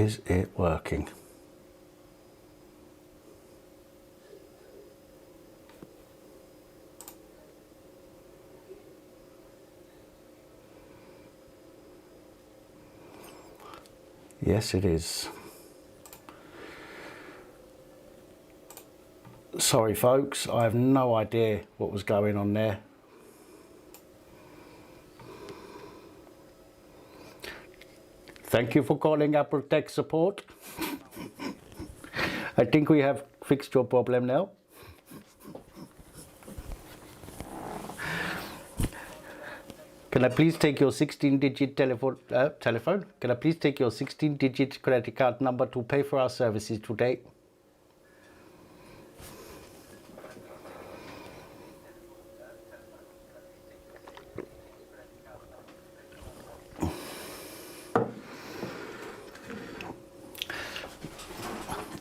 Is it working? Yes, it is. Sorry folks, I have no idea what was going on there. Thank you for calling Apple Tech Support. I think we have fixed your problem now. Can I please take your 16-digit telephone? Can I please take your 16-digit credit card number to pay for our services today?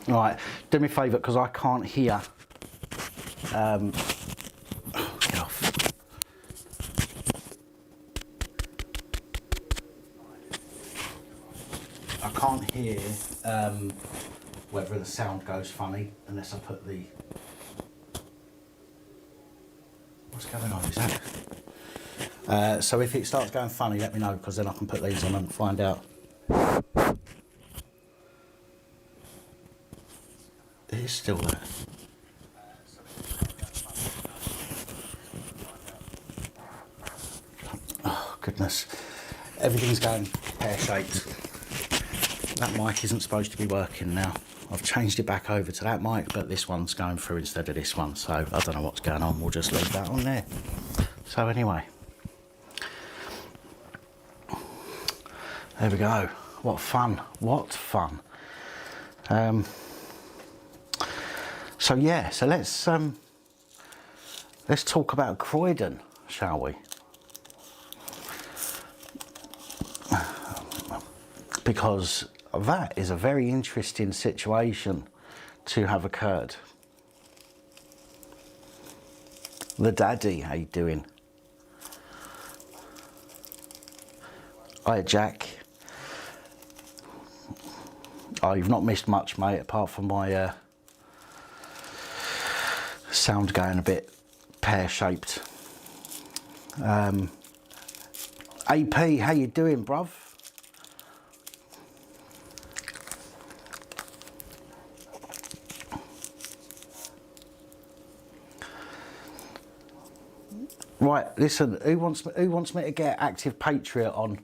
Right, do me a favour because I can't hear. Get off. I can't hear whether the sound goes funny unless I put the. What's going on? Is that? So if it starts going funny, let me know because then I can put these on and find out. It is still there. Oh goodness, everything's going pear-shaped. That mic isn't supposed to be working now. I've changed it back over to that mic, but this one's going through instead of this one, so I don't know what's going on. We'll just leave that on there. So anyway, there we go. What fun, what fun. So yeah, so let's talk about Croydon, shall we? Because that is a very interesting situation to have occurred. The daddy, how you doing? Hiya, Jack. Oh, you've not missed much, mate, apart from my sound going a bit pear-shaped. AP, how you doing, bruv? Right, listen, who wants me to get Active Patriot on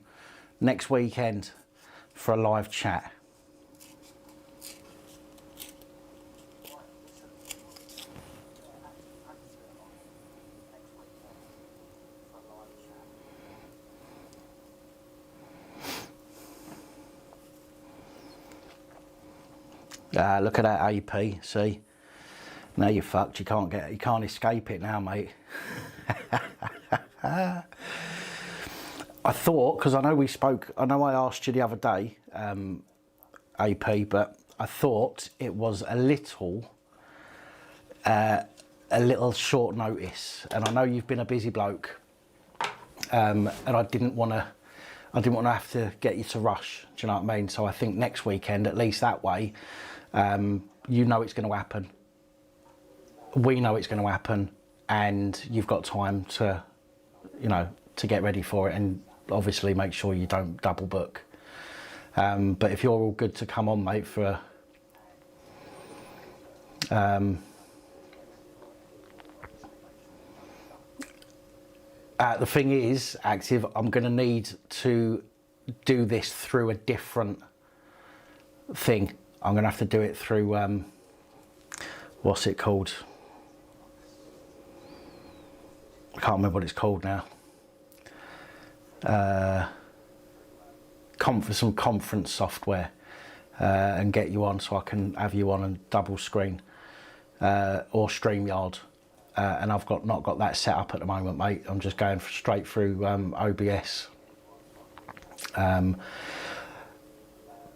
next weekend for a live chat? Look at that AP, see? Now you're fucked, you can't escape it now, mate. I thought, because I know I asked you the other day, AP, but I thought it was a little short notice, and I know you've been a busy bloke, and I didn't want to have to get you to rush, do you know what I mean? So I think next weekend, at least that way, you know it's going to happen. We know it's going to happen, and you've got time to, you know, to get ready for it, and obviously make sure you don't double book. But if you're all good to come on, mate, for the thing is, Active, I'm going to need to do this through a different thing. I'm going to have to do it through, what's it called? I can't remember what it's called now. Some conference software, and get you on so I can have you on and double screen, or StreamYard. And I've not got that set up at the moment, mate. I'm just going straight through OBS.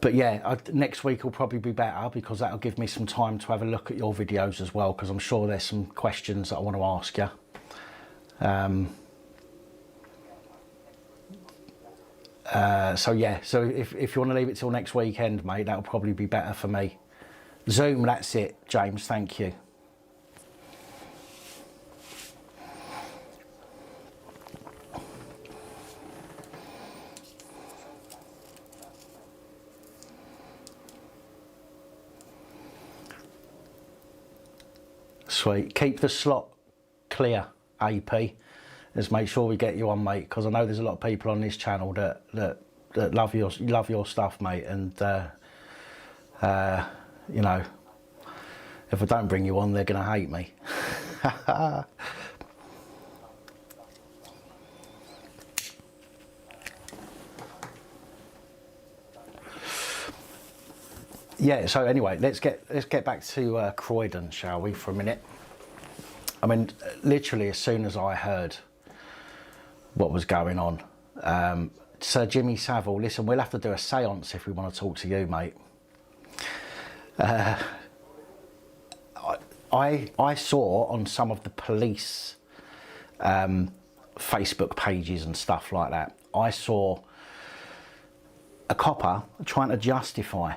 But yeah, next week will probably be better because that'll give me some time to have a look at your videos as well, because I'm sure there's some questions that I want to ask you. So yeah, so if you want to leave it till next weekend, mate, that'll probably be better for me. Zoom, that's it, James, thank you. Sweet. Keep the slot clear, AP. Let's make sure we get you on, mate, because I know there's a lot of people on this channel that love your stuff, mate, and you know, if I don't bring you on, they're gonna hate me. Yeah, so anyway, let's get back to Croydon, shall we, for a minute? I mean, literally as soon as I heard what was going on, Sir Jimmy Savile, listen, we'll have to do a séance if we want to talk to you, mate. I saw on some of the police Facebook pages and stuff like that, I saw a copper trying to justify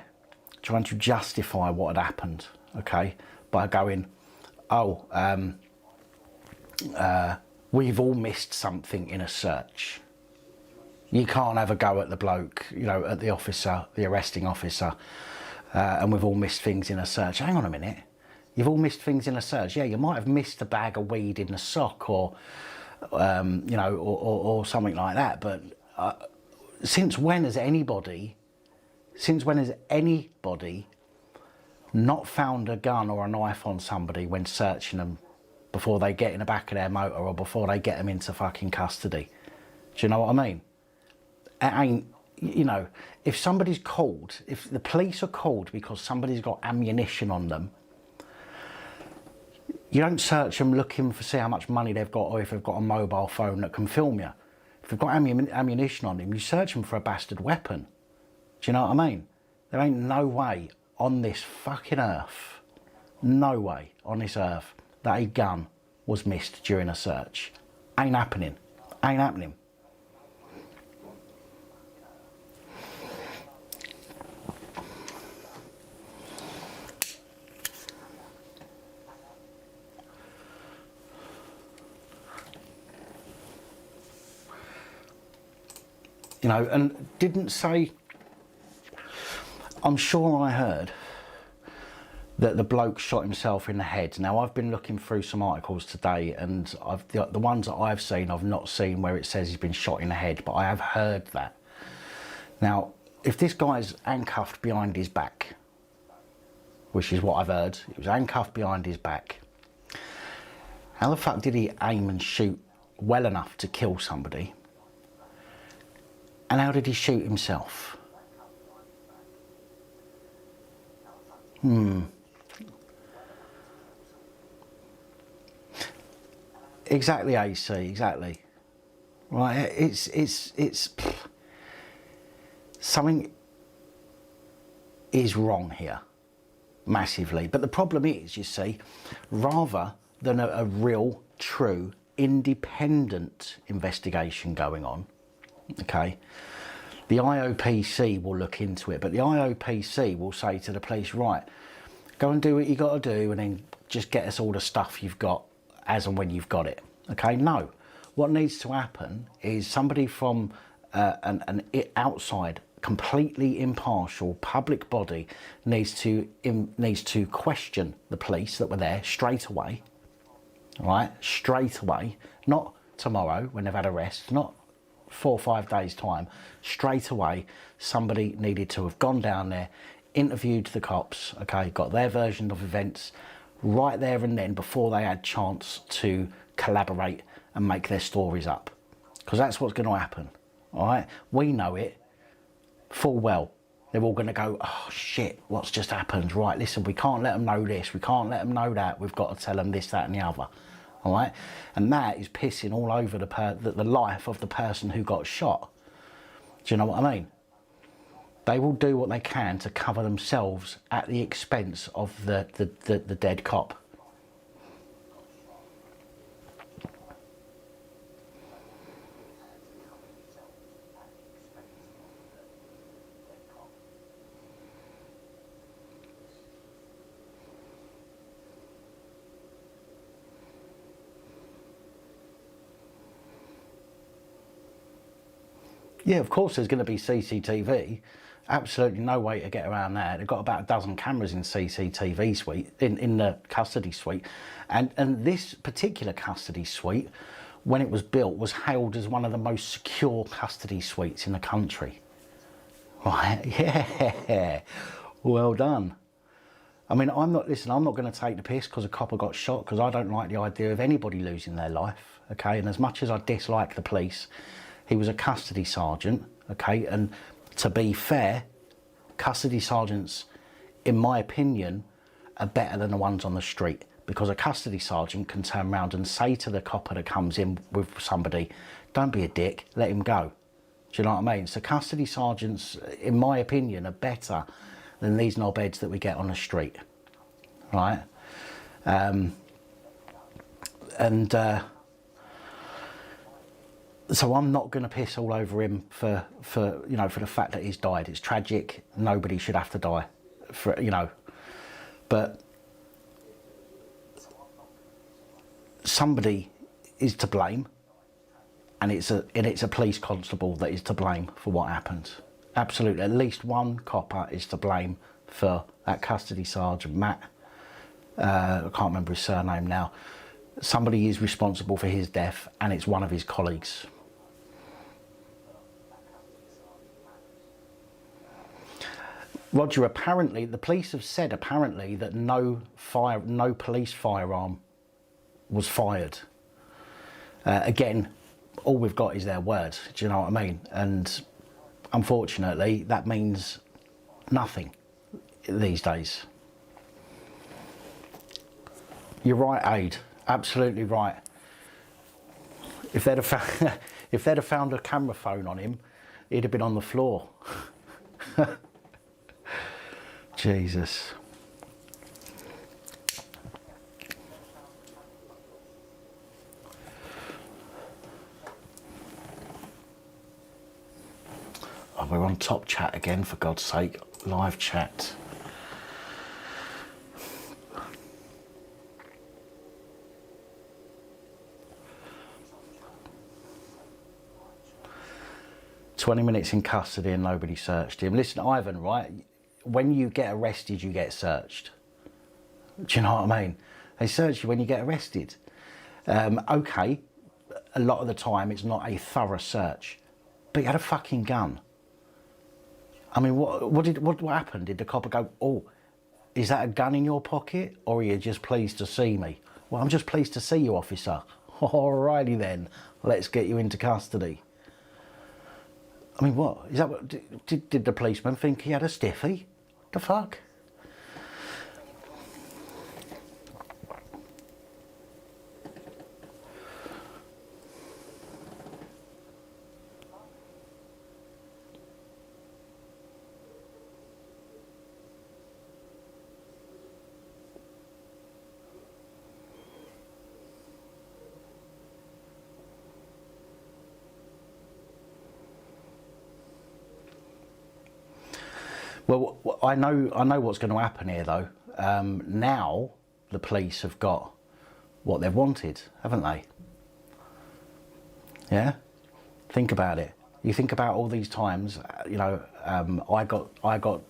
what had happened, okay, by going, oh, we've all missed something in a search. You can't have a go at the bloke, you know, at the officer, the arresting officer, and we've all missed things in a search. Hang on a minute. You've all missed things in a search. Yeah, you might have missed a bag of weed in a sock or, you know, or something like that. But since when has anybody not found a gun or a knife on somebody when searching them before they get in the back of their motor or before they get them into fucking custody? Do you know what I mean? It ain't, you know, if somebody's called, if the police are called because somebody's got ammunition on them, you don't search them looking for see how much money they've got or if they've got a mobile phone that can film you. If they've got ammunition on them, you search them for a bastard weapon. Do you know what I mean? There ain't no way on this fucking earth, no way on this earth that a gun was missed during a search. Ain't happening. Ain't happening. You know, and didn't say, I'm sure I heard that the bloke shot himself in the head. Now, I've been looking through some articles today, and the ones that I've seen, I've not seen where it says he's been shot in the head, but I have heard that. Now, if this guy's handcuffed behind his back, which is what I've heard, he was handcuffed behind his back, how the fuck did he aim and shoot well enough to kill somebody? And how did he shoot himself? Exactly, AC, exactly. Right, it's something is wrong here, massively. But the problem is, you see, rather than a real, true, independent investigation going on, okay, the IOPC will look into it, but the IOPC will say to the police, right, go and do what you got to do and then just get us all the stuff you've got as and when you've got it. Okay, no. What needs to happen is somebody from an outside, completely impartial public body needs to question the police that were there straight away, right? Straight away, not tomorrow when they've had a rest, not 4 or 5 days time. Straight away, somebody needed to have gone down there, interviewed the cops, okay, got their version of events right there and then before they had chance to collaborate and make their stories up, because that's what's going to happen. All right, we know it full well. They're all going to go, oh shit, what's just happened? Right, listen, we can't let them know this, we can't let them know that, we've got to tell them this, that and the other. All right, and that is pissing all over the life of the person who got shot. Do you know what I mean? They will do what they can to cover themselves at the expense of the dead cop. Yeah, of course there's going to be CCTV. Absolutely no way to get around that. They've got about a dozen cameras in CCTV suite, in the custody suite. And this particular custody suite, when it was built, was hailed as one of the most secure custody suites in the country. Right, yeah, well done. I mean, I'm not going to take the piss because a copper got shot, because I don't like the idea of anybody losing their life, okay? And as much as I dislike the police, he was a custody sergeant, okay? And to be fair, custody sergeants, in my opinion, are better than the ones on the street, because a custody sergeant can turn around and say to the copper that comes in with somebody, don't be a dick, let him go. Do you know what I mean? So custody sergeants, in my opinion, are better than these knobheads that we get on the street, right? So I'm not going to piss all over him for you know, for the fact that he's died. It's tragic. Nobody should have to die, for, you know. But somebody is to blame, and it's a police constable that is to blame for what happened. Absolutely, at least one copper is to blame for that custody sergeant, Matt. I can't remember his surname now. Somebody is responsible for his death, and it's one of his colleagues. Roger, apparently, the police have said apparently that no police firearm was fired. Again, all we've got is their word, do you know what I mean? And unfortunately, that means nothing these days. You're right, Aid. Absolutely right. If they'd have found a camera phone on him, he'd have been on the floor. Jesus. Oh, we're on top chat again, for God's sake. Live chat. "20 minutes in custody and nobody searched him." Listen, Ivan, right? When you get arrested, you get searched. Do you know what I mean? They search you when you get arrested. Okay, a lot of the time it's not a thorough search, but you had a fucking gun. I mean, what happened? Did the copper go, "Oh, is that a gun in your pocket, or are you just pleased to see me?" "Well, I'm just pleased to see you, officer." "Alrighty then, let's get you into custody." I mean, what is that? What did the policeman think he had a stiffy? The fuck? Well, I know what's going to happen here, though. Now the police have got what they've wanted, haven't they? Yeah. Think about it. You think about all these times. You know, I got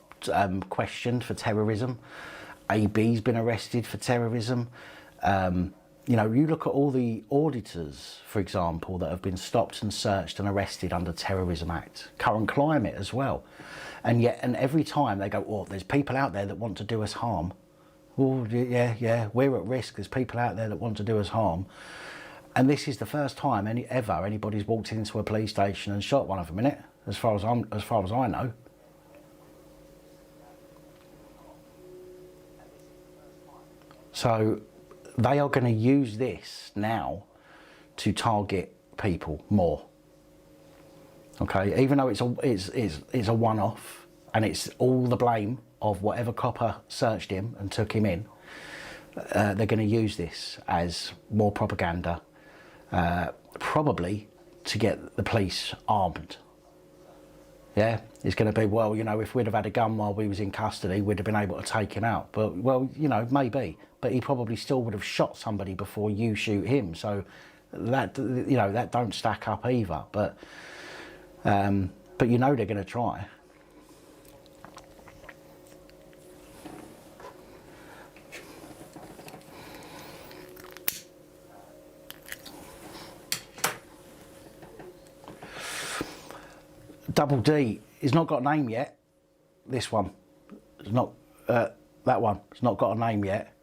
questioned for terrorism. AB's been arrested for terrorism. You know, you look at all the auditors, for example, that have been stopped and searched and arrested under Terrorism Act. Current climate as well. And every time they go, "Oh, there's people out there that want to do us harm." "Oh, yeah, we're at risk. There's people out there that want to do us harm." And this is the first time anybody's walked into a police station and shot one of them, innit? As far as I know. So they are going to use this now to target people more. Okay, even though it's a one-off, and it's all the blame of whatever copper searched him and took him in, they're going to use this as more propaganda, probably to get the police armed. Yeah, it's going to be, well, you know, if we'd have had a gun while we was in custody, we'd have been able to take him out. But, well, you know, maybe, but he probably still would have shot somebody before you shoot him. So that, you know, that don't stack up either. But But you know they're going to try. Double D, he's not got a name yet. This one, it's not, that one, it's not got a name yet.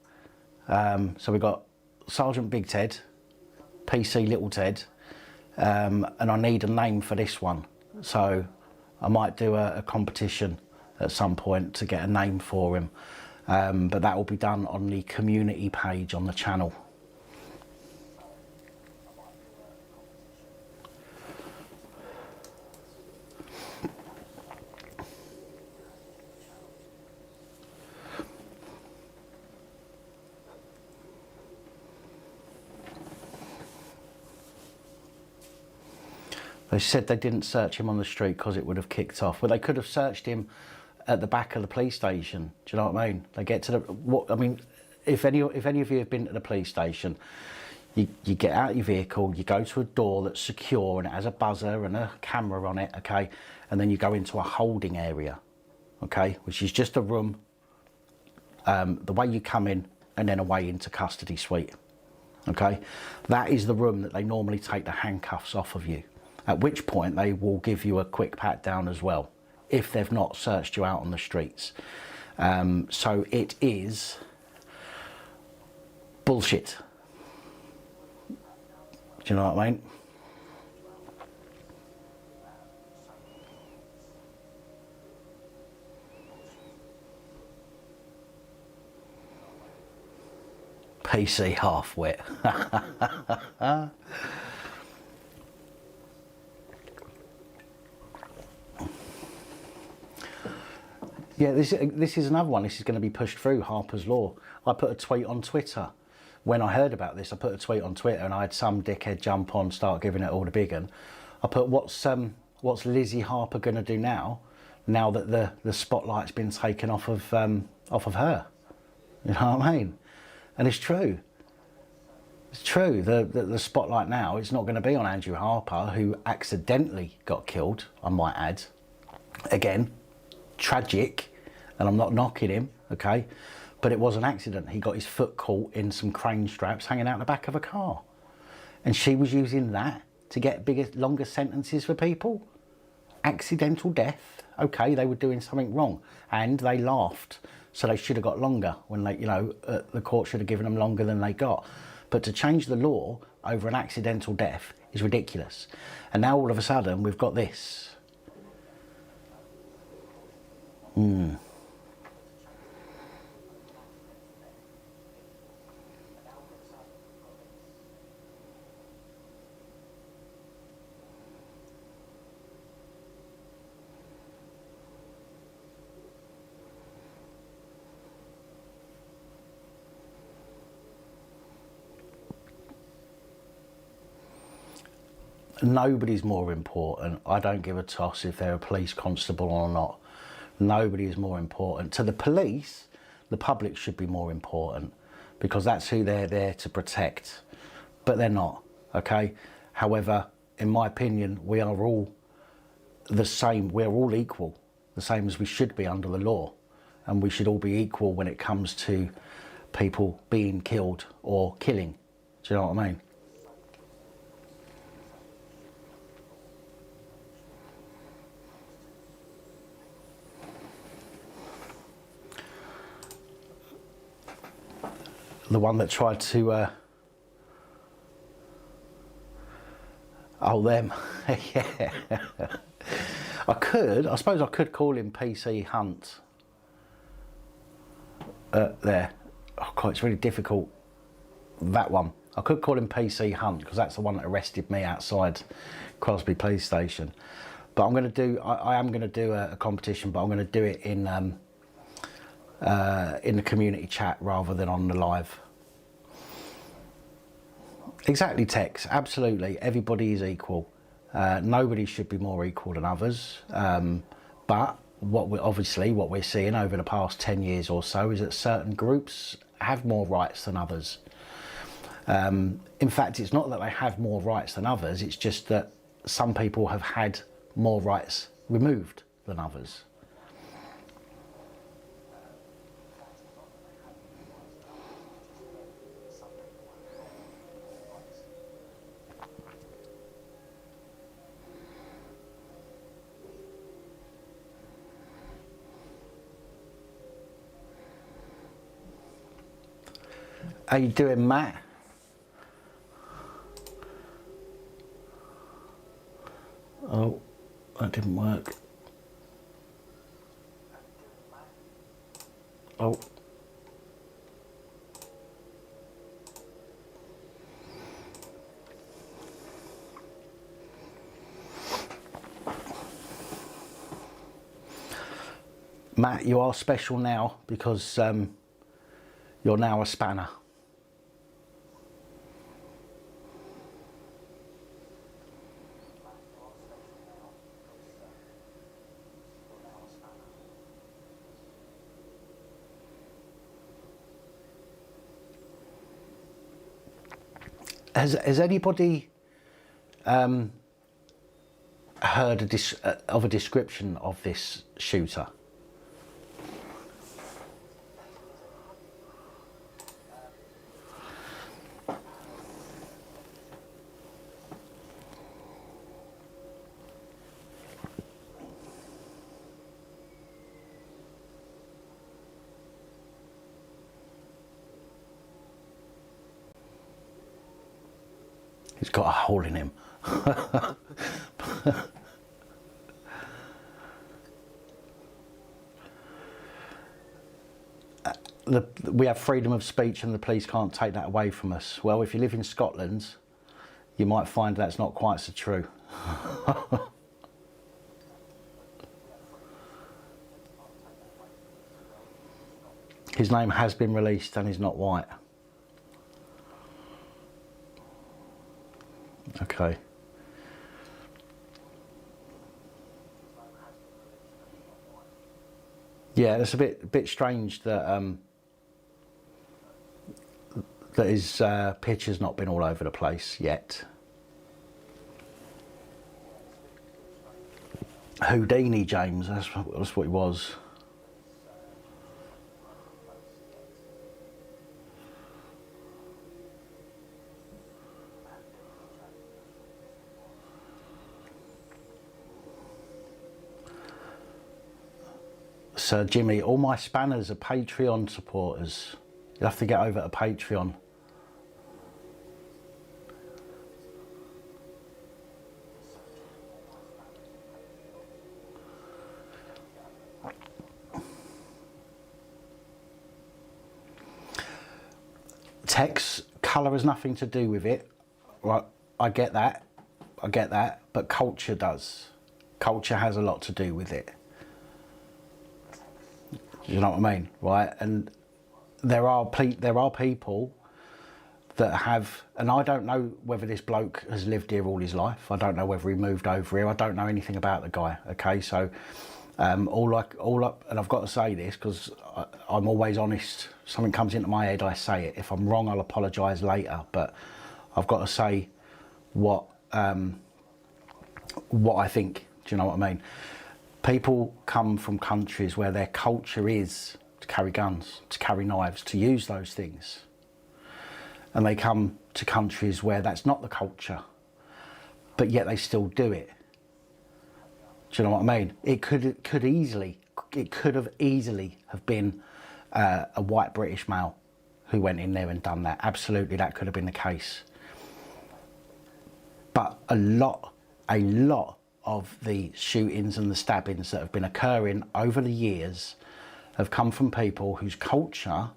So we've got Sergeant Big Ted, PC Little Ted, and I need a name for this one. So I might do a competition at some point to get a name for him. But that will be done on the community page on the channel. They said they didn't search him on the street because it would have kicked off. Well, they could have searched him at the back of the police station. Do you know what I mean? They get to the, what I mean, if any of you have been to the police station, you get out your vehicle, you go to a door that's secure and it has a buzzer and a camera on it, okay? And then you go into a holding area, okay? Which is just a room, the way you come in and then away into custody suite, okay? That is the room that they normally take the handcuffs off of you. At which point they will give you a quick pat down as well, if they've not searched you out on the streets. So it is bullshit. Do you know what I mean? PC half-wit. Yeah, this is another one. This is going to be pushed through, Harper's Law. I put a tweet on Twitter. When I heard about this, I put a tweet on Twitter and I had some dickhead jump on, start giving it all the big un. I put, what's Lizzie Harper going to do now that the spotlight's been taken off of her? You know what I mean? And it's true. It's true. The spotlight now is not going to be on Andrew Harper, who accidentally got killed, I might add. Again, tragic. And I'm not knocking him, okay? But it was an accident. He got his foot caught in some crane straps hanging out the back of a car. And she was using that to get bigger, longer sentences for people. Accidental death. Okay, they were doing something wrong. And they laughed. So they should have got longer when they, you know, the court should have given them longer than they got. But to change the law over an accidental death is ridiculous. And now all of a sudden we've got this. Nobody's more important. I don't give a toss if they're a police constable or not. Nobody is more important. To the police, the public should be more important because that's who they're there to protect. But they're not, okay? However, in my opinion, we are all the same. We're all equal, the same as we should be under the law. And we should all be equal when it comes to people being killed or killing. Do you know what I mean? The one that tried to oh, them. Yeah. I suppose I could call him PC Hunt. There. Oh God, it's really difficult. That one. I could call him PC Hunt because that's the one that arrested me outside Crosby Police Station. But I'm going to do, I am going to do a competition, but I'm going to do it in the community chat rather than on the live. Exactly, Tex, absolutely. Everybody is equal. Nobody should be more equal than others. But what we're seeing over the past 10 years or so is that certain groups have more rights than others. In fact, it's not that they have more rights than others, it's just that some people have had more rights removed than others. How you doing, Matt? Oh, that didn't work. Oh. Matt, you are special now because you're now a spanner. Has anybody heard of a description of this shooter? He's got a hole in him. We have freedom of speech and the police can't take that away from us. Well, if you live in Scotland, you might find that's not quite so true. His name has been released and he's not white. Okay. Yeah, it's a bit strange that that his picture's not been all over the place yet. Houdini, James, that's what he was. Sir Jimmy, all my spanners are Patreon supporters. You'll have to get over to Patreon. Text, colour has nothing to do with it. Right, I get that, but culture does. Culture has a lot to do with it. You know what I mean, right? And there are people that have, and I don't know whether this bloke has lived here all his life. I don't know whether he moved over here. I don't know anything about the guy. Okay, so and I've got to say this because I'm always honest. Something comes into my head, I say it. If I'm wrong, I'll apologise later. But I've got to say what I think. Do you know what I mean? People come from countries where their culture is to carry guns, to carry knives, to use those things. And they come to countries where that's not the culture, but yet they still do it. Do you know what I mean? It could have easily have been a white British male who went in there and done that. Absolutely, that could have been the case. But a lot of the shootings and the stabbings that have been occurring over the years have come from people whose culture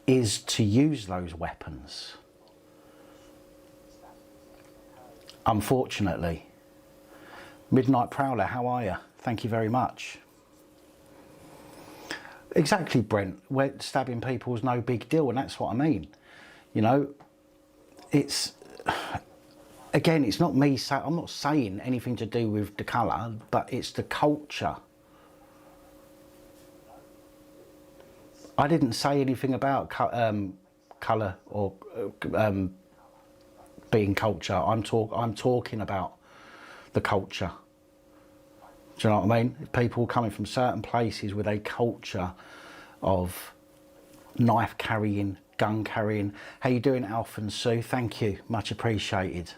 is to use those weapons. Unfortunately. Midnight Prowler, how are you? Thank you very much. Exactly, Brent. Where stabbing people is no big deal, and that's what I mean. You know, it's... Again, it's not me saying, I'm not saying anything to do with the colour, but it's the culture. I didn't say anything about colour or being culture. I'm talking about the culture. Do you know what I mean? People coming from certain places with a culture of knife carrying, gun carrying. How you doing, Alf and Sue? Thank you, much appreciated.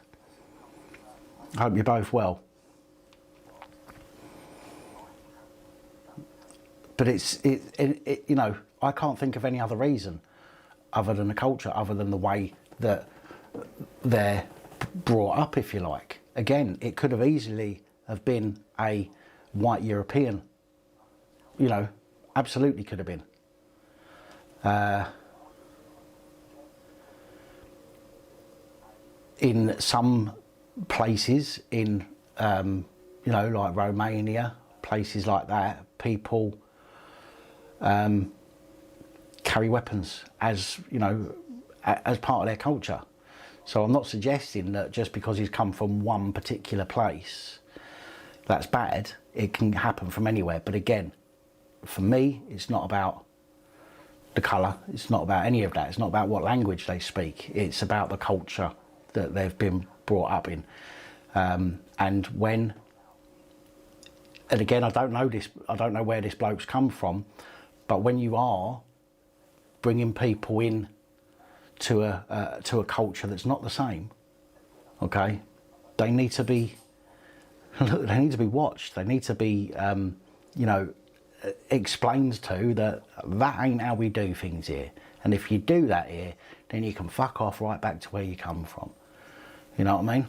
I hope you're both well. But you know, I can't think of any other reason other than the culture, other than the way that they're brought up, if you like. Again, it could have easily have been a white European, you know, absolutely could have been. In some places, in you know, like Romania, places like that, people carry weapons as, you know, as part of their culture. So I'm not suggesting that just because he's come from one particular place, that's bad. It can happen from anywhere. But again, for me, it's not about the colour. It's not about any of that. It's not about what language they speak. It's about the culture that they've been brought up in. And when, and again, I don't know where this bloke's come from, but when you are bringing people in to a culture that's not the same, okay, they need to be watched. They need to be you know, explained to that ain't how we do things here, and if you do that here, then you can fuck off right back to where you come from. You know what I mean?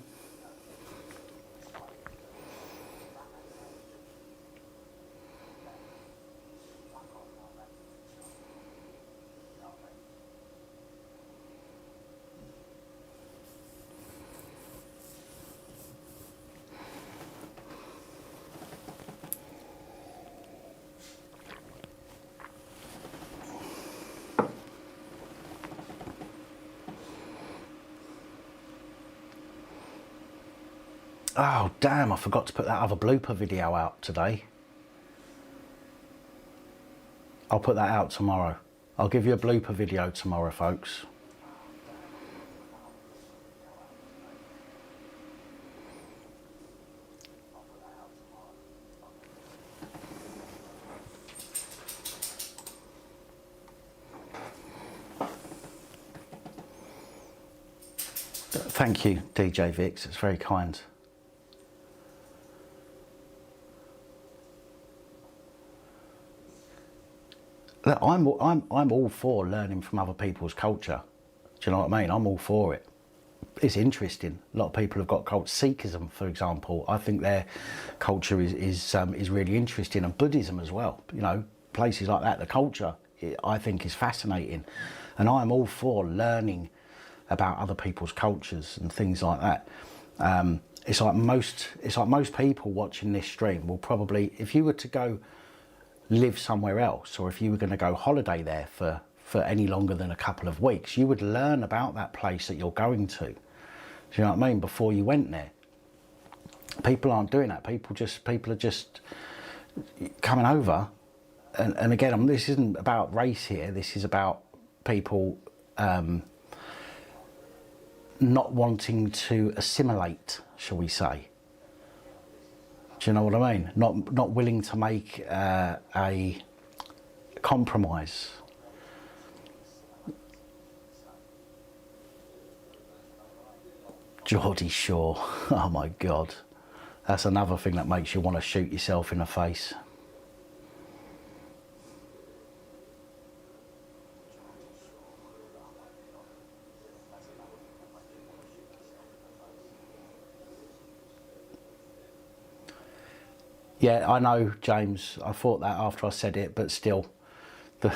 Oh damn, I forgot to put that other blooper video out today. I'll put that out tomorrow. I'll give you a blooper video tomorrow, folks. Thank you, DJ Vix, it's very kind. Look, I'm all for learning from other people's culture. Do you know what I mean? I'm all for it. It's interesting. A lot of people have got cult Sikhism, for example. I think their culture is really interesting, and Buddhism as well. You know, places like that. The culture, I think, is fascinating, and I'm all for learning about other people's cultures and things like that. It's like most people watching this stream will probably, if you were to go live somewhere else, or if you were going to go holiday there for any longer than a couple of weeks, you would learn about that place that you're going to. Do you know what I mean? Before you went there. People aren't doing that. People are just coming over, and again, this isn't about race here. This is about people not wanting to assimilate, shall we say. Do you know what I mean? Not willing to make a compromise. Geordie Shore, oh my God. That's another thing that makes you want to shoot yourself in the face. Yeah, I know, James. I thought that after I said it, but still, the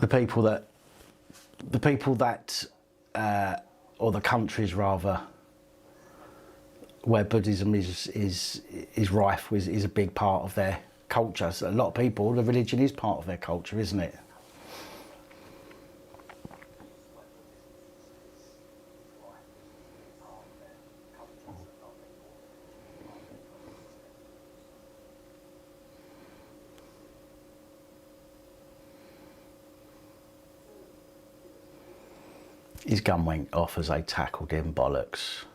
people that, or the countries rather, where Buddhism is rife, is a big part of their culture. So a lot of people, the religion is part of their culture, isn't it? His gun went off as they tackled him, bollocks.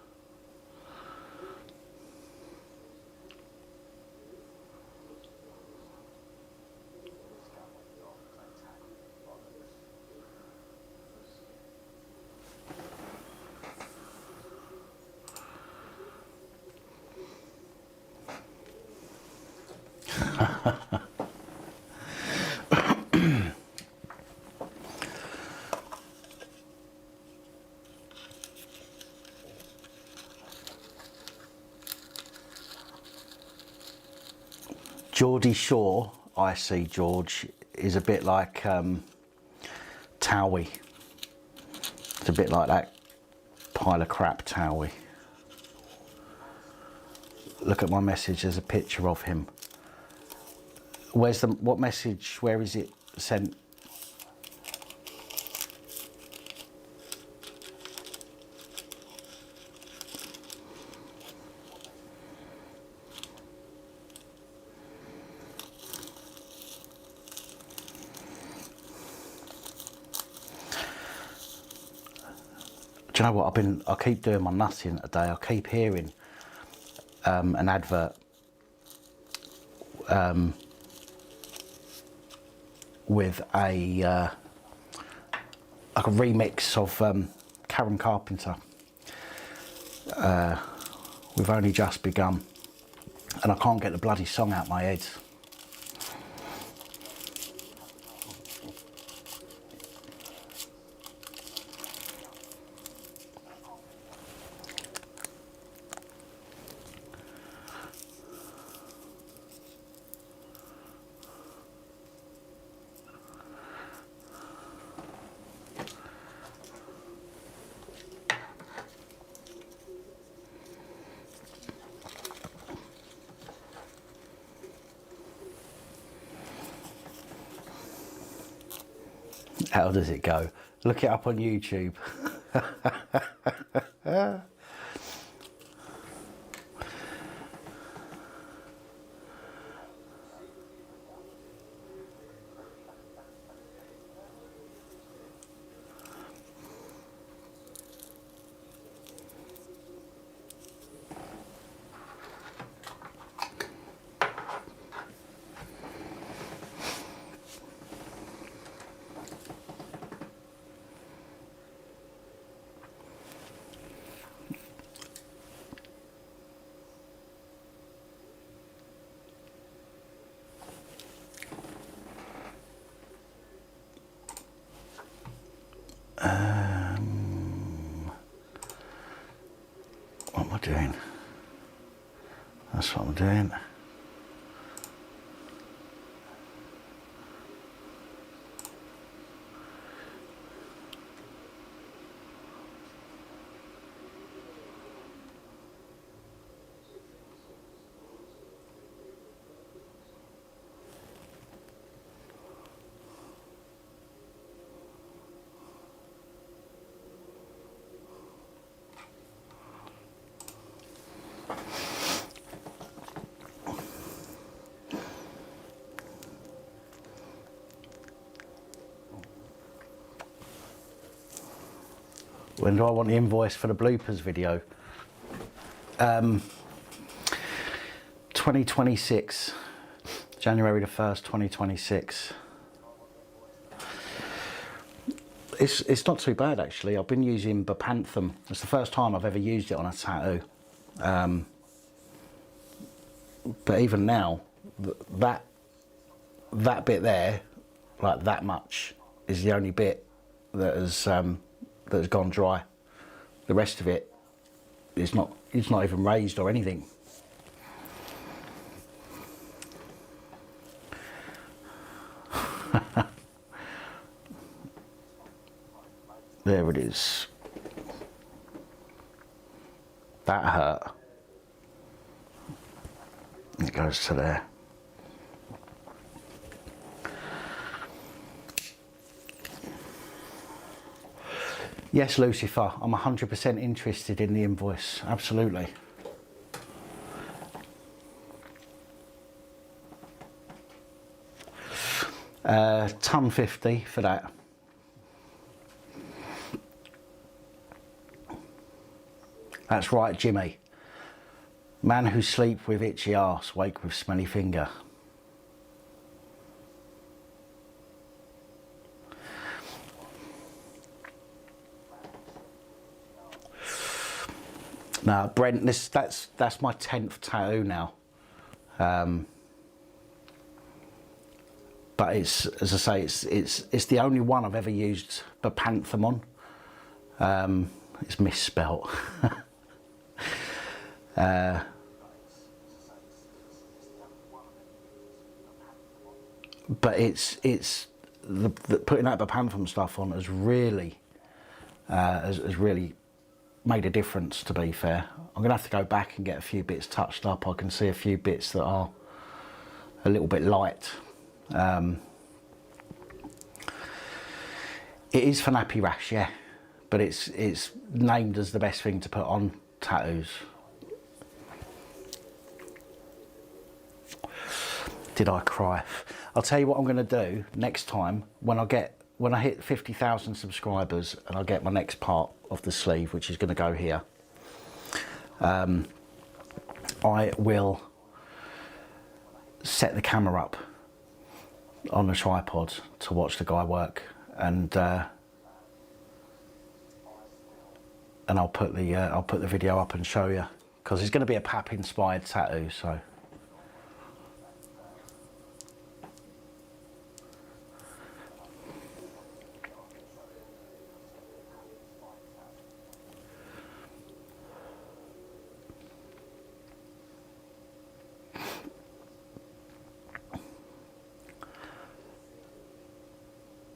Geordie Shore, I see George, is a bit like Towie. It's a bit like that pile of crap Towie. Look at my message, there's a picture of him. Where's the, what message, where is it sent? Do you know what, I keep doing my nutting today. I keep hearing an advert with a like a remix of Karen Carpenter. We've only just begun, and I can't get the bloody song out my head. How does it go? Look it up on YouTube. What am I doing? That's what I'm doing. When do I want the invoice for the bloopers video? 2026, January the 1st, 2026. It's not too bad actually. I've been using Bepanthen. It's the first time I've ever used it on a tattoo. But even now, that bit there, like that much, is the only bit that has gone dry. The rest of it is not. It's not even raised or anything. There it is. That hurt. It goes to there. Yes, Lucifer, I'm 100% interested in the invoice, absolutely. Ton 50 for that. That's right, Jimmy. Man who sleep with itchy arse, wake with smelly finger. Now, Brent, that's my 10th tattoo now. but it's, as I say, it's the only one I've ever used Bepanthem on. It's misspelt. But it's the putting that Bepanthem stuff on has really made a difference, to be fair. I'm gonna have to go back and get a few bits touched up. I can see a few bits that are a little bit light. It is for nappy rash, yeah, but it's named as the best thing to put on tattoos. Did I cry? I'll tell you what I'm going to do next time when I hit 50,000 subscribers and I get my next part of the sleeve, which is going to go here. I will set the camera up on a tripod to watch the guy work, and I'll put the video up and show you, because it's going to be a Pap inspired tattoo. So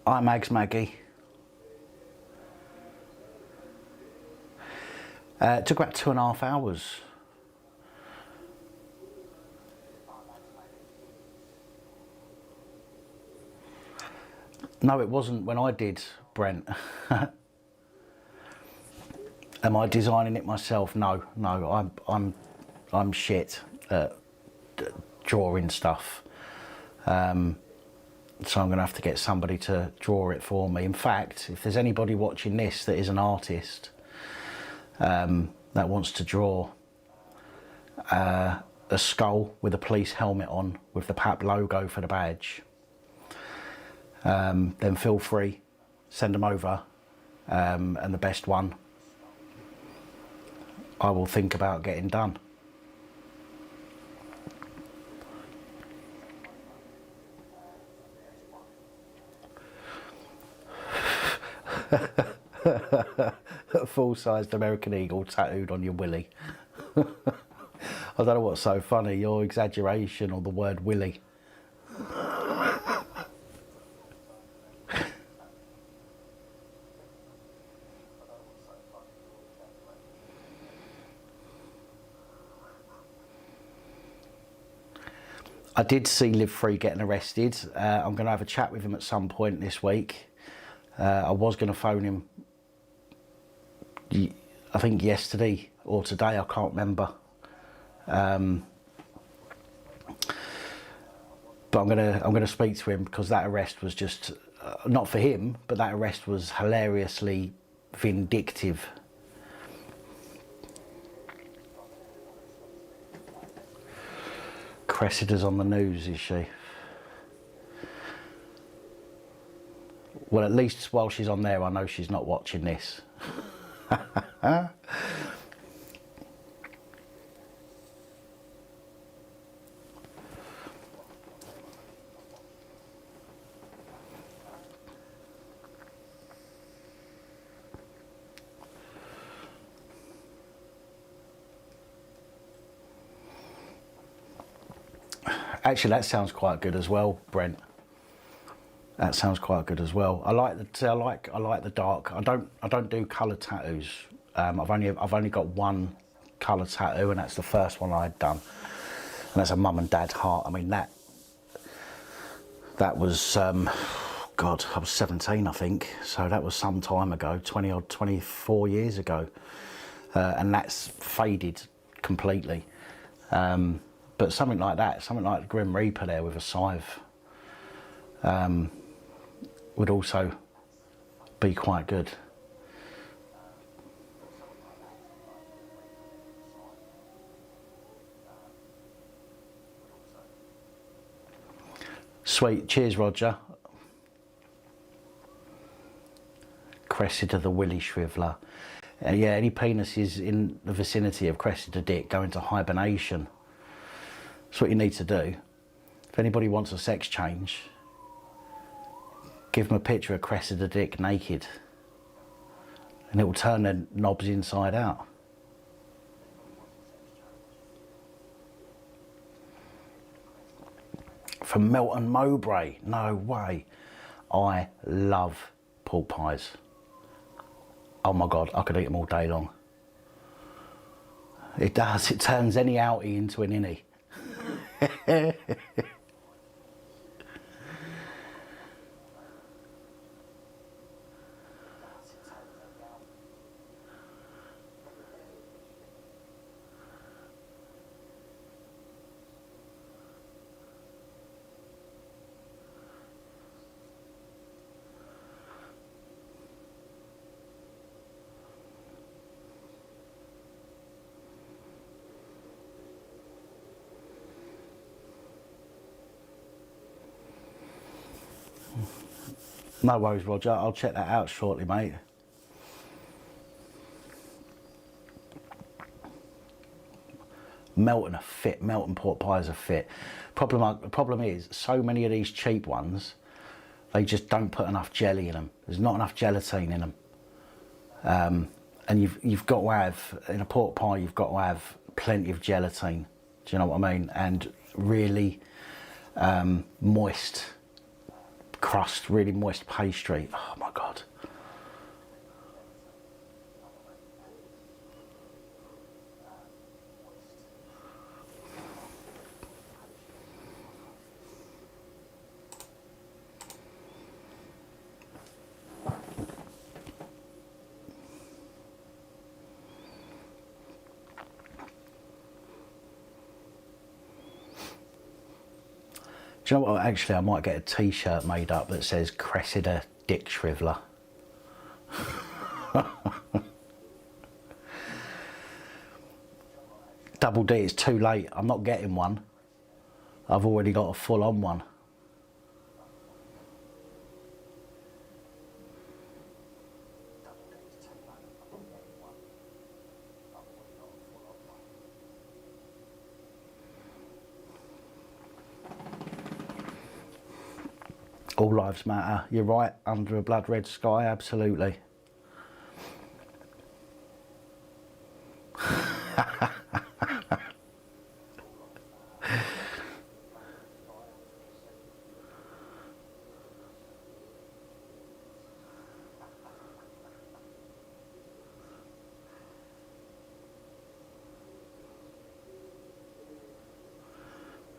hi Mags Maggie. It took about 2.5 hours. No, it wasn't when I did, Brent. Am I designing it myself? No, I'm shit at drawing stuff. So I'm going to have to get somebody to draw it for me. In fact, if there's anybody watching this that is an artist that wants to draw a skull with a police helmet on with the PAP logo for the badge, then feel free, send them over, and the best one I will think about getting done. A full-sized American eagle tattooed on your willy. I don't know what's so funny, your exaggeration or the word willy. I did see Live Free getting arrested. I'm going to have a chat with him at some point this week. I was going to phone him, I think yesterday or today, I can't remember. But I'm gonna speak to him, because that arrest was just not for him, but that arrest was hilariously vindictive. Cressida's on the news, is she? Well, at least while she's on there, I know she's not watching this. Actually, that sounds quite good as well, Brent. That sounds quite good as well. I like the dark. I don't do colour tattoos. I've only got one colour tattoo, and that's the first one I'd done, and that's a mum and dad heart. I mean, that was God, I was 17, I think, so that was some time ago, 24 years ago, and that's faded completely. But something like that, something like Grim Reaper there with a scythe, would also be quite good. Sweet, cheers Roger. Cressida the Willy Shriveler. Yeah, any penises in the vicinity of Cressida Dick go into hibernation. That's what you need to do. If anybody wants a sex change, Give them a picture of Cressida Dick naked, and it will turn their knobs inside out. From Melton Mowbray, no way. I love pork pies. Oh my God, I could eat them all day long. It does, it turns any outie into an innie. No worries, Roger. I'll check that out shortly, mate. Melton are fit. Melton pork pies are fit. Problem is, so many of these cheap ones, they just don't put enough jelly in them. There's not enough gelatine in them. And you've got to have, in a pork pie, you've got to have plenty of gelatine. Do you know what I mean? And really moist crust, really moist pastry. Oh my God. Do you know what? Actually, I might get a t-shirt made up that says Cressida Dick Shriveler. Double D, it's too late. I'm not getting one. I've already got a full-on one. All lives matter. You're right, under a blood red sky, absolutely.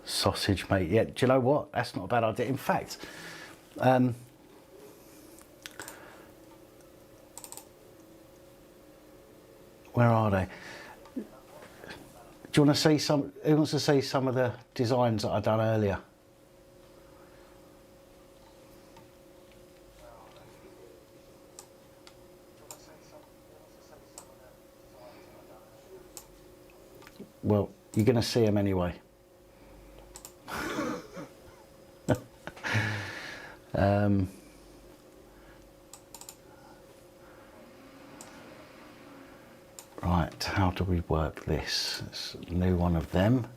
Sausage, mate. Yeah, do you know what? That's not a bad idea. In fact, where are they? Do you want to see some? Who wants to see some of the designs that I've done earlier? Well, you're going to see them anyway. Right, how do we work this? It's a new one of them.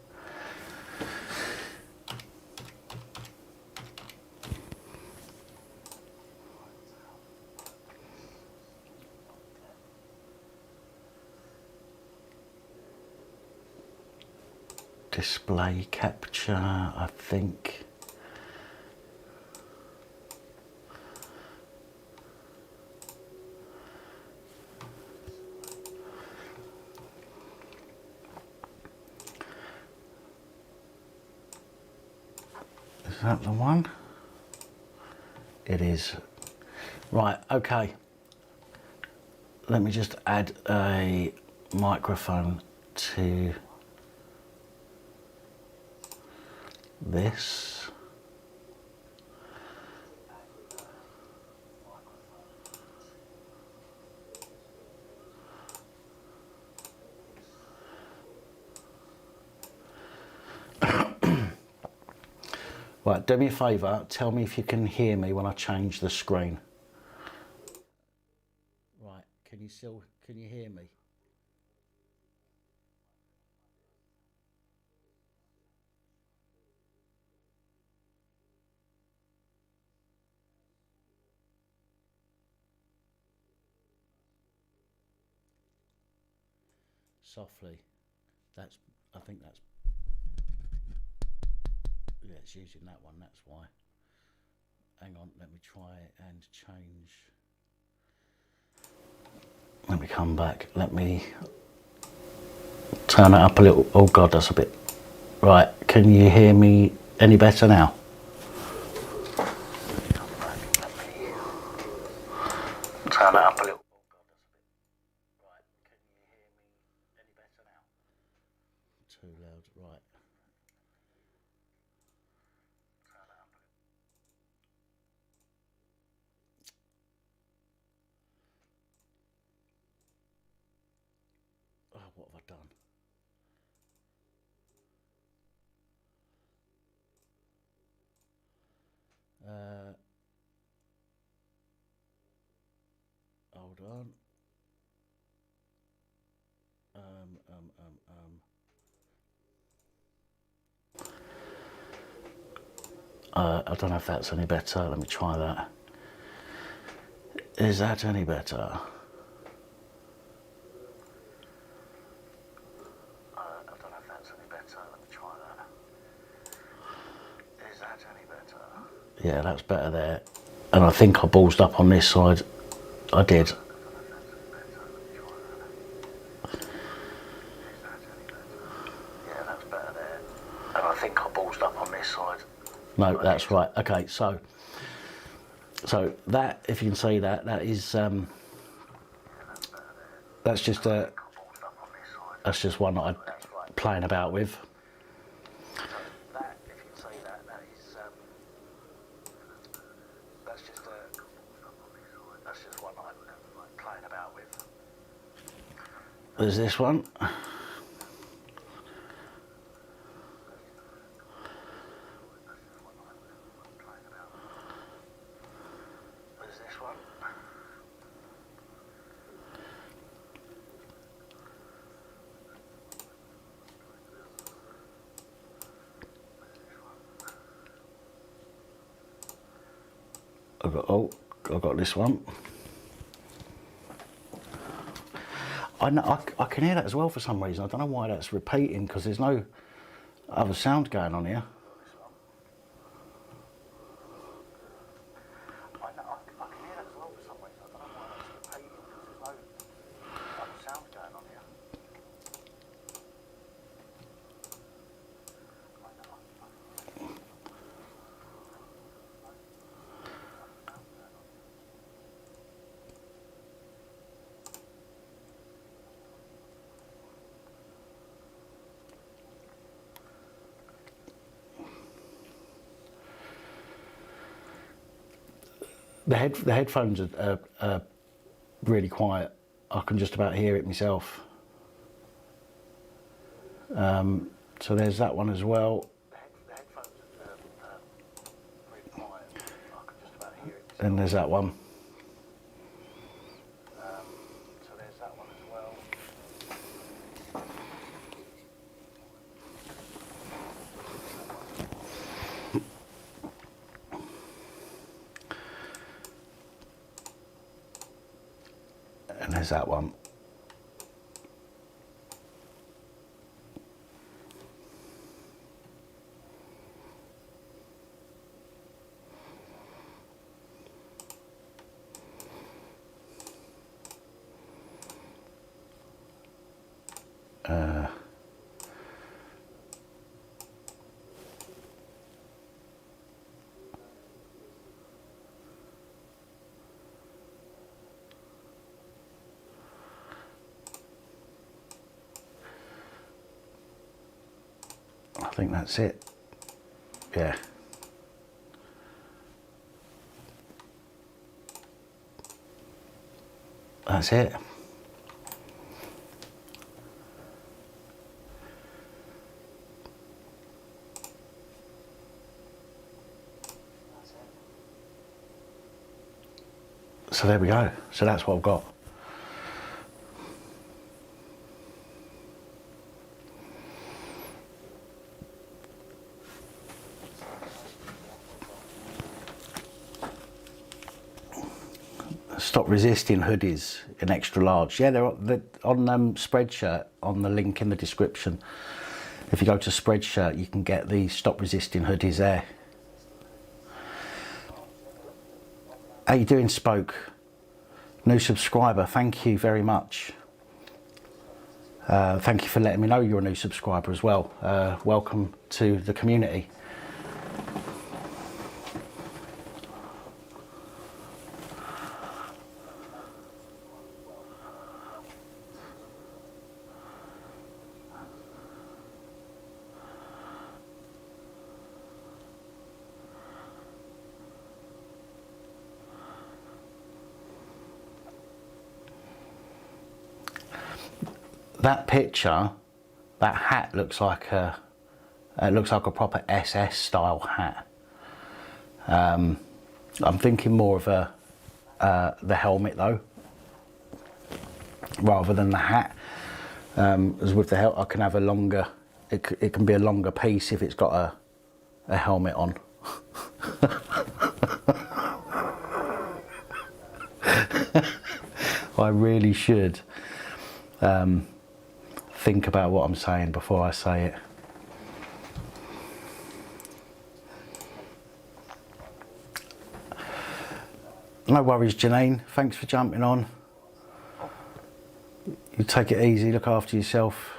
Display capture, I think. Is that the one? It is. Right, okay. Let me just add a microphone to this. Right, do me a favour, tell me if you can hear me when I change the screen. Right, can you hear me? softly. That's, I think that's, yeah, it's using that one, that's why. Hang on, let me try and change. Let me come back, let me turn it up a little. Oh God, that's a bit, right, can you hear me any better now? Turn it up a little. Oh God, that's a bit, right, can you hear me any better now? Too loud, right. Turn it up a little. Oh, what have I done? Hold on. I don't know if that's any better. Let me try that. Is that any better? I don't know if that's any better. Let me try that. Is that any better? Yeah, that's better there. And I think I ballsed up on this side. I did. Yeah, that's better there. And I think I ballsed up on this side. No, that's right. Okay, so that, if you can see that, that is that's just one that I'm playing about with. There's this one. I've got this one. I can hear that as well for some reason. I don't know why that's repeating, because there's no other sound going on here. I can hear that as well for some reason. I don't know why that's repeating, because there's no other sound going on here. The headphones are really quiet. I can just about hear it myself. So there's that one as well. The headphones are really quiet. I can just about hear it myself. And there's that one. So there's that one as well. And there's that one. I think that's it. Yeah. That's it. So there we go. So that's what I've got. Stop resisting hoodies in extra large. Yeah, they're on Spreadshirt, on the link in the description. If you go to Spreadshirt, you can get the stop resisting hoodies there. How you doing, Spoke? New subscriber, thank you very much. Thank you for letting me know you're a new subscriber as well. Welcome to the community. That picture, that hat looks like a proper SS style hat. I'm thinking more of the helmet though, rather than the hat. As with the helmet, I can have a longer. It can be a longer piece if it's got a helmet on. I really should. Think about what I'm saying before I say it. No worries, Janine. Thanks for jumping on. You take it easy, look after yourself.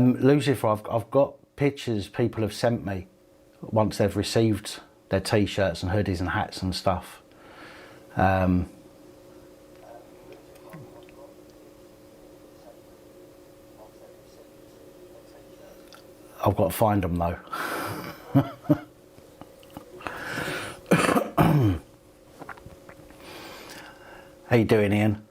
Lucifer, I've got pictures people have sent me once they've received their t-shirts and hoodies and hats and stuff. I've got to find them though. How you doing, Ian?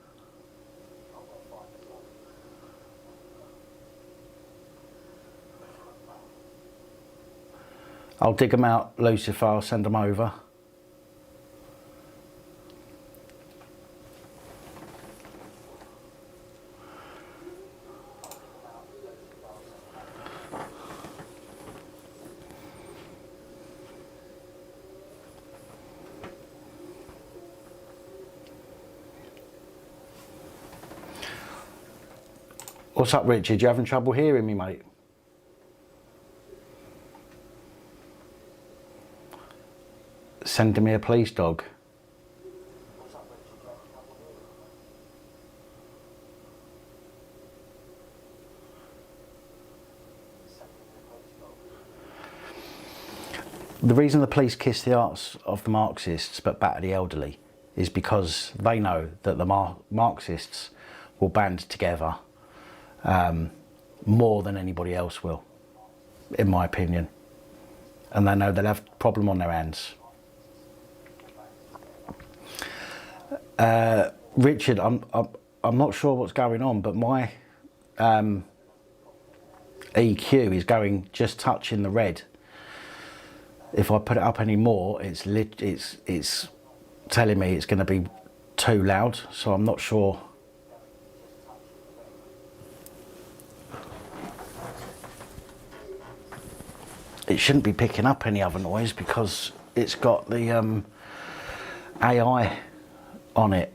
I'll dig them out, Lucifer, I'll send them over. What's up, Richard? You having trouble hearing me, mate? Sending me a police dog. The reason the police kiss the arts of the Marxists but batter the elderly is because they know that the Marxists will band together more than anybody else will, in my opinion. And they know they'll have a problem on their hands. Richard, I'm not sure what's going on, but my EQ is going just touching the red. If I put it up any more, it's telling me it's going to be too loud, so I'm not sure. It shouldn't be picking up any other noise because it's got the AI on it.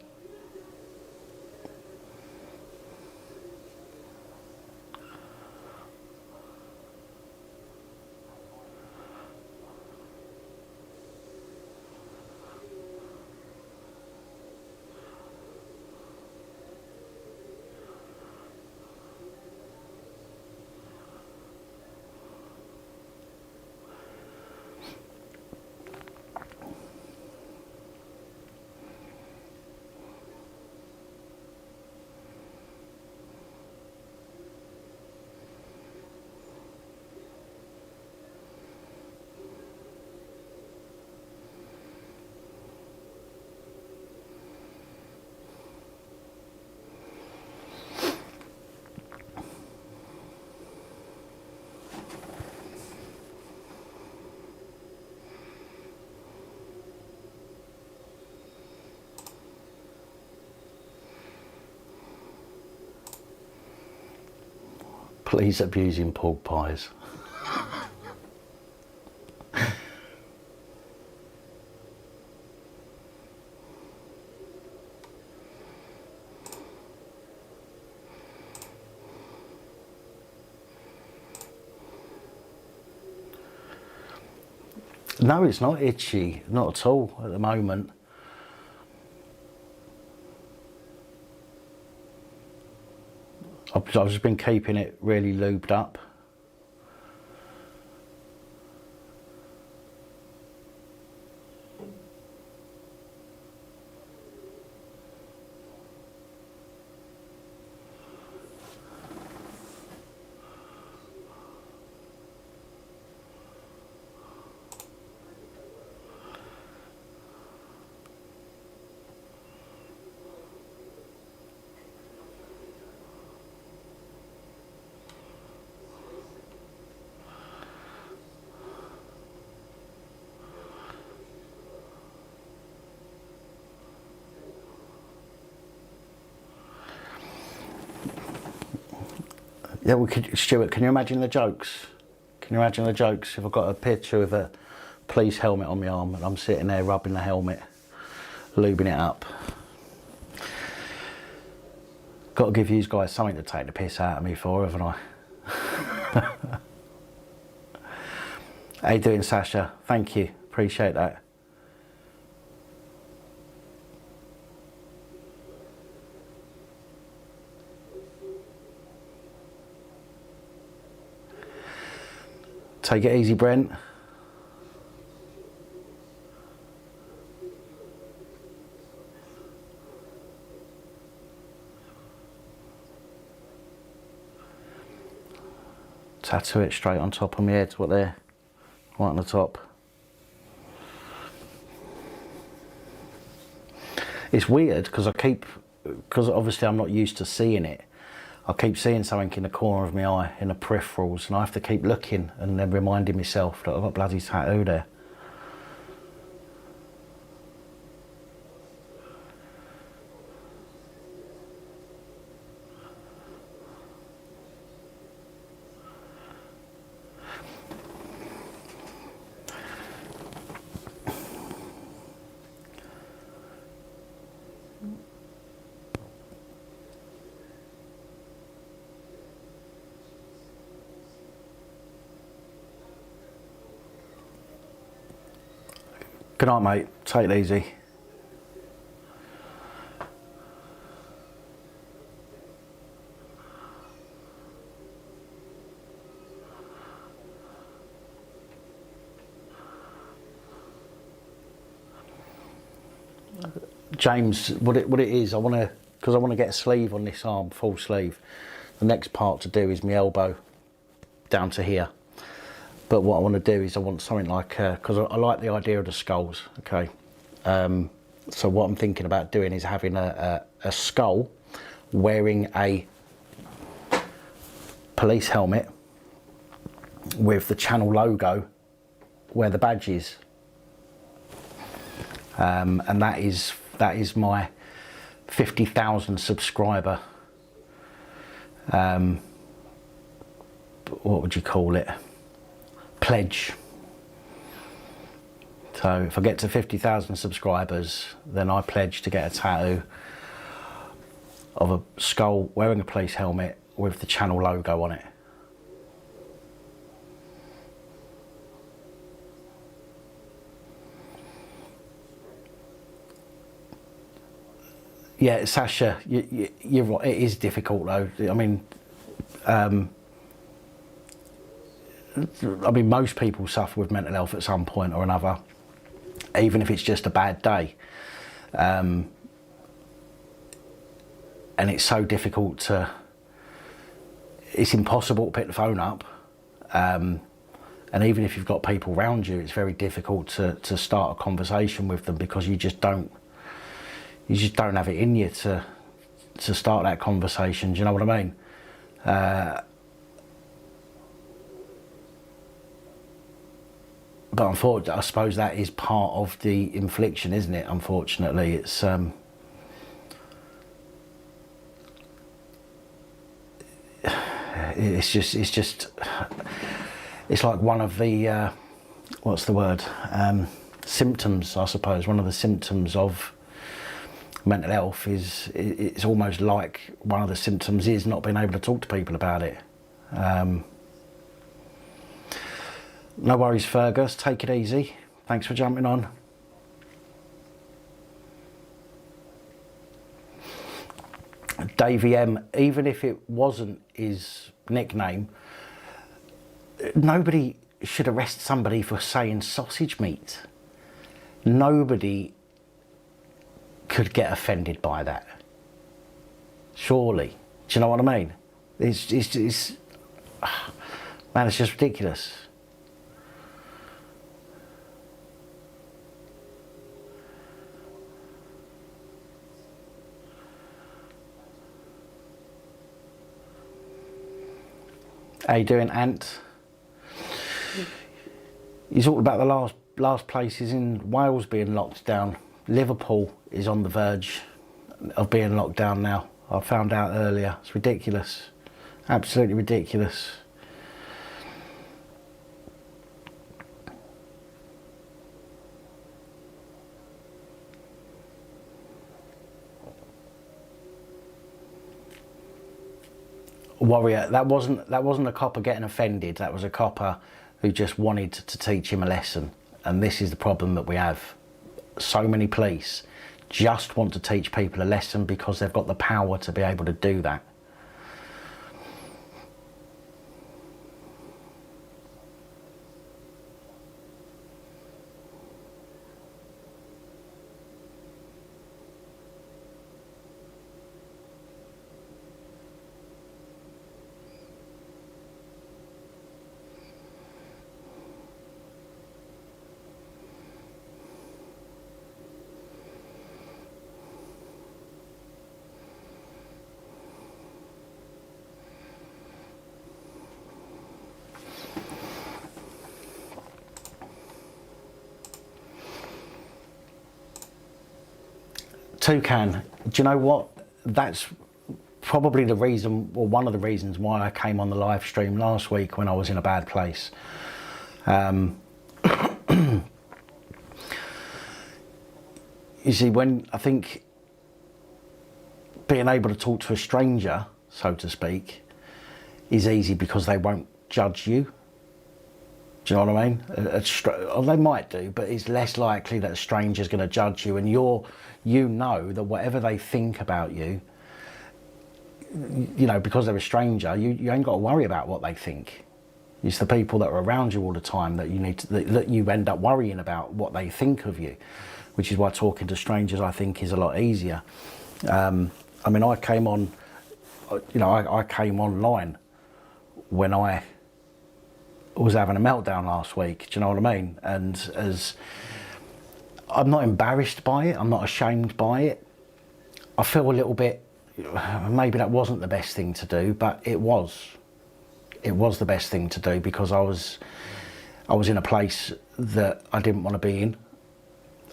Police abusing pork pies. No, it's not itchy, not at all at the moment. I've just been keeping it really lubed up. Yeah, Stuart, can you imagine the jokes? Can you imagine the jokes if I've got a picture of a police helmet on my arm and I'm sitting there rubbing the helmet, lubing it up? Got to give you guys something to take the piss out of me for, haven't I? How you doing, Sasha? Thank you, appreciate that. Take it easy, Brent. Tattoo it straight on top of my head, what there? Right on the top. It's weird because because obviously I'm not used to seeing it. I keep seeing something in the corner of my eye, in the peripherals, and I have to keep looking and then reminding myself that I've got a bloody tattoo there. Good night, mate. Take it easy. James, what it is, because I want to get a sleeve on this arm, full sleeve. The next part to do is my elbow down to here. But what I want to do is I want something like, because I like the idea of the skulls, okay? So what I'm thinking about doing is having a skull wearing a police helmet with the channel logo where the badge is. And that is my 50,000 subscriber, what would you call it? Pledge. So if I get to 50,000 subscribers, then I pledge to get a tattoo of a skull wearing a police helmet with the channel logo on it. Yeah, Sasha, you're right. It is difficult though. I mean, most people suffer with mental health at some point or another, even if it's just a bad day. And it's so difficult it's impossible to pick the phone up. And even if you've got people around you, it's very difficult to start a conversation with them because you just don't have it in you to start that conversation. Do you know what I mean? But unfortunately, I suppose that is part of the infliction, isn't it? Unfortunately, it's it's like one of the, what's the word, symptoms, I suppose. One of the symptoms of mental health is, it's almost like one of the symptoms is not being able to talk to people about it. No worries, Fergus, take it easy. Thanks for jumping on. Davey M, even if it wasn't his nickname, nobody should arrest somebody for saying sausage meat. Nobody could get offended by that. Surely. Do you know what I mean? It's man, it's just ridiculous. How you doing, Ant? You talked about the last places in Wales being locked down. Liverpool is on the verge of being locked down now. I found out earlier. It's ridiculous. Absolutely ridiculous. Warrior, that wasn't a copper getting offended. That was a copper who just wanted to teach him a lesson. And this is the problem that we have. So many police just want to teach people a lesson because they've got the power to be able to do that. Toucan, do you know what? That's probably the reason, or one of the reasons why I came on the live stream last week when I was in a bad place. You see, when I think being able to talk to a stranger, so to speak, is easy because they won't judge you. Do you know what I mean? They might do, but it's less likely that a stranger's going to judge you, and you know that whatever they think about you, you know, because they're a stranger, you ain't got to worry about what they think. It's the people that are around you all the time that you need to, that you end up worrying about what they think of you, which is why talking to strangers, I think, is a lot easier. I mean, I came on, you know, I came online when I was having a meltdown last week. Do you know what I mean? And as I'm not embarrassed by it, I'm not ashamed by it. I feel a little bit, maybe that wasn't the best thing to do, but it was the best thing to do, because I was in a place that I didn't want to be in,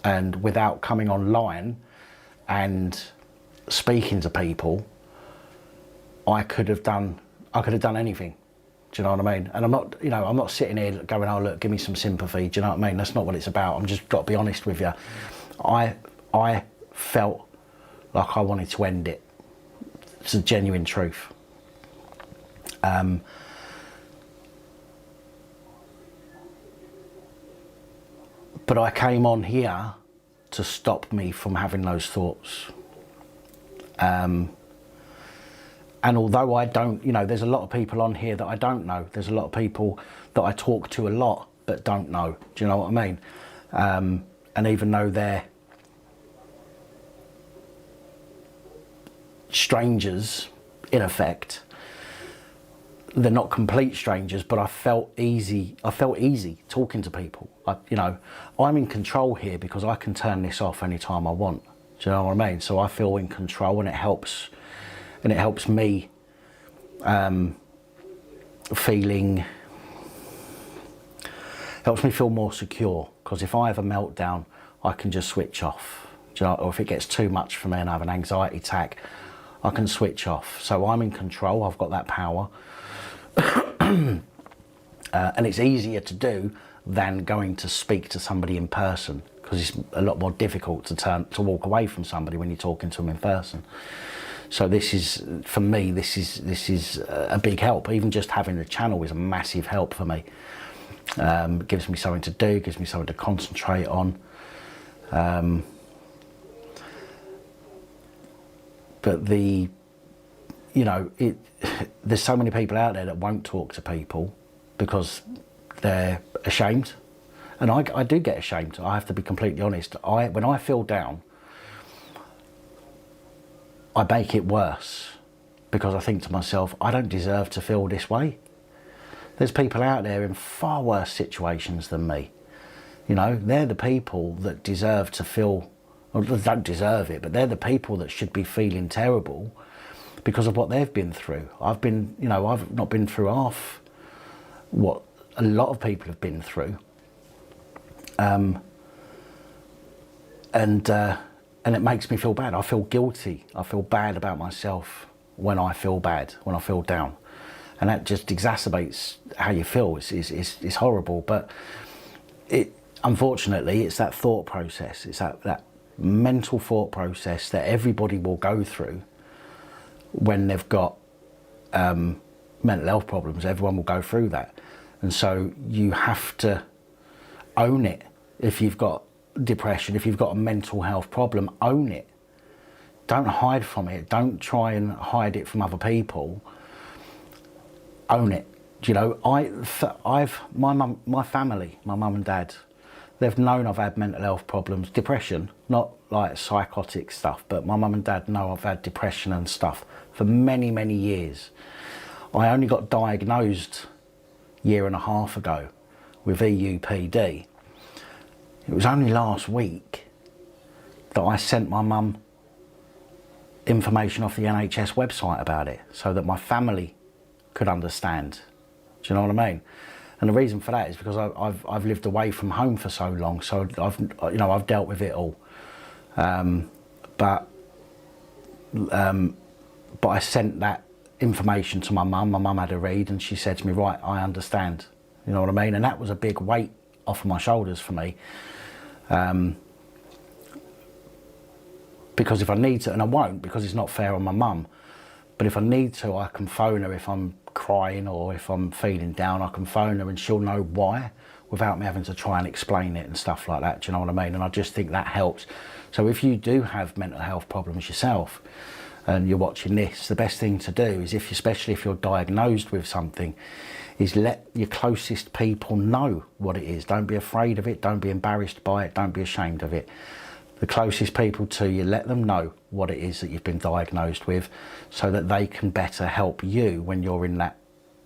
and without coming online and speaking to people, I could have done anything. Do you know what I mean? And I'm not, you know, I'm not sitting here going, oh look, give me some sympathy. Do you know what I mean? That's not what it's about. I'm just got to be honest with you. I felt like I wanted to end it. It's a genuine truth. But I came on here to stop me from having those thoughts. And although I don't, you know, there's a lot of people on here that I don't know. There's a lot of people that I talk to a lot but don't know. Do you know what I mean? And even though they're strangers, in effect, they're not complete strangers, but I felt easy talking to people. You know, I'm in control here because I can turn this off anytime I want. Do you know what I mean? So I feel in control, and it helps me helps me feel more secure, because if I have a meltdown, I can just switch off. Do you know, or if it gets too much for me and I have an anxiety attack, I can switch off. So I'm in control, I've got that power. And it's easier to do than going to speak to somebody in person, because it's a lot more difficult to walk away from somebody when you're talking to them in person. So this is, for me, this is a big help. Even just having the channel is a massive help for me. It gives me something to do, gives me something to concentrate on. But there's so many people out there that won't talk to people because they're ashamed. And I do get ashamed, I have to be completely honest. When I feel down, I make it worse, because I think to myself, I don't deserve to feel this way. There's people out there in far worse situations than me. They're the people that deserve to feel, or they don't deserve it, but they're the people that should be feeling terrible because of what they've been through. I've not been through half what a lot of people have been through. And it makes me feel bad. I feel guilty. I feel bad about myself when I feel bad, when I feel down. And that just exacerbates how you feel. It's horrible. But unfortunately, it's that thought process. It's that mental thought process that everybody will go through when they've got mental health problems. Everyone will go through that. And so you have to own it. If you've got depression, if you've got a mental health problem, own it. Don't hide from it. Don't try and hide it from other people. Own it. My family, my mum and dad, they've known I've had mental health problems, depression, not like psychotic stuff, but my mum and dad know I've had depression and stuff for many, many years. I only got diagnosed a year and a half ago with EUPD. It was only last week that I sent my mum information off the NHS website about it, so that my family could understand. Do you know what I mean? And the reason for that is because I've lived away from home for so long, so I've dealt with it all. But I sent that information to my mum. My mum had a read, and she said to me, "Right, I understand." You know what I mean? And that was a big weight off of my shoulders for me. Because if I need to, and I won't, because it's not fair on my mum, but if I need to, I can phone her if I'm crying or if I'm feeling down. I can phone her and she'll know why, without me having to try and explain it and stuff like that. Do you know what I mean? And I just think that helps. So if you do have mental health problems yourself and you're watching this, the best thing to do is, especially if you're diagnosed with something, is let your closest people know what it is. Don't be afraid of it. Don't be embarrassed by it. Don't be ashamed of it. The closest people to you, let them know what it is that you've been diagnosed with, so that they can better help you when you're in that,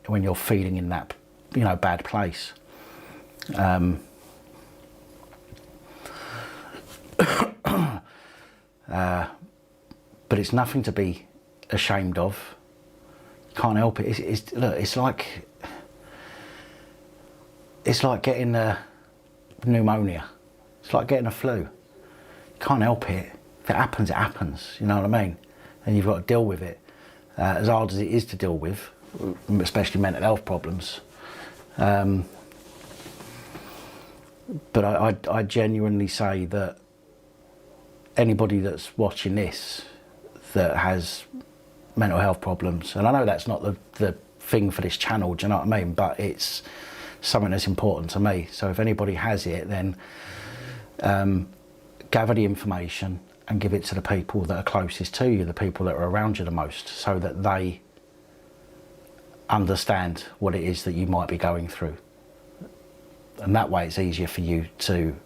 when you're feeling in that, bad place. But it's nothing to be ashamed of. You can't help it. Look, it's like getting pneumonia. It's like getting a flu. You can't help it. If it happens, it happens. You know what I mean? And you've got to deal with it. As hard as it is to deal with, especially mental health problems. But I genuinely say that anybody that's watching this that has mental health problems, and I know that's not the thing for this channel, do you know what I mean? But it's something that's important to me. So if anybody has it, then gather the information and give it to the people that are closest to you, the people that are around you the most, so that they understand what it is that you might be going through. And that way it's easier for you to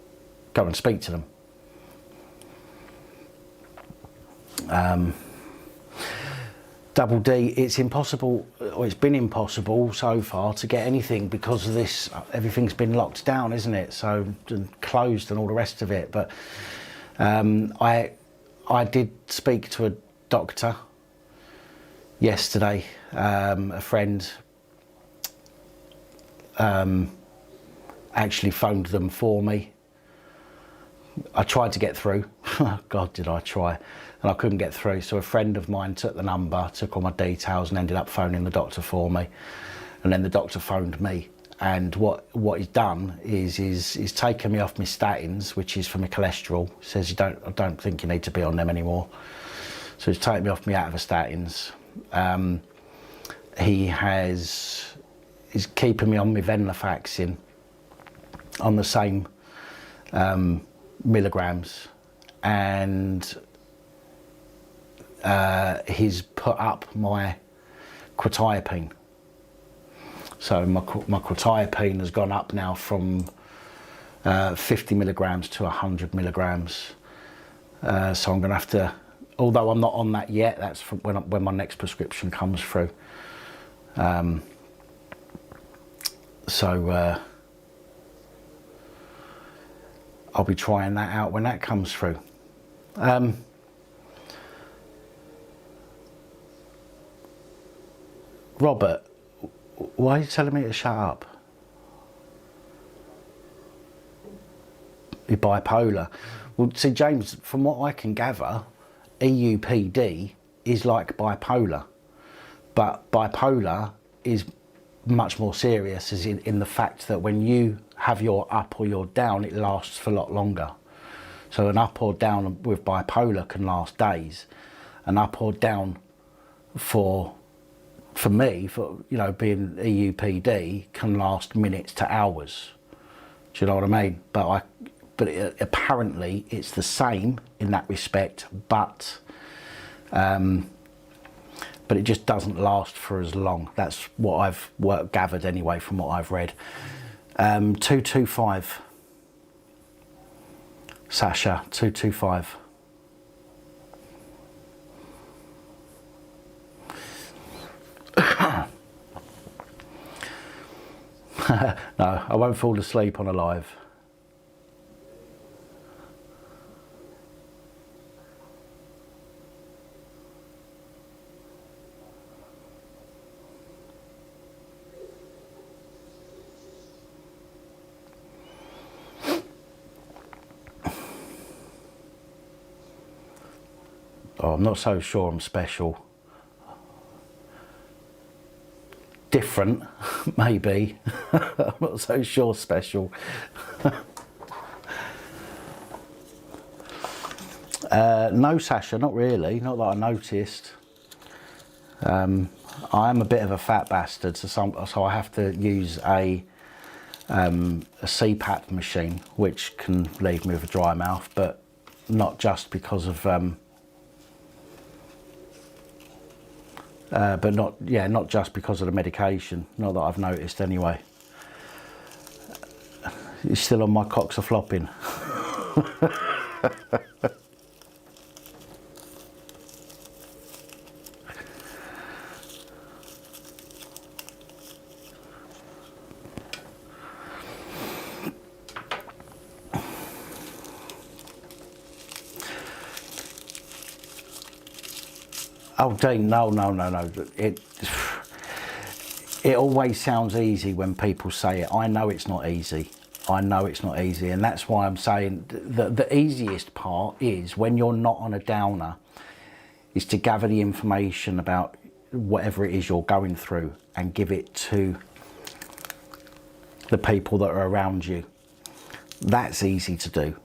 go and speak to them. Double D, it's impossible, or it's been impossible so far to get anything because of this. Everything's been locked down, isn't it? So, and closed and all the rest of it. But I did speak to a doctor yesterday. A friend actually phoned them for me. I tried to get through. God, did I try. And I couldn't get through. So a friend of mine took the number, took all my details and ended up phoning the doctor for me. And then the doctor phoned me, and what he's done is he's taken me off my statins, which is for my cholesterol. He says I don't think you need to be on them anymore. So he's taken me off my statins. He's keeping me on my venlafaxine on the same milligrams, and he's put up my quetiapine. So my quetiapine has gone up now from 50 milligrams to 100 milligrams. So I'm going to have to, although I'm not on that yet, that's when my next prescription comes through. So I'll be trying that out when that comes through. Robert, why are you telling me to shut up? You're bipolar. Well, see, James, from what I can gather, EUPD is like bipolar, but bipolar is much more serious, as in the fact that when you have your up or your down, it lasts for a lot longer. So an up or down with bipolar can last days. An up or down for me, you know, being EUPD, can last minutes to hours. Do you know what I mean? But apparently it's the same in that respect, but it just doesn't last for as long. That's what I've gathered anyway from what I've read. 225. Sasha, 225. No, I won't fall asleep on a live. Oh, I'm not so sure I'm special. Different, maybe. I'm not so sure special. No, Sasha, not really. Not that I noticed. I am a bit of a fat bastard, so I have to use a CPAP machine, which can leave me with a dry mouth, but not just because of not just because of the medication. Not that I've noticed anyway. You're still on my cocks are flopping. Oh, Dean, no. It always sounds easy when people say it. I know it's not easy. And that's why I'm saying the easiest part is, when you're not on a downer, is to gather the information about whatever it is you're going through and give it to the people that are around you. That's easy to do.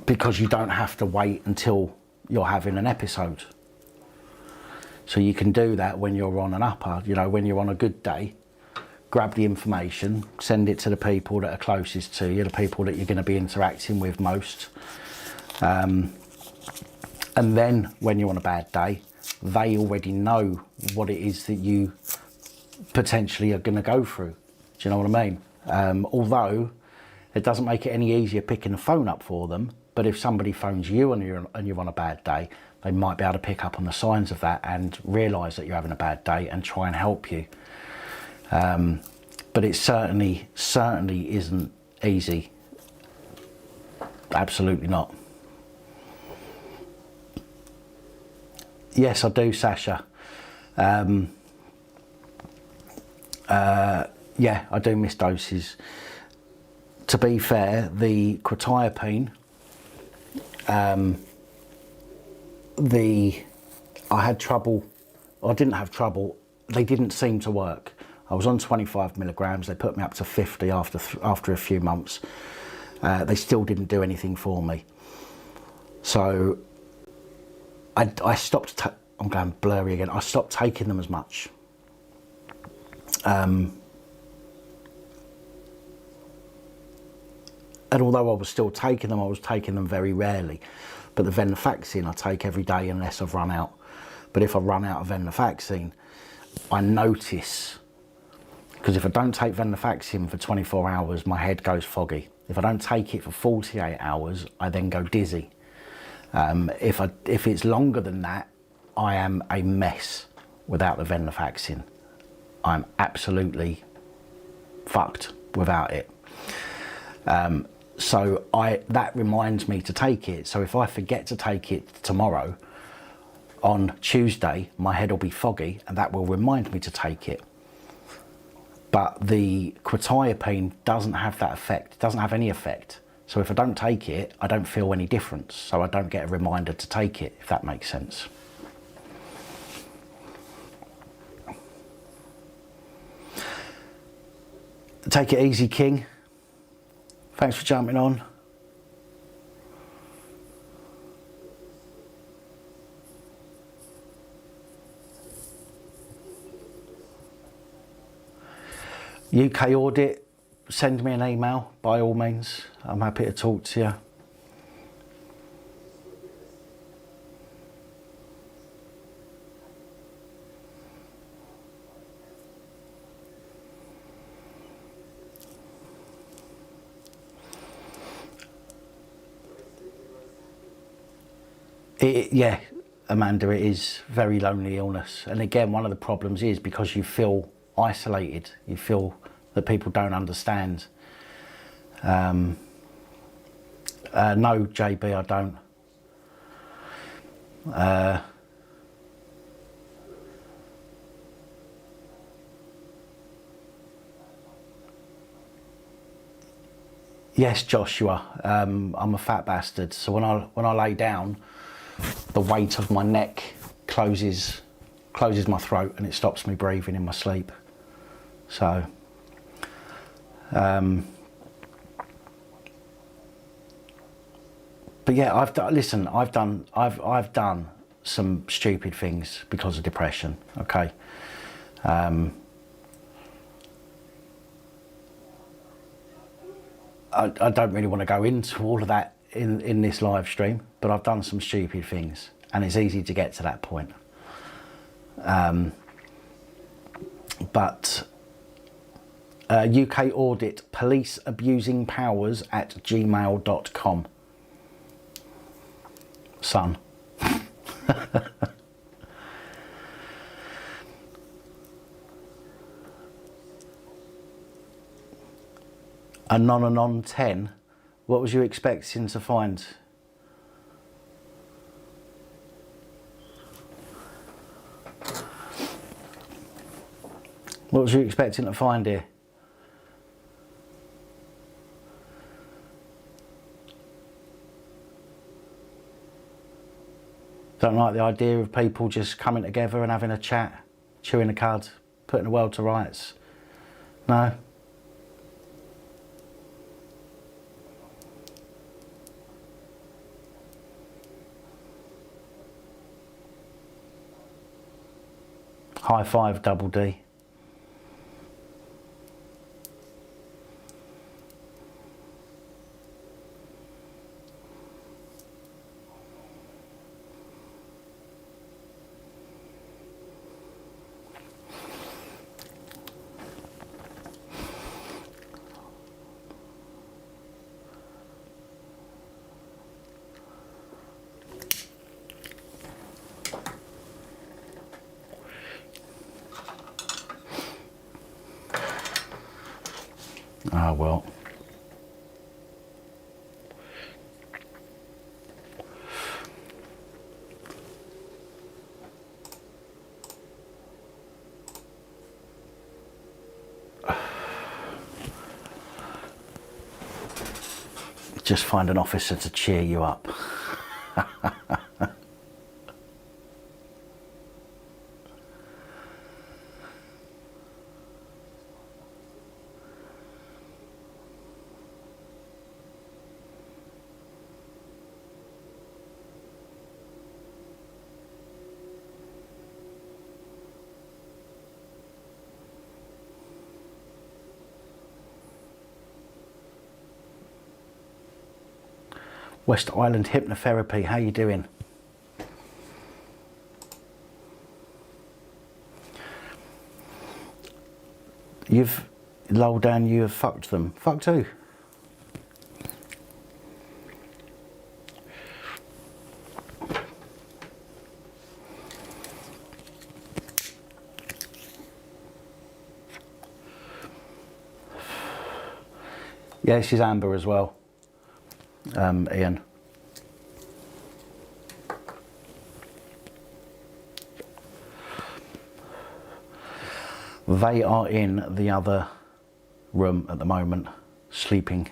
Because you don't have to wait until you're having an episode. So you can do that when you're on an upper, you know, when you're on a good day. Grab the information, send it to the people that are closest to you, the people that you're going to be interacting with most. And then when you're on a bad day, they already know what it is that you potentially are going to go through. Do you know what I mean? Although it doesn't make it any easier picking the phone up for them. But if somebody phones you and you're on a bad day, they might be able to pick up on the signs of that and realise that you're having a bad day and try and help you. But it certainly isn't easy. Absolutely not. Yes, I do, Sasha. Yeah, I do miss doses. To be fair, the quetiapine, the I had trouble, or I didn't have trouble, they didn't seem to work. I was on 25 milligrams, they put me up to 50 after a few months. They still didn't do anything for me. So I stopped, I'm going blurry again, I stopped taking them as much. And although I was still taking them, I was taking them very rarely. But the venlafaxine I take every day unless I've run out. But if I run out of venlafaxine, I notice, because if I don't take venlafaxine for 24 hours, my head goes foggy. If I don't take it for 48 hours, I then go dizzy. If it's longer than that, I am a mess without the venlafaxine. I'm absolutely fucked without it. So that reminds me to take it. So if I forget to take it tomorrow, on Tuesday, my head will be foggy and that will remind me to take it. But the quetiapine doesn't have that effect, it doesn't have any effect. So if I don't take it, I don't feel any difference. So I don't get a reminder to take it, if that makes sense. Take it easy, King. Thanks for jumping on. UK audit, send me an email by all means. I'm happy to talk to you. Yeah, Amanda, it is very lonely illness. And again, one of the problems is because you feel isolated, you feel that people don't understand. No, JB, I don't. Yes, Joshua, I'm a fat bastard. So when I lay down, the weight of my neck closes my throat and it stops me breathing in my sleep. So, but yeah, I've done some stupid things because of depression. Okay. I don't really want to go into all of that in this live stream, but I've done some stupid things and it's easy to get to that point. But UK audit, police abusing powers at gmail.com. Son. A non 10. What was you expecting to find? What was you expecting to find here? Don't like the idea of people just coming together and having a chat, chewing a cud, putting the world to rights. No? High five, Double D. Ah, well. Just find an officer to cheer you up. West Island Hypnotherapy, how you doing? You've low down, you have fucked them. Fucked who? Yeah, this is Amber as well, Ian. They are in the other room at the moment, sleeping.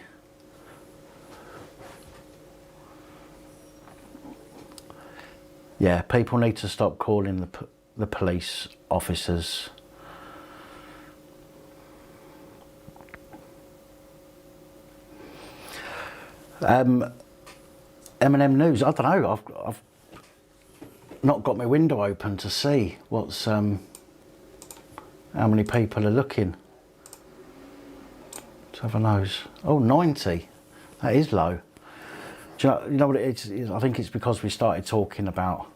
Yeah, people need to stop calling the police officers. M&M News, I don't know, I've not got my window open to see what's, how many people are looking. Let's have a nose. Oh, 90, that is low. Do you know what it is? I think it's because we started talking about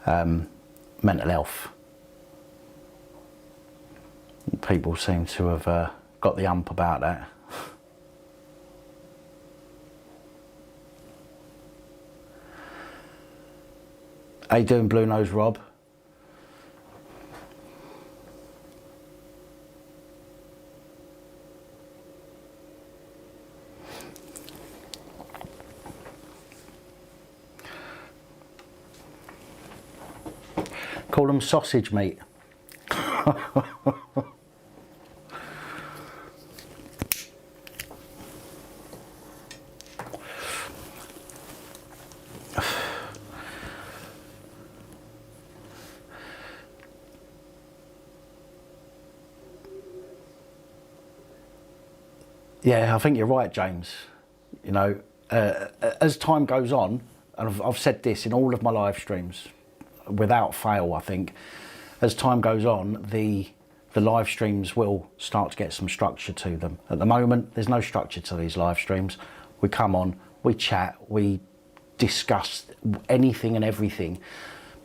mental health. People seem to have got the ump about that. How you doing, Blue Nose Rob? Call them sausage meat. Yeah, I think you're right, James. You know, as time goes on, and I've said this in all of my live streams, without fail, I think, as time goes on, the live streams will start to get some structure to them. At the moment, there's no structure to these live streams. We come on, we chat, we discuss anything and everything,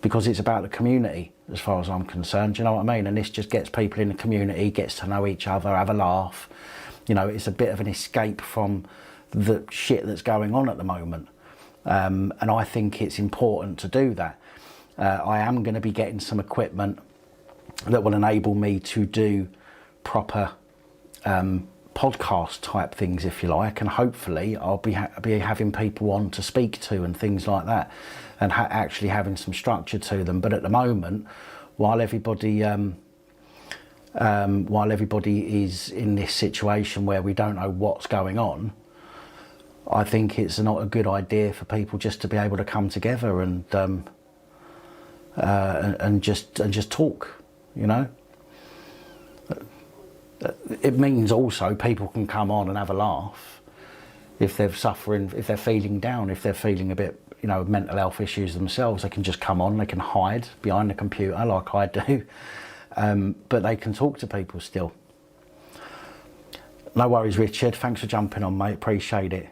because it's about the community, as far as I'm concerned. Do you know what I mean? And this just gets people in the community, gets to know each other, have a laugh. You know, it's a bit of an escape from the shit that's going on at the moment. And I think it's important to do that. I am going to be getting some equipment that will enable me to do proper podcast type things, if you like, and hopefully I'll be having people on to speak to and things like that, and actually having some structure to them. But at the moment, while everybody is in this situation where we don't know what's going on, I think it's not a good idea for people just to be able to come together and just talk, you know. It means also people can come on and have a laugh if they're suffering, if they're feeling down, if they're feeling a bit, you know, mental health issues themselves. They can just come on, they can hide behind the computer like I do, but they can talk to people still. No worries, Richard. Thanks for jumping on, mate. Appreciate it.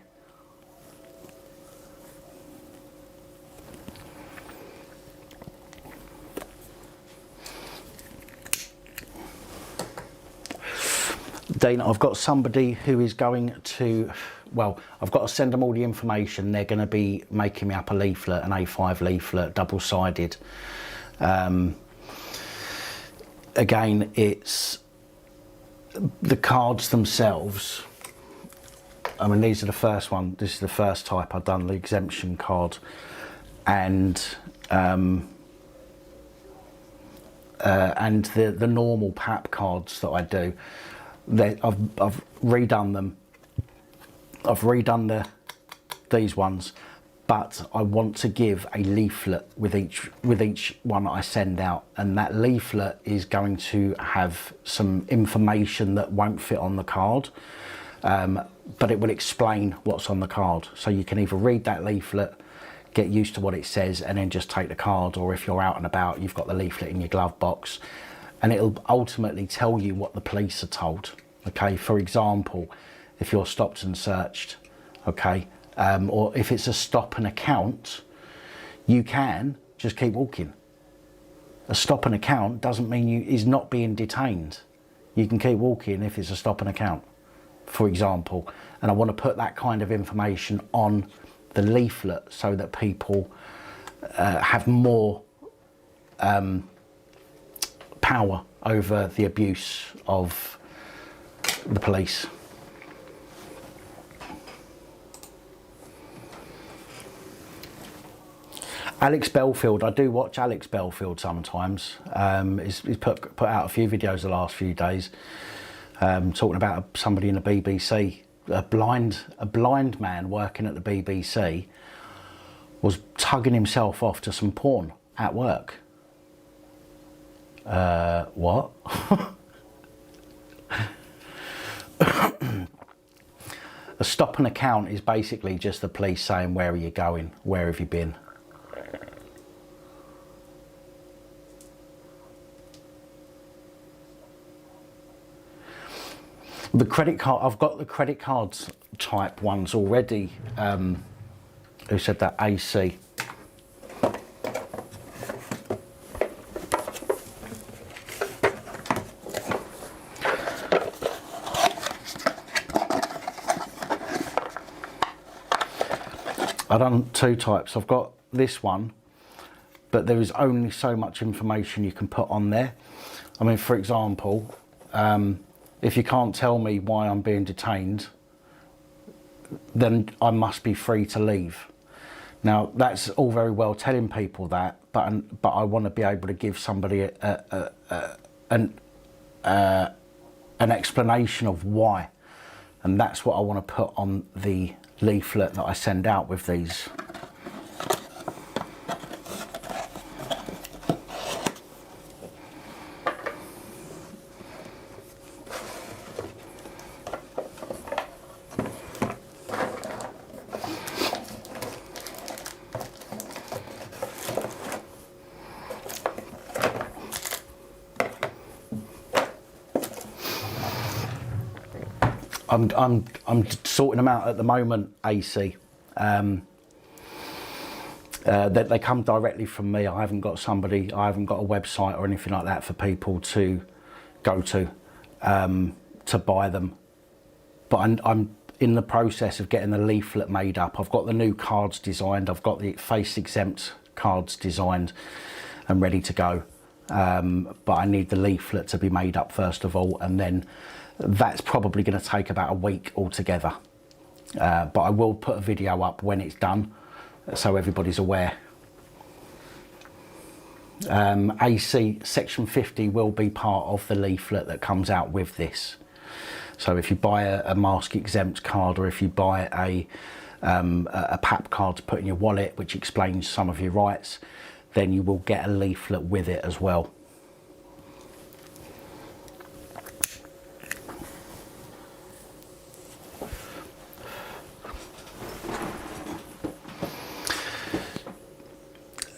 Dana, I've got somebody who is going to, well, I've got to send them all the information. They're going to be making me up a leaflet, an A5 leaflet, double-sided. Again, it's the cards themselves. I mean, these are the first one. This is the first type I've done, the exemption card. And the normal PAP cards that I do. I've redone them. I've redone these ones, but I want to give a leaflet with each one that I send out, and that leaflet is going to have some information that won't fit on the card, but it will explain what's on the card. So you can either read that leaflet, get used to what it says, and then just take the card, or if you're out and about, you've got the leaflet in your glove box. And it'll ultimately tell you what the police are told. Okay, for example, if you're stopped and searched, okay, or if it's a stop and account, you can just keep walking. A stop and account doesn't mean you is not being detained. You can keep walking if it's a stop and account, for example. And I want to put that kind of information on the leaflet so that people have more power over the abuse of the police. Alex Belfield, I do watch Alex Belfield sometimes. He's put out a few videos the last few days talking about somebody in the BBC, a blind man working at the BBC was tugging himself off to some porn at work. What? A stop and account is basically just the police saying, where are you going? Where have you been? The credit card, I've got the credit cards type ones already. Who said that? AC. I've done two types. I've got this one, but there is only so much information you can put on there. I mean, for example, if you can't tell me why I'm being detained, then I must be free to leave. Now, that's all very well telling people that, but I want to be able to give somebody an explanation of why. And that's what I want to put on the leaflet that I send out with these. I'm sorting them out at the moment, AC. They come directly from me. I haven't got a website or anything like that for people to go to buy them. But I'm in the process of getting the leaflet made up. I've got the new cards designed. I've got the face exempt cards designed and ready to go. But I need the leaflet to be made up first of all, and then that's probably going to take about a week altogether. But I will put a video up when it's done, so everybody's aware. AC section 50 will be part of the leaflet that comes out with this. So if you buy a mask exempt card, or if you buy a PAP card to put in your wallet, which explains some of your rights, then you will get a leaflet with it as well.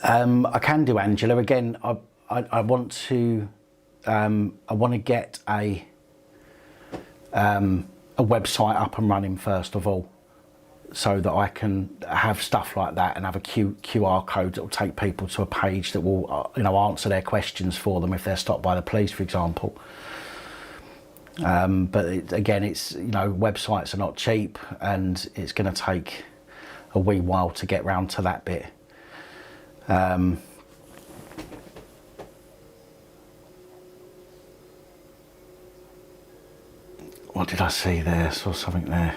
I can do, Angela. Again, I want to get a website up and running first of all, so that I can have stuff like that and have a QR code that will take people to a page that will answer their questions for them if they're stopped by the police, for example. But again, it's websites are not cheap, and it's going to take a wee while to get round to that bit. What did I see there? I saw something there.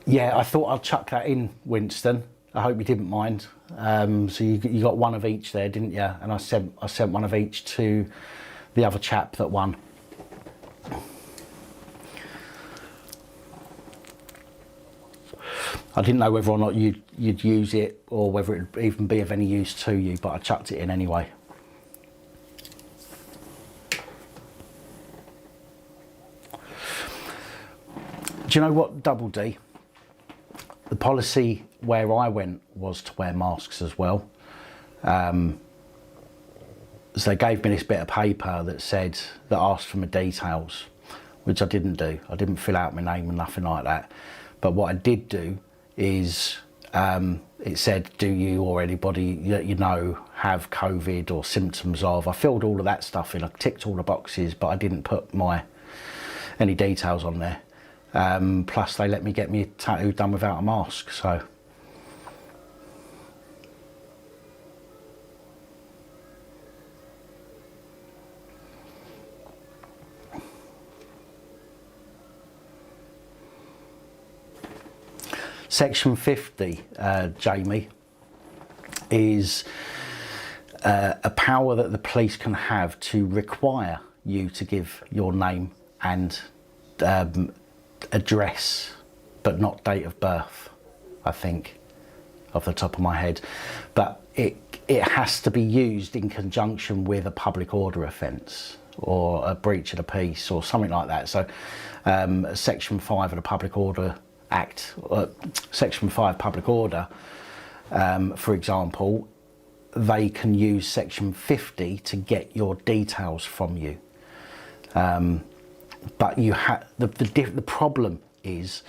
Yeah, I thought I'd chuck that in, Winston. I hope you didn't mind. So you got one of each there, didn't you? And I sent one of each to the other chap that won. I didn't know whether or not you'd use it, or whether it'd even be of any use to you, but I chucked it in anyway. Do you know what, Double D? The policy where I went was to wear masks as well. So they gave me this bit of paper that asked for my details, which I didn't do. I didn't fill out my name and nothing like that. But what I did do is, it said, do you or anybody that you know have COVID or symptoms of? I filled all of that stuff in. I ticked all the boxes, but I didn't put any details on there. Plus they let me get me tattoo done without a mask, so. Section 50, Jamie, is a power that the police can have to require you to give your name and address, but not date of birth, I think, off the top of my head. But it has to be used in conjunction with a public order offence or a breach of the peace or something like that. So Section 5 of the Public Order Act, Section 5 Public Order, for example, they can use Section 50 to get your details from you. But you have the problem is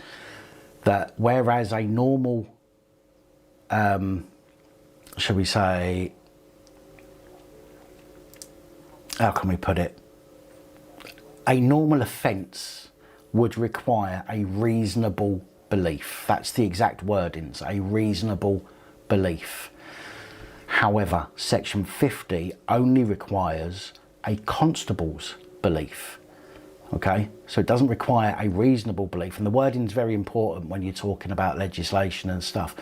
that whereas a normal, shall we say, how can we put it? A normal offence would require a reasonable belief. That's the exact wordings, a reasonable belief. However, Section 50 only requires a constable's belief. Okay, so it doesn't require a reasonable belief, and the wording is very important when you're talking about legislation and stuff.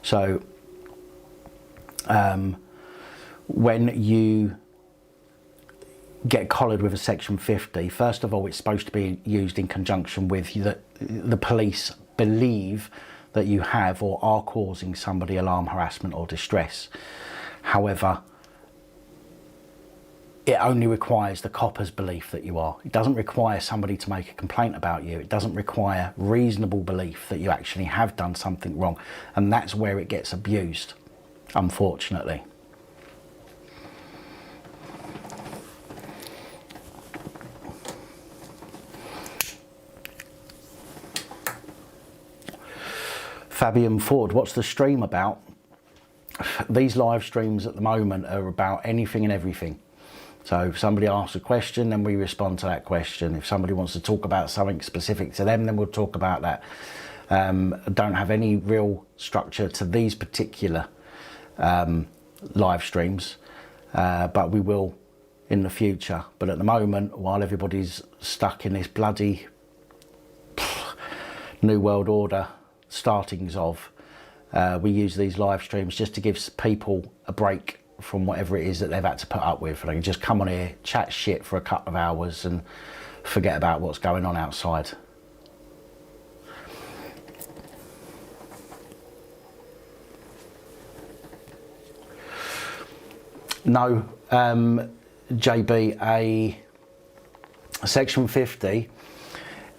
So when you get collared with a Section 50, first of all, it's supposed to be used in conjunction with the police believe that you have or are causing somebody alarm, harassment or distress. However, it only requires the copper's belief that you are. It doesn't require somebody to make a complaint about you. It doesn't require reasonable belief that you actually have done something wrong. And that's where it gets abused, unfortunately. Fabian Ford, what's the stream about? These live streams at the moment are about anything and everything. So if somebody asks a question, then we respond to that question. If somebody wants to talk about something specific to them, then we'll talk about that. I don't have any real structure to these particular live streams, but we will in the future. But at the moment, while everybody's stuck in this bloody New World Order startings of, we use these live streams just to give people a break from whatever it is that they've had to put up with. They can just come on here, chat shit for a couple of hours and forget about what's going on outside. No, JB, a Section 50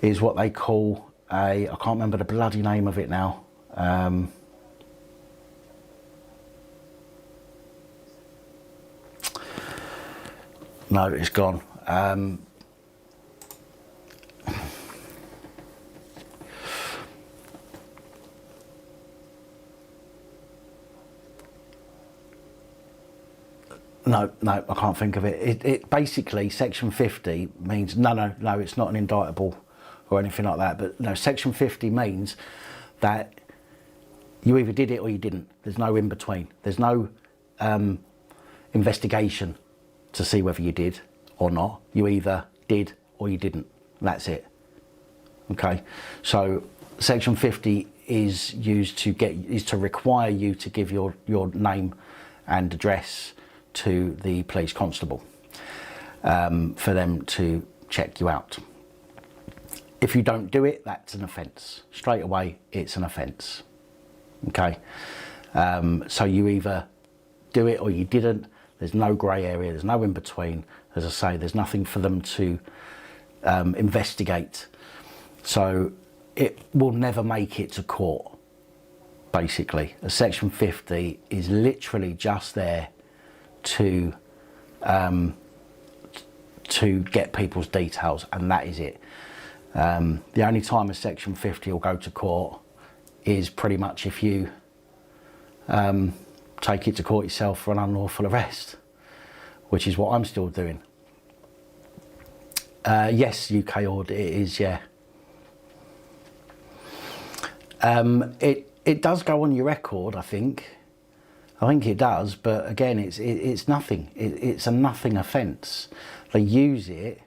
is what they call I can't remember the bloody name of it now. No, it's gone. No, I can't think of it. It basically, Section 50 means, no, it's not an indictable or anything like that. But no, Section 50 means that you either did it or you didn't. There's no in between. There's no investigation to see whether you did or not. You either did or you didn't. That's it. Okay. So Section 50 is used to require you to give your name and address to the police constable for them to check you out. If you don't do it, that's an offence. Straight away, it's an offence. Okay. So you either do it or you didn't. There's no grey area, there's no in between. As I say, there's nothing for them to investigate. So it will never make it to court. basically. A section 50 is literally just there to get people's details, and that is it. The only time a section 50 will go to court is pretty much if you take it to court yourself for an unlawful arrest, which is what I'm still doing. Yes, UK audit it is, yeah. It does go on your record, I think. I think it does, but again, it's nothing. It's a nothing offence. They use it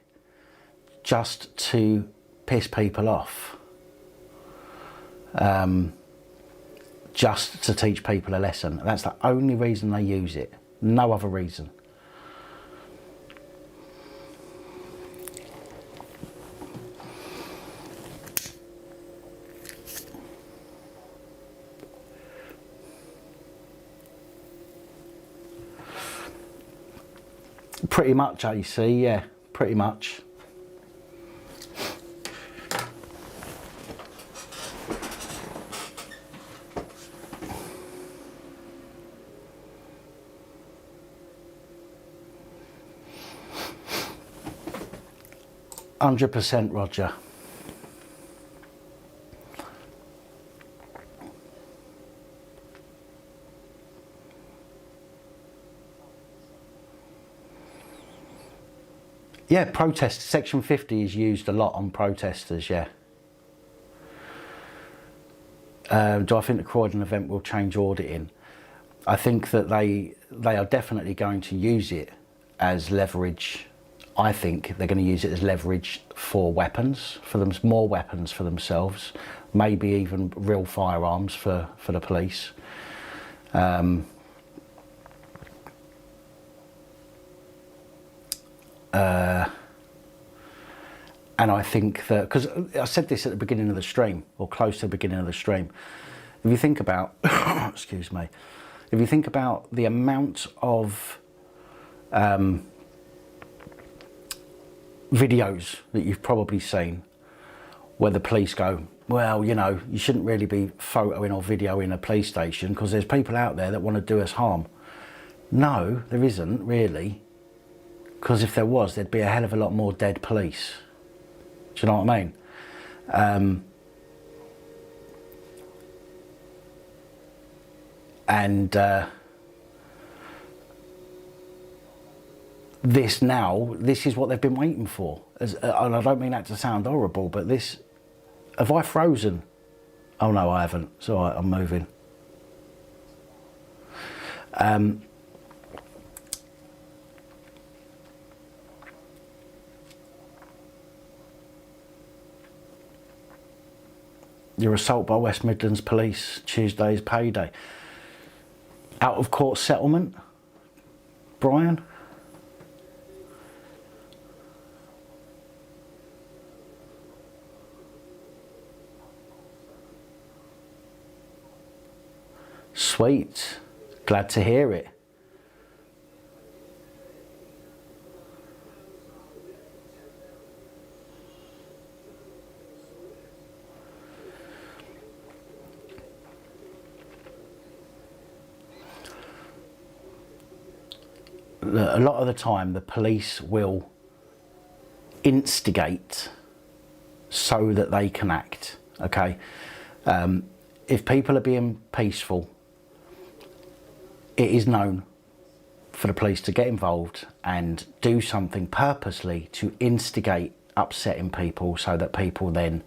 just to piss people off, just to teach people a lesson. That's the only reason they use it. No other reason. Pretty much, AC, yeah, pretty much. %, Roger. Yeah, protest. Section 50 is used a lot on protesters, yeah. Do I think the Croydon event will change auditing? I think that they are definitely going to use it as leverage. I think they're going to use it as leverage for weapons, for them, more weapons for themselves, maybe even real firearms for the police. And I think that, because I said this at the beginning of the stream, or close to the beginning of the stream, if you think about, excuse me, if you think about the amount of videos that you've probably seen where the police go, well, you know, you shouldn't really be photoing or videoing a police station because there's people out there that want to do us harm. No, there isn't really, because if there was, there'd be a hell of a lot more dead police. Do you know what I mean? This is what they've been waiting for. And I don't mean that to sound horrible, but this, have I frozen? Oh no, I haven't. It's all right, I'm moving. Your assault by West Midlands Police, Tuesday's payday. Out of court settlement, Brian? Sweet, glad to hear it. A lot of the time the police will instigate so that they can act, okay? If people are being peaceful, it is known for the police to get involved and do something purposely to instigate upsetting people so that people then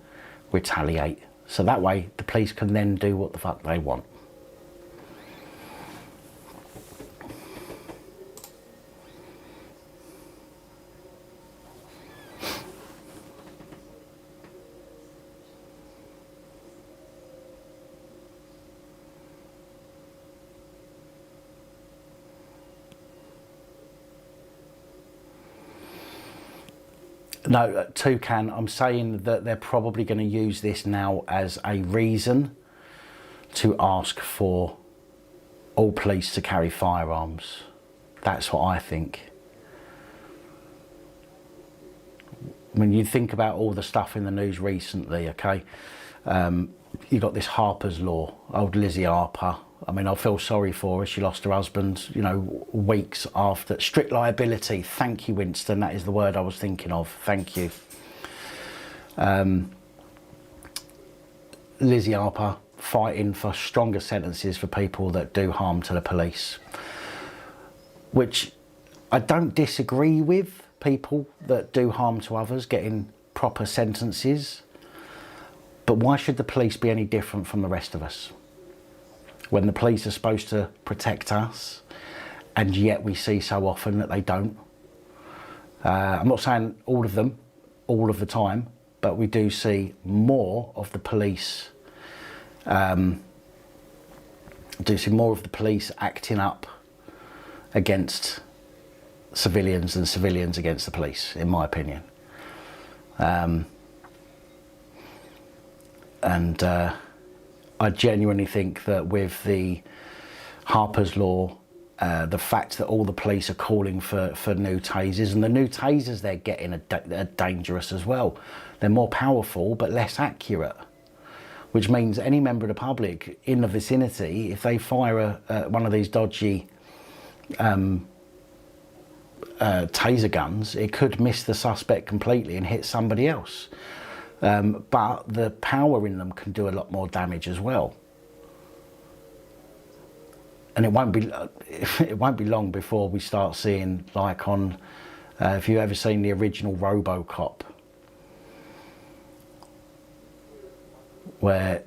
retaliate. So that way the police can then do what the fuck they want. No, Toucan, I'm saying that they're probably going to use this now as a reason to ask for all police to carry firearms. That's what I think. When you think about all the stuff in the news recently, okay, you got this Harper's law, old Lizzie Harper. I mean, I feel sorry for her. She lost her husband, you know, weeks after. Strict liability. Thank you, Winston. That is the word I was thinking of. Thank you. Lizzie Harper fighting for stronger sentences for people that do harm to the police, which I don't disagree with. People that do harm to others getting proper sentences, but why should the police be any different from the rest of us when the police are supposed to protect us, and yet we see so often that they don't? I'm not saying all of them all of the time, but we do see more of the police acting up against civilians than civilians against the police, in my opinion. I genuinely think that with the Harper's law, the fact that all the police are calling for new tasers, and the new tasers they're getting are dangerous as well. They're more powerful but less accurate, which means any member of the public in the vicinity, if they fire one of these dodgy taser guns, it could miss the suspect completely and hit somebody else. But the power in them can do a lot more damage as well. And it won't be long before we start seeing, like on, if you've ever seen the original Robocop, where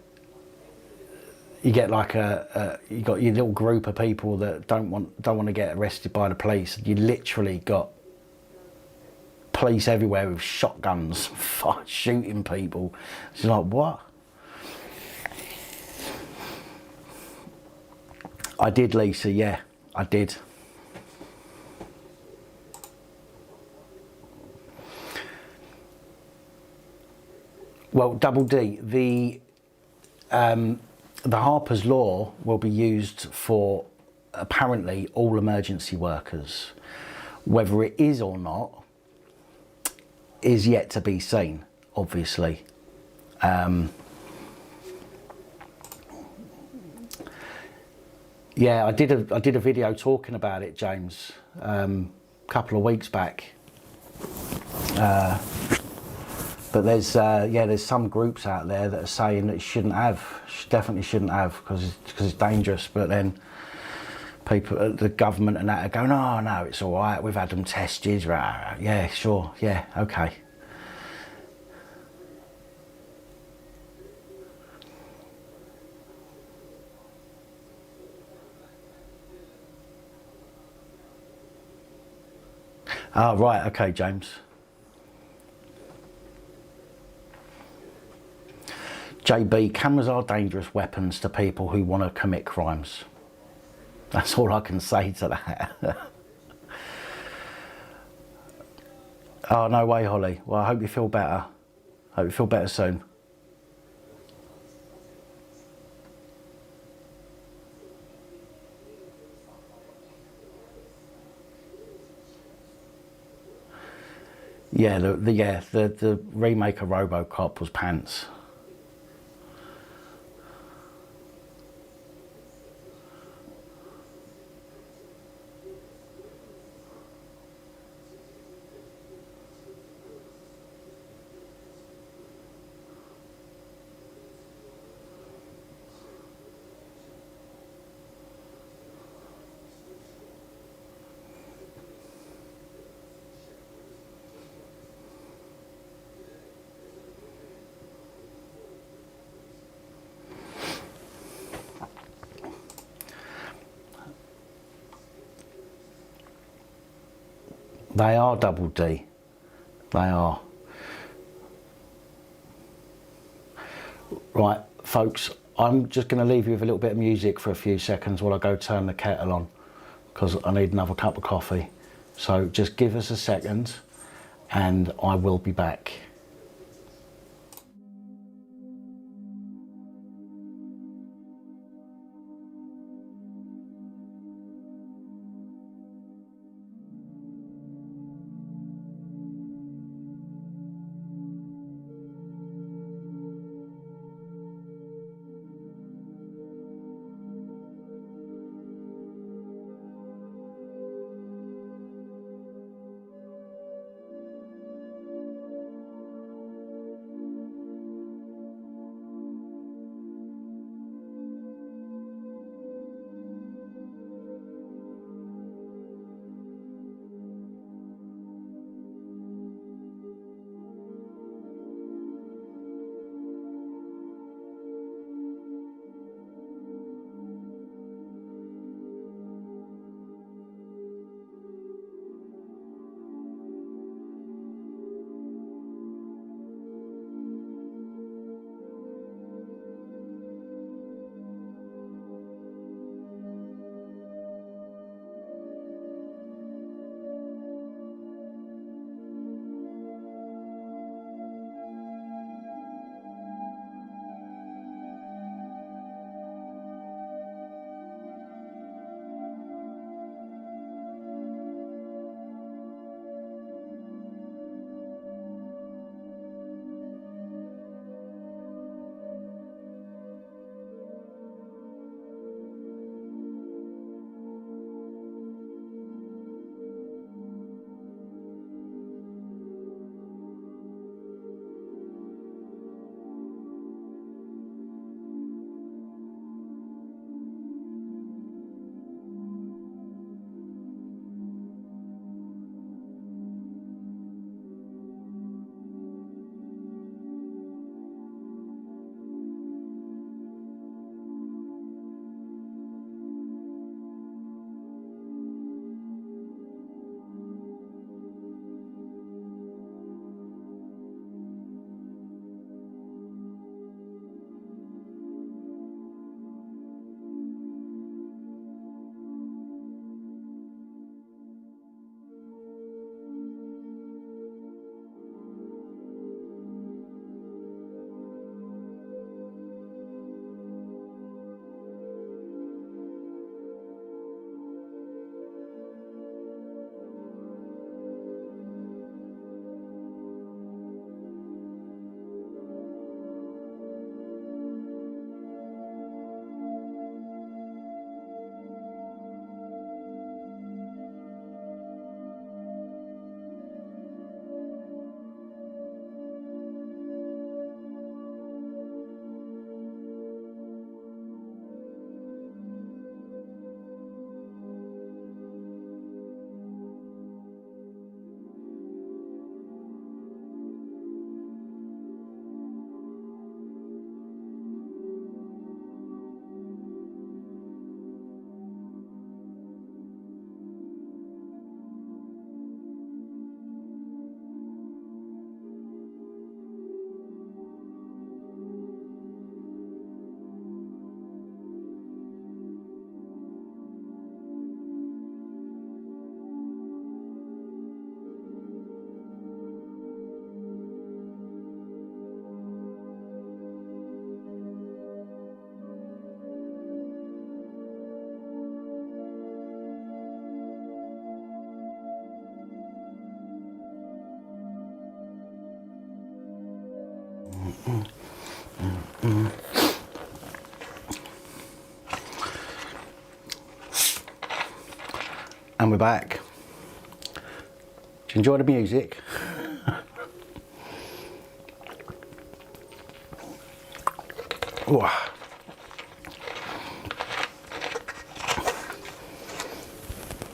you get like you got your little group of people that don't want to get arrested by the police. You literally got police everywhere with shotguns shooting people. It's like, what? I did, Lisa, yeah, I did. Well, Double D, the Harper's law will be used for apparently all emergency workers. Whether it is or not is yet to be seen, obviously. Yeah, I did a video talking about it, James, a couple of weeks back. But there's some groups out there that are saying that definitely shouldn't have, because it's dangerous. But then people, the government and that are going, oh no, it's all right, we've had them tested. Yeah, sure, yeah, okay. Oh, right, okay, James. JB, cameras are dangerous weapons to people who want to commit crimes. That's all I can say to that. Oh, no way, Holly. Well, I hope you feel better. Hope you feel better soon. Yeah, the remake of Robocop was pants. They are, Double D. They are. Right, folks, I'm just going to leave you with a little bit of music for a few seconds while I go turn the kettle on, because I need another cup of coffee. So just give us a second and I will be back. And we're back. Do you enjoy the music? Ooh.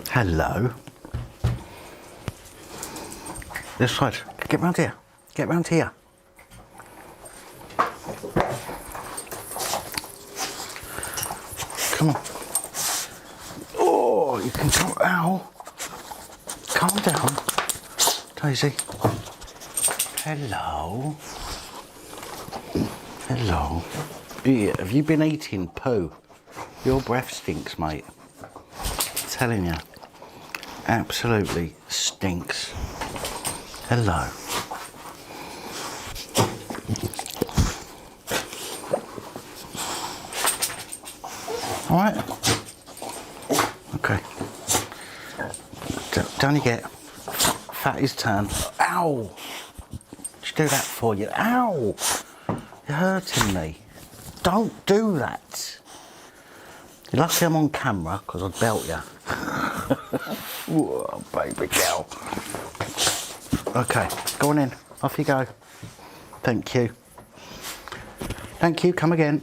Hello. This side. Get round here. Get round here. Come on. Oh, you can come. Ow. Calm down. Daisy. Hello. Hello. Yeah, have you been eating poo? Your breath stinks, mate. I'm telling you. Absolutely stinks. Hello. All right. Okay. Down you get. Fatty's turn. Ow! Did you do that for you? Ow! You're hurting me. Don't do that. You're lucky I'm on camera because I'd belt you. Whoa, baby girl. Okay, go on in. Off you go. Thank you. Thank you. Come again.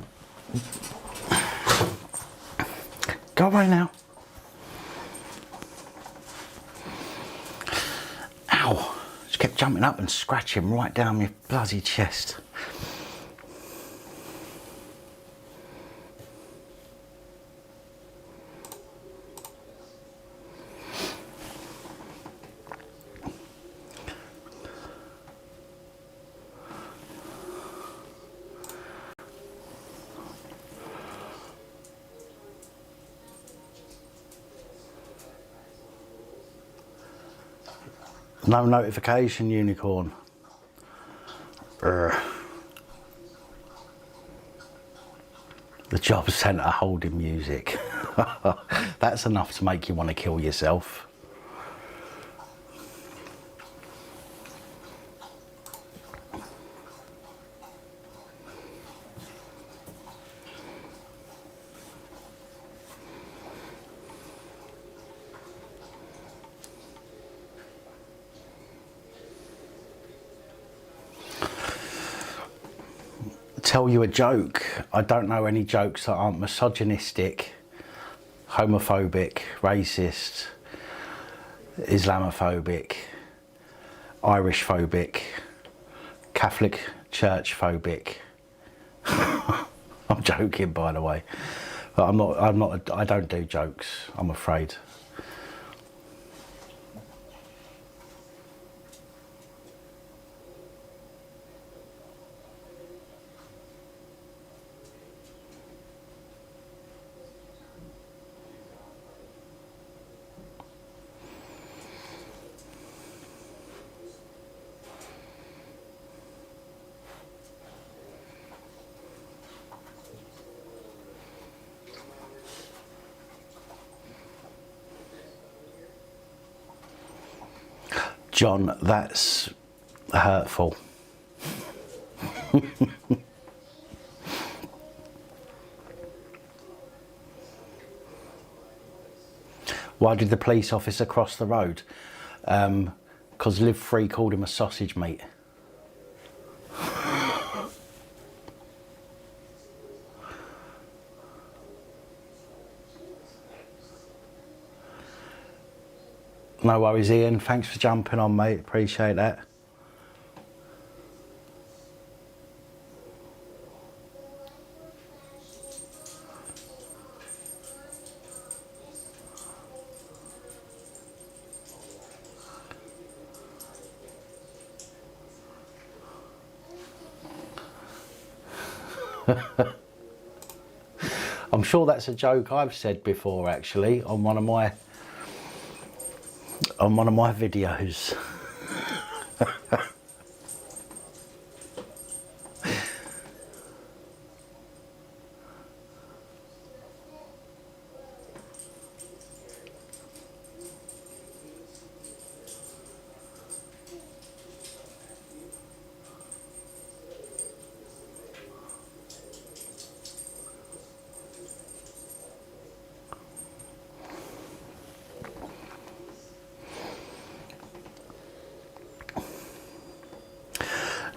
Go away now. Ow. Just kept jumping up and scratching right down my bloody chest. No notification, unicorn. Urgh. The job centre holding music. That's enough to make you want to kill yourself. Tell you a joke. I don't know any jokes that aren't misogynistic, homophobic, racist, Islamophobic, Irish phobic, Catholic Church phobic. I'm joking, by the way. But I don't do jokes, I'm afraid. John, that's hurtful. Why did the police officer cross the road? Because Live Free called him a sausage meat. No worries, Ian. Thanks for jumping on, mate. Appreciate that. I'm sure that's a joke I've said before, actually, on one of my videos.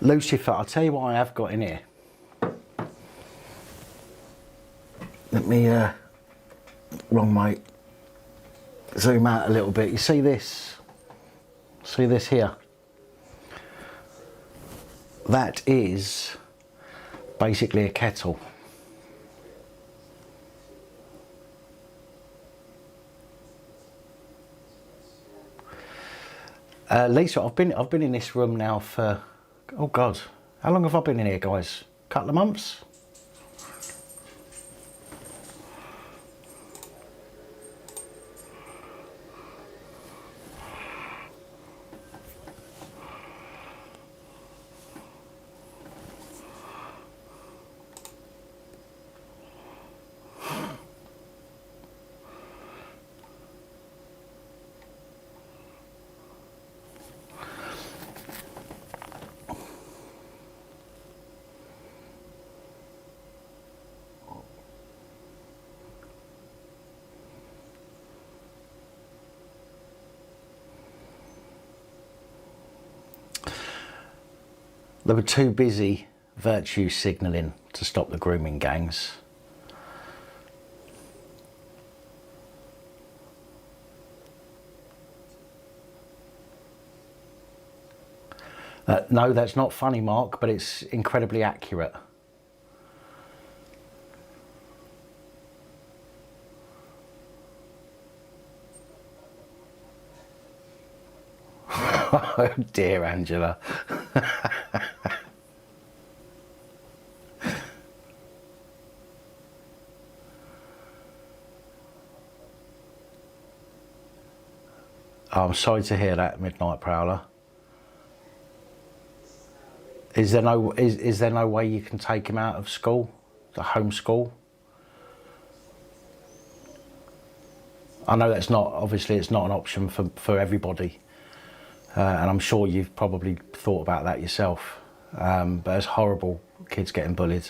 Lucifer, I'll tell you what I have got in here. Let me, wrong mate, zoom out a little bit. You see this? See this here? That is basically a kettle. Lisa, I've been in this room now for, oh God, how long have I been in here, guys? Couple of months? They were too busy virtue signalling to stop the grooming gangs. No, that's not funny, Mark, but it's incredibly accurate. Oh dear, Angela. I'm sorry to hear that, Midnight Prowler. Is there no way you can take him out of school, the home school? I know that's not, obviously it's not an option for everybody, and I'm sure you've probably thought about that yourself, but it's horrible, kids getting bullied.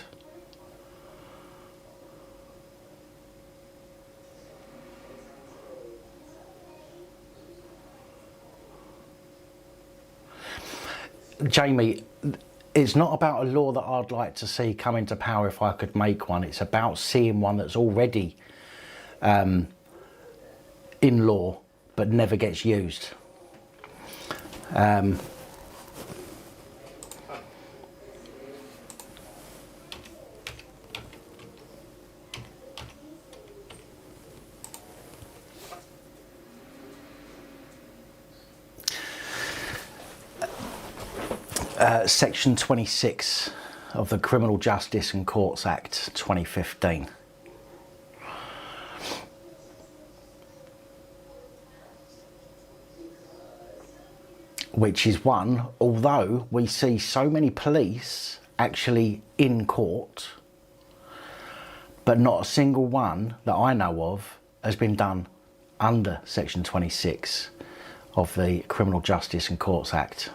Jamie, it's not about a law that I'd like to see come into power if I could make one. It's about seeing one that's already in law but never gets used. Section 26 of the Criminal Justice and Courts Act 2015. Which is one, although we see so many police actually in court, but not a single one that I know of has been done under Section 26 of the Criminal Justice and Courts Act.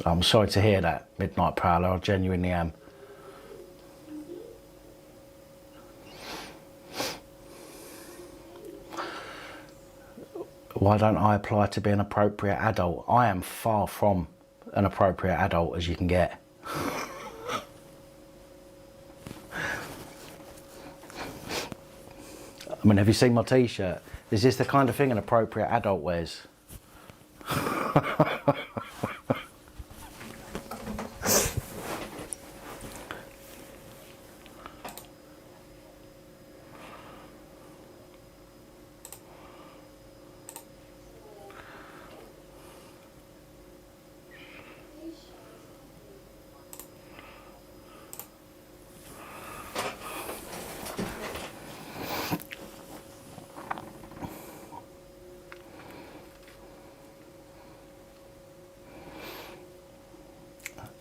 I'm sorry to hear that, Midnight Prowler, I genuinely am. Why don't I apply to be an appropriate adult? I am far from an appropriate adult as you can get. I mean, have you seen my t-shirt? Is this the kind of thing an appropriate adult wears?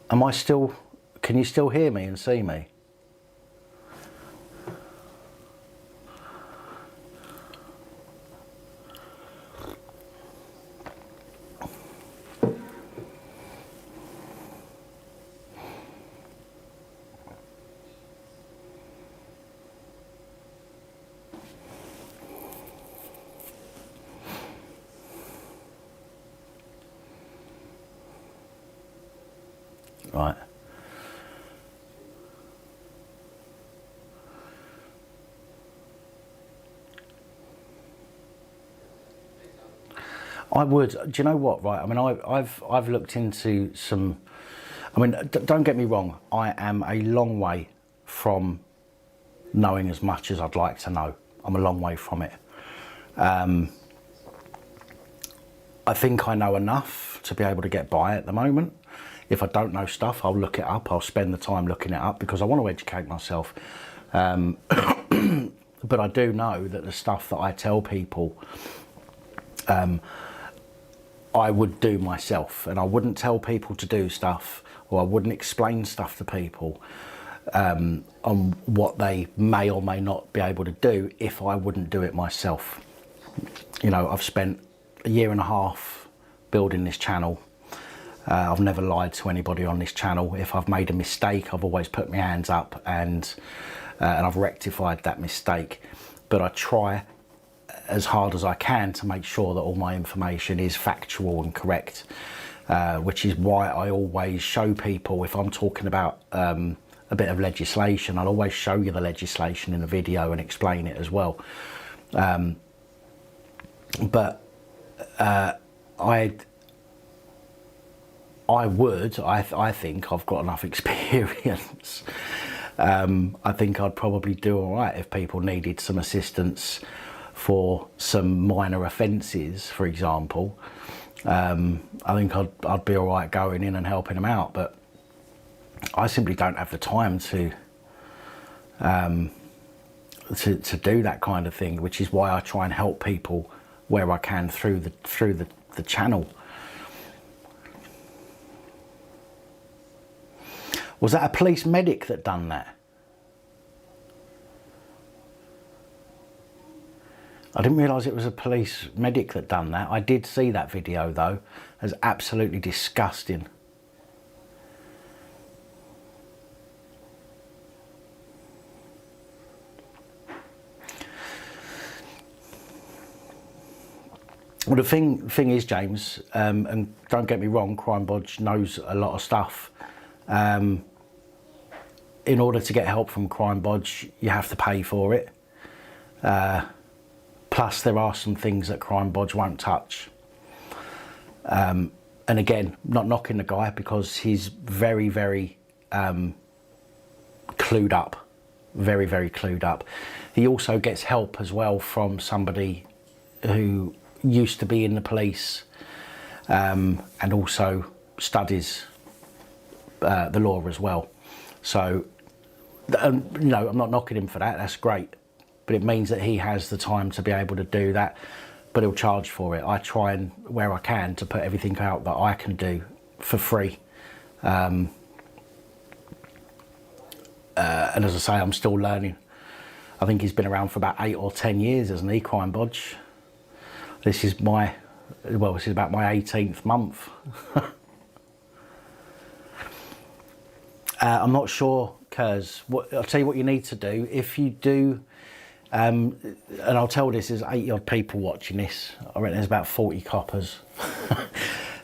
Am I still, can you still hear me and see me? Right. I would. Do you know what? Right. I mean, I've looked into some. I mean, don't get me wrong. I am a long way from knowing as much as I'd like to know. I'm a long way from it. I think I know enough to be able to get by at the moment. If I don't know stuff, I'll look it up. I'll spend the time looking it up because I want to educate myself. But I do know that the stuff that I tell people, I would do myself, and I wouldn't tell people to do stuff, or I wouldn't explain stuff to people on what they may or may not be able to do if I wouldn't do it myself. You know, I've spent a year and a half building this channel. I've never lied to anybody on this channel. If I've made a mistake, I've always put my hands up and I've rectified that mistake. But I try as hard as I can to make sure that all my information is factual and correct, which is why I always show people, if I'm talking about a bit of legislation, I'll always show you the legislation in the video and explain it as well. I think I've got enough experience. I think I'd probably do all right if people needed some assistance for some minor offences, for example. I think I'd be all right going in and helping them out, but I simply don't have the time to do that kind of thing, which is why I try and help people where I can through the channel. Was that a police medic that done that? I didn't realise it was a police medic that done that. I did see that video though. It was absolutely disgusting. Well, the thing is, James, and don't get me wrong, Crime Bodge knows a lot of stuff. In order to get help from Crime Bodge, you have to pay for it. Plus, there are some things that Crime Bodge won't touch. And again, not knocking the guy because he's very, very clued up. Very, very clued up. He also gets help as well from somebody who used to be in the police and also studies the law as well. So, you know, I'm not knocking him for that. That's great. But it means that he has the time to be able to do that, but he'll charge for it. I try and, where I can, to put everything out that I can do for free. And as I say, I'm still learning. I think he's been around for about 8 or 10 years, hasn't he, Crime Bodge? This is about my 18th month. I'm not sure, Kers. I'll tell you what you need to do. If you do, and I'll tell this, there's 80 odd people watching this. I reckon there's about 40 coppers.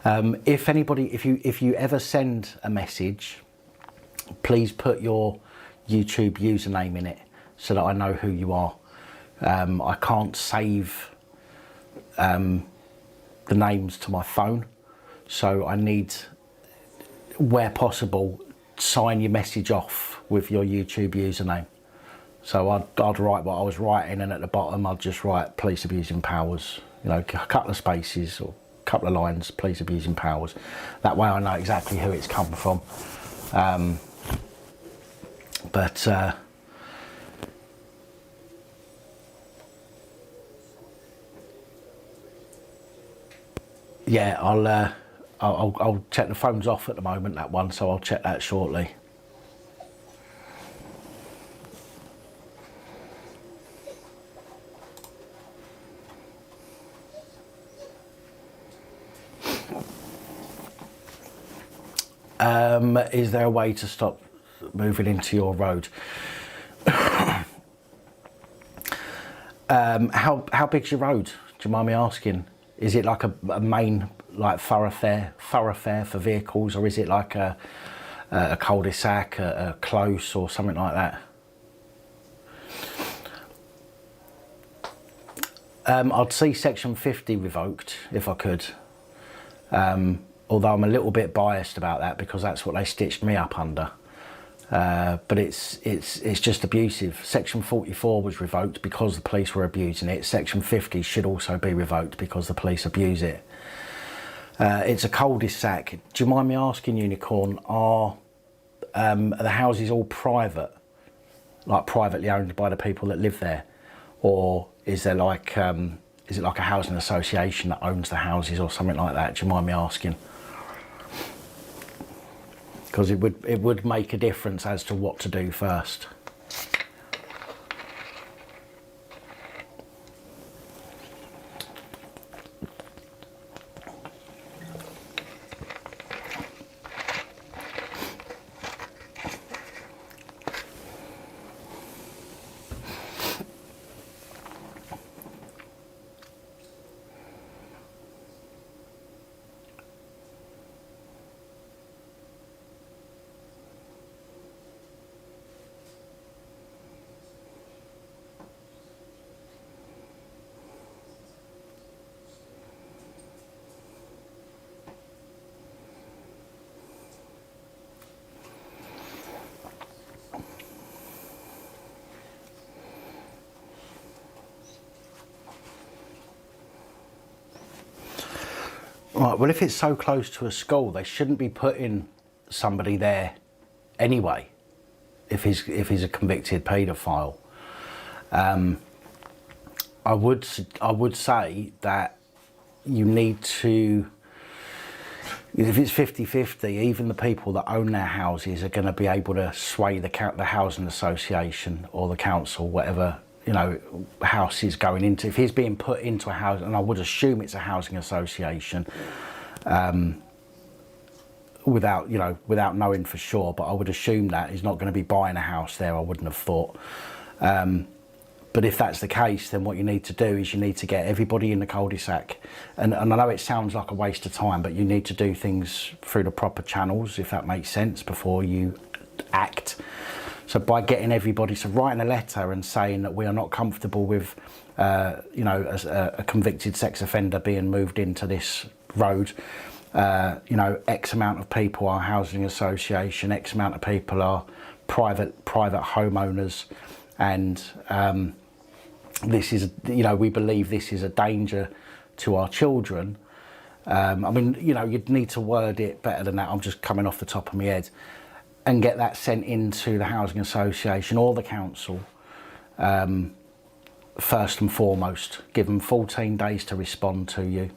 If you ever send a message, please put your YouTube username in it so that I know who you are. I can't save the names to my phone, so I need, where possible, sign your message off with your YouTube username. So I'd write what I was writing, and at the bottom I'd just write police abusing powers, you know, a couple of spaces or a couple of lines, police abusing powers. That way I know exactly who it's come from. Yeah, I'll check. The phone's off at the moment, that one, so I'll check that shortly. Is there a way to stop moving into your road? How big's your road? Do you mind me asking? Is it like a main, like thoroughfare for vehicles, or is it like a a cul-de-sac, a close or something like that. I'd see section 50 revoked if I could, although I'm a little bit biased about that because that's what they stitched me up under. But it's just abusive. Section 44 was revoked because the police were abusing it. Section 50 should also be revoked because the police abuse it. It's a cul-de-sac. Do you mind me asking, Unicorn, are the houses all private, like privately owned by the people that live there, or is there like is it like a housing association that owns the houses or something like that? Do you mind me asking? Because it would make a difference as to what to do first. Right, well, if it's so close to a school, they shouldn't be putting somebody there anyway, if he's a convicted paedophile. I would say that you need to, if it's 50-50, even the people that own their houses are going to be able to sway the housing association or the council, whatever, you know, house he's going into. If he's being put into a house, and I would assume it's a housing association, without knowing for sure, but I would assume that he's not going to be buying a house there. I wouldn't have thought. But if that's the case, then what you need to do is you need to get everybody in the cul-de-sac. And I know it sounds like a waste of time, but you need to do things through the proper channels, if that makes sense, before you act. So by getting everybody, so writing a letter and saying that we are not comfortable with, a convicted sex offender being moved into this road. X amount of people are housing association, X amount of people are private homeowners, and this is, we believe this is a danger to our children. You'd need to word it better than that. I'm just coming off the top of my head. And get that sent into the housing association or the council, first and foremost. Give them 14 days to respond to you.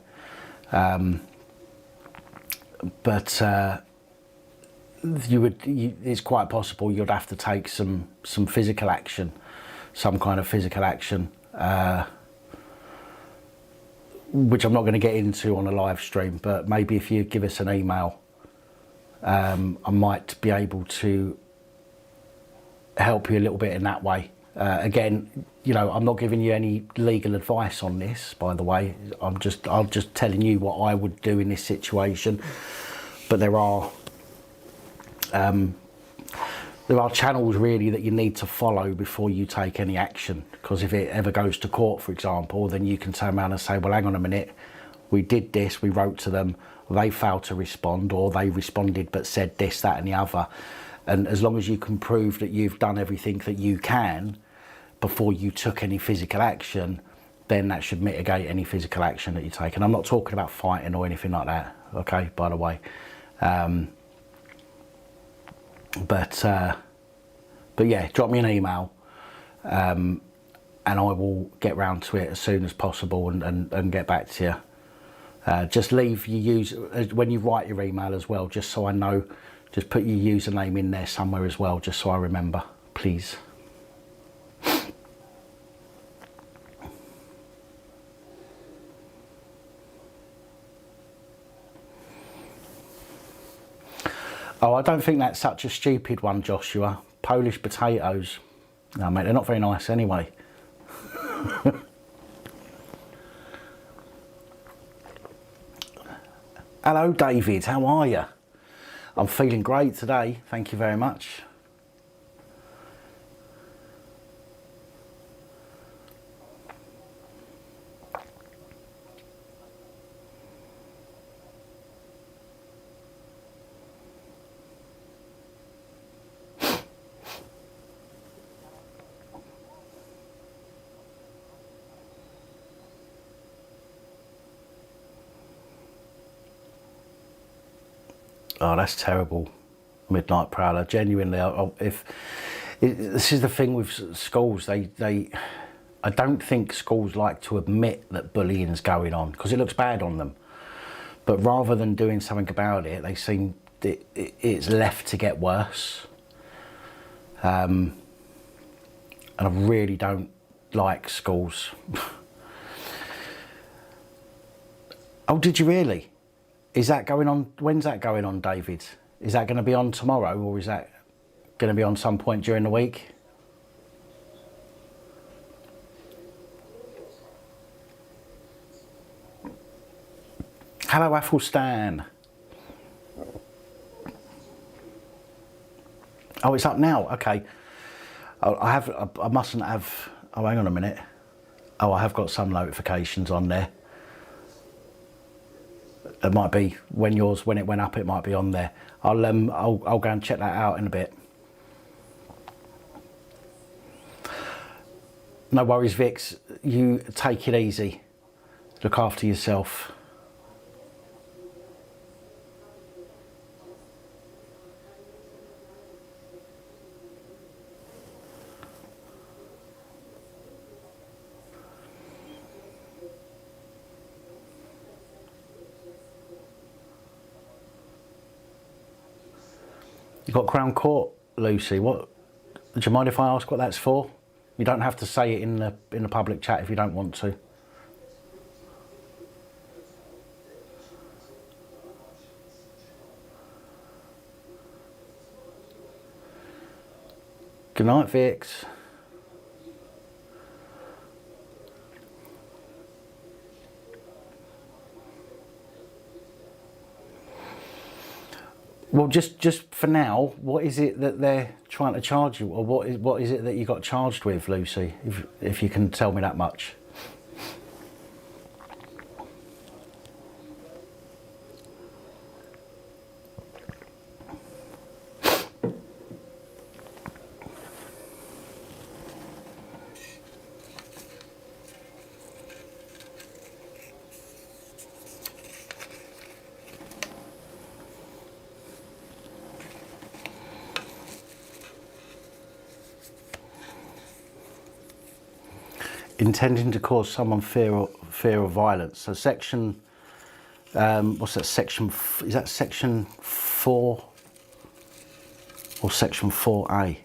It's quite possible you'd have to take some physical action, some kind of physical action, which I'm not going to get into on a live stream, but maybe if you give us an email, I might be able to help you a little bit in that way. Again, I'm not giving you any legal advice on this, by the way. I'm just telling you what I would do in this situation. But there are channels really that you need to follow before you take any action. Because if it ever goes to court, for example, then you can turn around and say, well, hang on a minute, we did this, we wrote to them, they failed to respond, or they responded but said this, that and the other. And as long as you can prove that you've done everything that you can before you took any physical action, then that should mitigate any physical action that you take. And I'm not talking about fighting or anything like that, okay, by the way. But yeah, drop me an email, and I will get round to it as soon as possible and get back to you. Just leave your when you write your email as well, just so I know, just put your username in there somewhere as well, just so I remember, please. Oh, I don't think that's such a stupid one, Joshua. Polish potatoes. No, mate, they're not very nice anyway. Hello, David. How are you? I'm feeling great today, thank you very much. Oh, that's terrible, Midnight Prowler. Genuinely, this is the thing with schools, I don't think schools like to admit that bullying's going on because it looks bad on them. But rather than doing something about it, they seem it's left to get worse. And I really don't like schools. Oh, did you really? Is that going on? When's that going on, David? Is that going to be on tomorrow, or is that going to be on some point during the week? Hello, Athelstan. Oh, it's up now. Okay. I mustn't have. Oh, hang on a minute. Oh, I have got some notifications on there. It might be when it went up, it might be on there. I'll go and check that out in a bit. No worries, Vix. You take it easy. Look after yourself. You got Crown Court, Lucy. What? Do you mind if I ask what that's for? You don't have to say it in the public chat if you don't want to. Good night, Vix. Well, just for now, what is it that they're trying to charge you, or what is it that you got charged with, Lucy? If you can tell me that much. Intending to cause someone fear of violence. So section, what's that section? Is that section 4 or section 4A?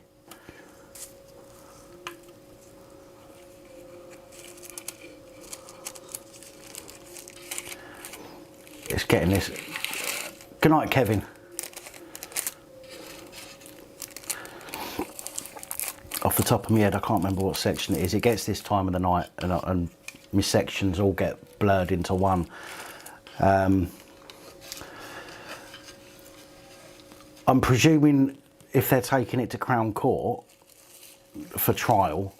It's getting this. Good night, Kevin. Off the top of my head, I can't remember what section it is. It gets this time of the night, and my sections all get blurred into one. I'm presuming if they're taking it to Crown Court for trial,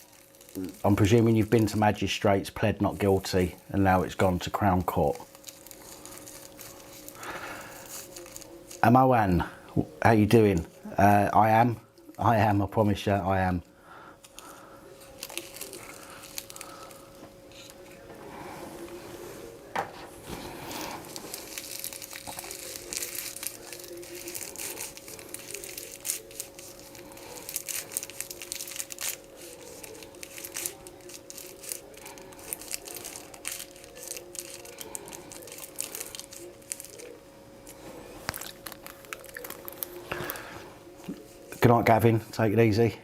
I'm presuming you've been to magistrates, pled not guilty, and now it's gone to Crown Court. Amoan, how you doing? I am, I promise you, I am. Good night, Gavin. Take it easy.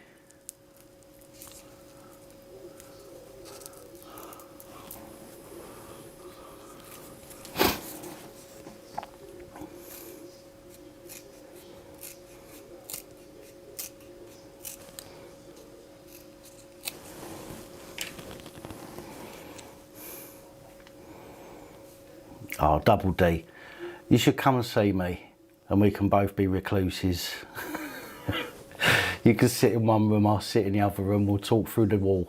Oh, Double D. You should come and see me. and we can both be recluses. You can sit in one room, I'll sit in the other room, we'll talk through the wall.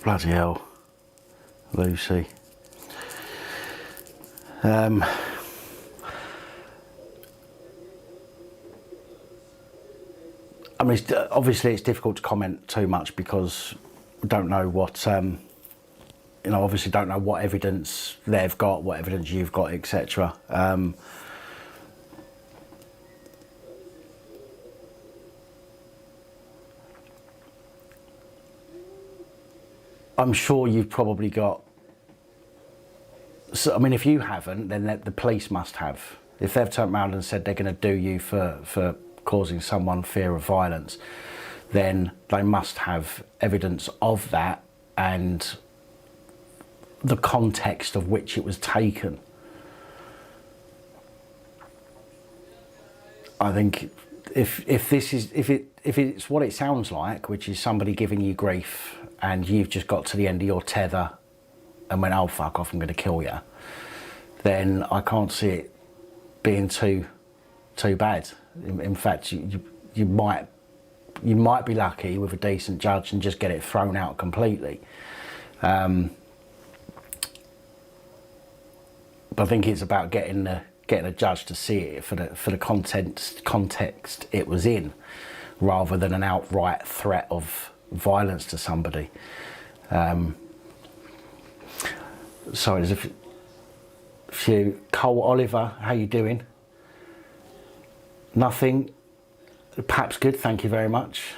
Bloody hell, Lucy. I mean, obviously it's difficult to comment too much because we don't know what, you know, obviously don't know what evidence they've got, what evidence you've got, etc. I'm sure you've probably got, so, I mean, if you haven't, then the police must have. If they've turned around and said they're going to do you for causing someone fear of violence, then they must have evidence of that and the context of which it was taken. I think if it's what it sounds like, which is somebody giving you grief and you've just got to the end of your tether and went, oh fuck off, I'm going to kill you, then I can't see it being too bad. In fact, you might be lucky with a decent judge and just get it thrown out completely. But I think it's about getting a judge to see it for the context it was in, rather than an outright threat of violence to somebody. Sorry, there's a few. Cole Oliver, how you doing? Nothing. Perhaps good, thank you very much.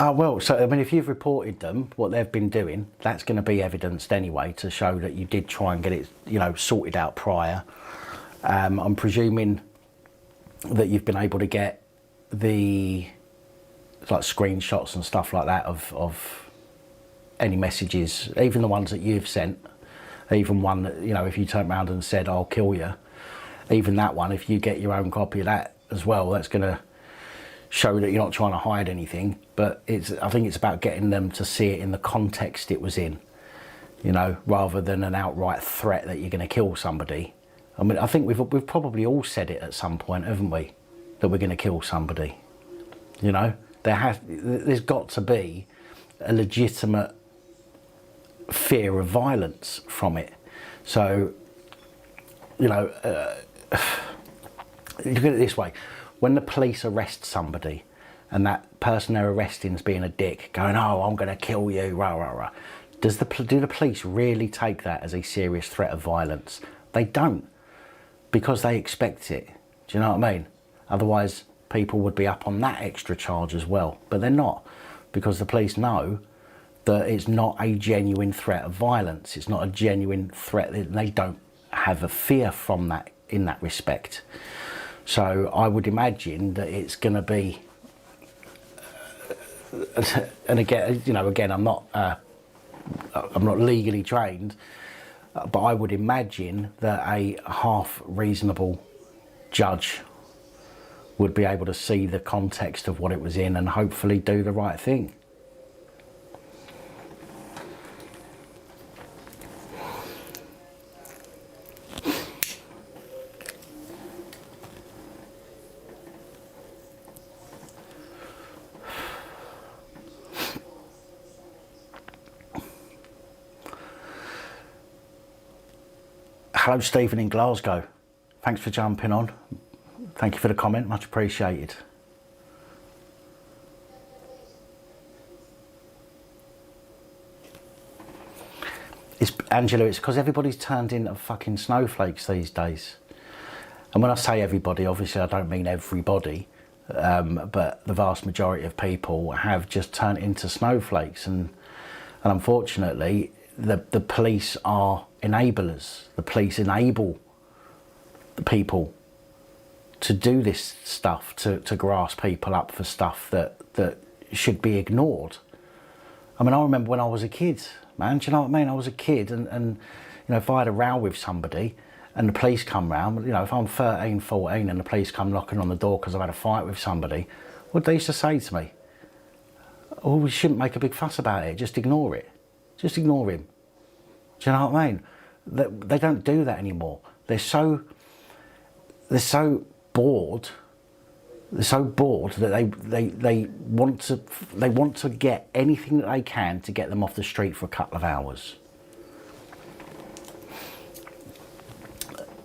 Oh, well, so I mean, if you've reported them, what they've been doing, that's going to be evidenced anyway to show that you did try and get it, you know, sorted out prior. I'm presuming that you've been able to get the like screenshots and stuff like that of any messages, even the ones that you've sent, even one that, you know, if you turned around and said, I'll kill you, even that one, if you get your own copy of that as well, that's going to show that you're not trying to hide anything. But I think it's about getting them to see it in the context it was in, you know, rather than an outright threat that you're going to kill somebody. I mean, I think we've probably all said it at some point, haven't we, that we're going to kill somebody. You know, there's got to be a legitimate fear of violence from it. So, you know, look at it this way: when the police arrest somebody, and that person they're arresting is being a dick, going, "Oh, I'm going to kill you," rah rah rah. Do the police really take that as a serious threat of violence? They don't, because they expect it. Do you know what I mean? Otherwise, people would be up on that extra charge as well. But they're not, because the police know that it's not a genuine threat of violence. It's not a genuine threat. They don't have a fear from that in that respect. So I would imagine that it's going to be, and again, you know, again, I'm not legally trained, but I would imagine that a half reasonable judge would be able to see the context of what it was in and hopefully do the right thing. Hello, Stephen in Glasgow. Thanks for jumping on. Thank you for the comment, much appreciated. Angela, it's because everybody's turned into fucking snowflakes these days. And when I say everybody, obviously I don't mean everybody, but the vast majority of people have just turned into snowflakes. And unfortunately, the police are enablers. The police enable the people to do this stuff, to grass people up for stuff that should be ignored. I mean, I remember when I was a kid, man, do you know what I mean? I was a kid and you know, if I had a row with somebody and the police come round, you know, if I'm 13, 14 and the police come knocking on the door because I've had a fight with somebody, what they used to say to me? Oh, we shouldn't make a big fuss about it, just ignore it. Just ignore him. Do you know what I mean? They don't do that anymore. They're so bored. They're so bored that they want to get anything that they can to get them off the street for a couple of hours.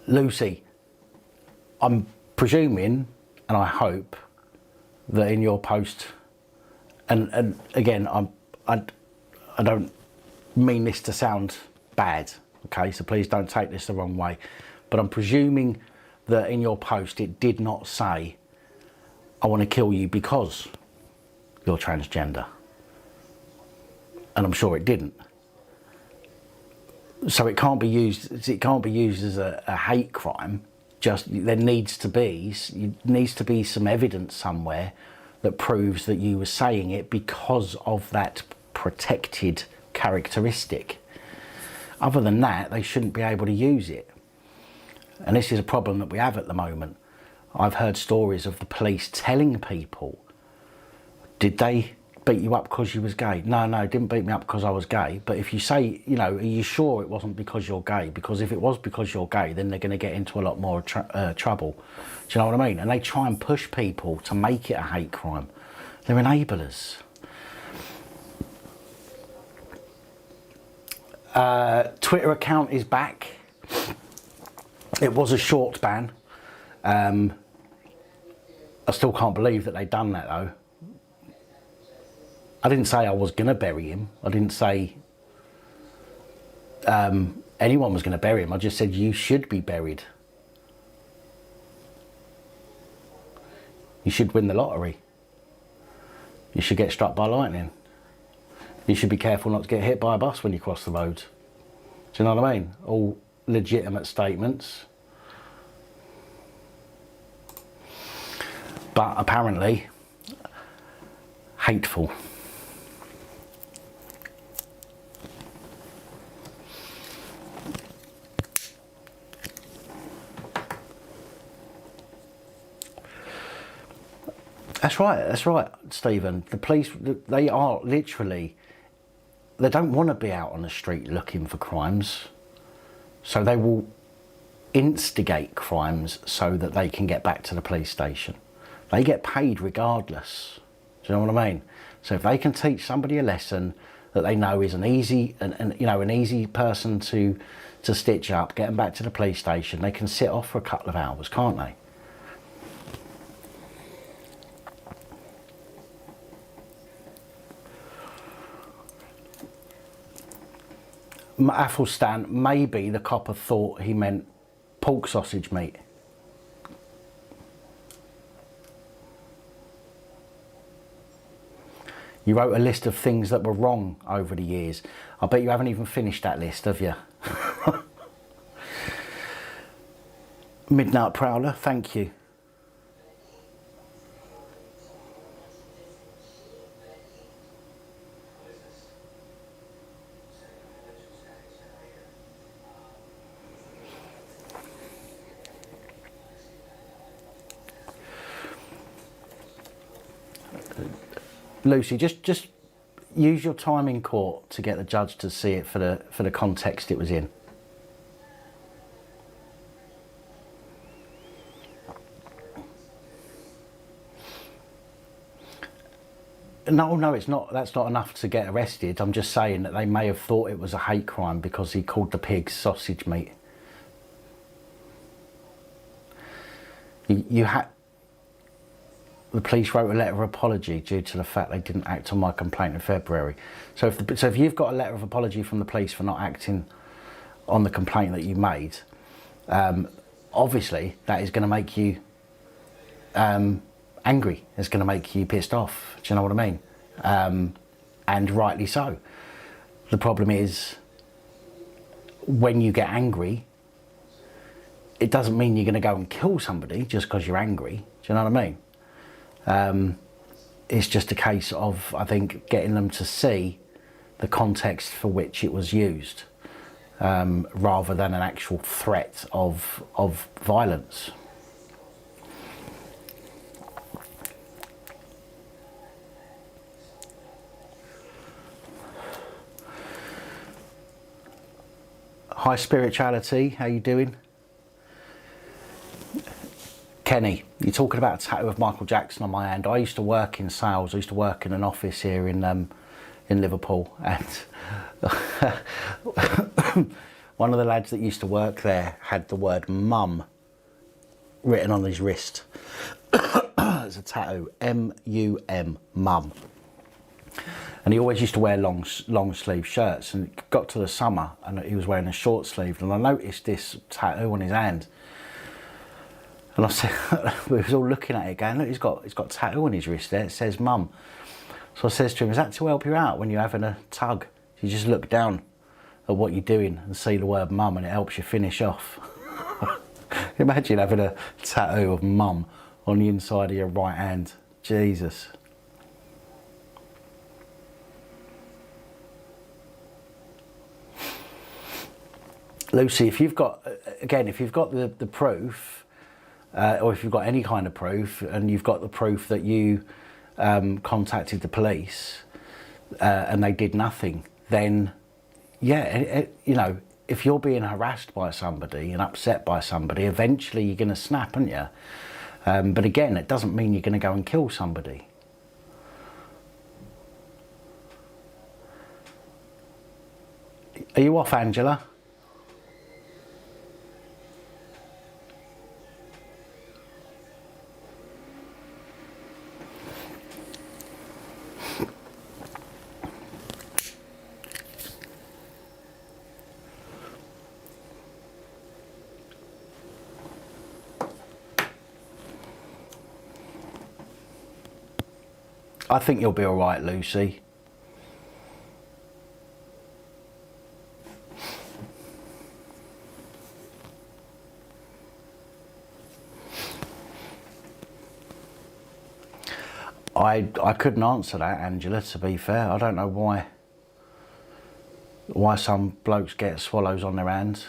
Lucy, I'm presuming and I hope that in your post, and again, I don't mean this to sound bad, okay, so please don't take this the wrong way, but I'm presuming that in your post it did not say, I want to kill you because you're transgender, and I'm sure it didn't. So it can't be used as a hate crime. Just there needs to be some evidence somewhere that proves that you were saying it because of that protected characteristic. Other than that, they shouldn't be able to use it. And this is a problem that we have at the moment. I've heard stories of the police telling people, did they beat you up because you was gay? No, didn't beat me up because I was gay. But if you say, you know, are you sure it wasn't because you're gay? Because if it was because you're gay, then they're going to get into a lot more trouble. Do you know what I mean? And they try and push people to make it a hate crime. They're enablers. Twitter account is back. It was a short ban. I still can't believe that they'd done that though. I didn't say I was going to bury him. I didn't say anyone was going to bury him. I just said you should be buried. You should win the lottery. You should get struck by lightning. You should be careful not to get hit by a bus when you cross the road. Do you know what I mean? All legitimate statements. But apparently, hateful. That's right, Stephen. The police, they are literally, they don't want to be out on the street looking for crimes. So they will instigate crimes so that they can get back to the police station. They get paid regardless. Do you know what I mean? So if they can teach somebody a lesson that they know is an easy, an easy person to stitch up, get them back to the police station, they can sit off for a couple of hours, can't they? Athelstan, maybe the copper thought he meant pork sausage meat. You wrote a list of things that were wrong over the years. I bet you haven't even finished that list, have you? Midnight Prowler, thank you. Lucy, just use your time in court to get the judge to see it for the context it was in. No, it's not. That's not enough to get arrested. I'm just saying that they may have thought it was a hate crime because he called the pigs sausage meat. The police wrote a letter of apology due to the fact they didn't act on my complaint in February. So if you've got a letter of apology from the police for not acting on the complaint that you made, obviously that is going to make you angry. It's going to make you pissed off. Do you know what I mean? And rightly so. The problem is, when you get angry, it doesn't mean you're going to go and kill somebody just because you're angry. Do you know what I mean? it's just a case of, I think, getting them to see the context for which it was used, rather than an actual threat of violence. High Spirituality, how you doing? Kenny, you're talking about a tattoo of Michael Jackson on my hand. I used to work in sales. I used to work in an office here in Liverpool, and one of the lads that used to work there had the word mum written on his wrist. It's a tattoo, M-U-M, mum. And he always used to wear long sleeve shirts, and it got to the summer and he was wearing a short sleeve, and I noticed this tattoo on his hand. And I said, we was all looking at it going, look, he's got a tattoo on his wrist there, it says mum. So I says to him, is that to help you out when you're having a tug? You just look down at what you're doing and see the word mum, and it helps you finish off. Imagine having a tattoo of mum on the inside of your right hand. Jesus. Lucy, if you've got, again, if you've got the proof, or if you've got any kind of proof, and you've got the proof that you contacted the police and they did nothing, then yeah, you know, if you're being harassed by somebody and upset by somebody, eventually you're going to snap, aren't you? But again, it doesn't mean you're going to go and kill somebody. Are you off, Angela? I think you'll be all right, Lucy. I couldn't answer that, Angela, to be fair. I don't know why some blokes get swallows on their hands.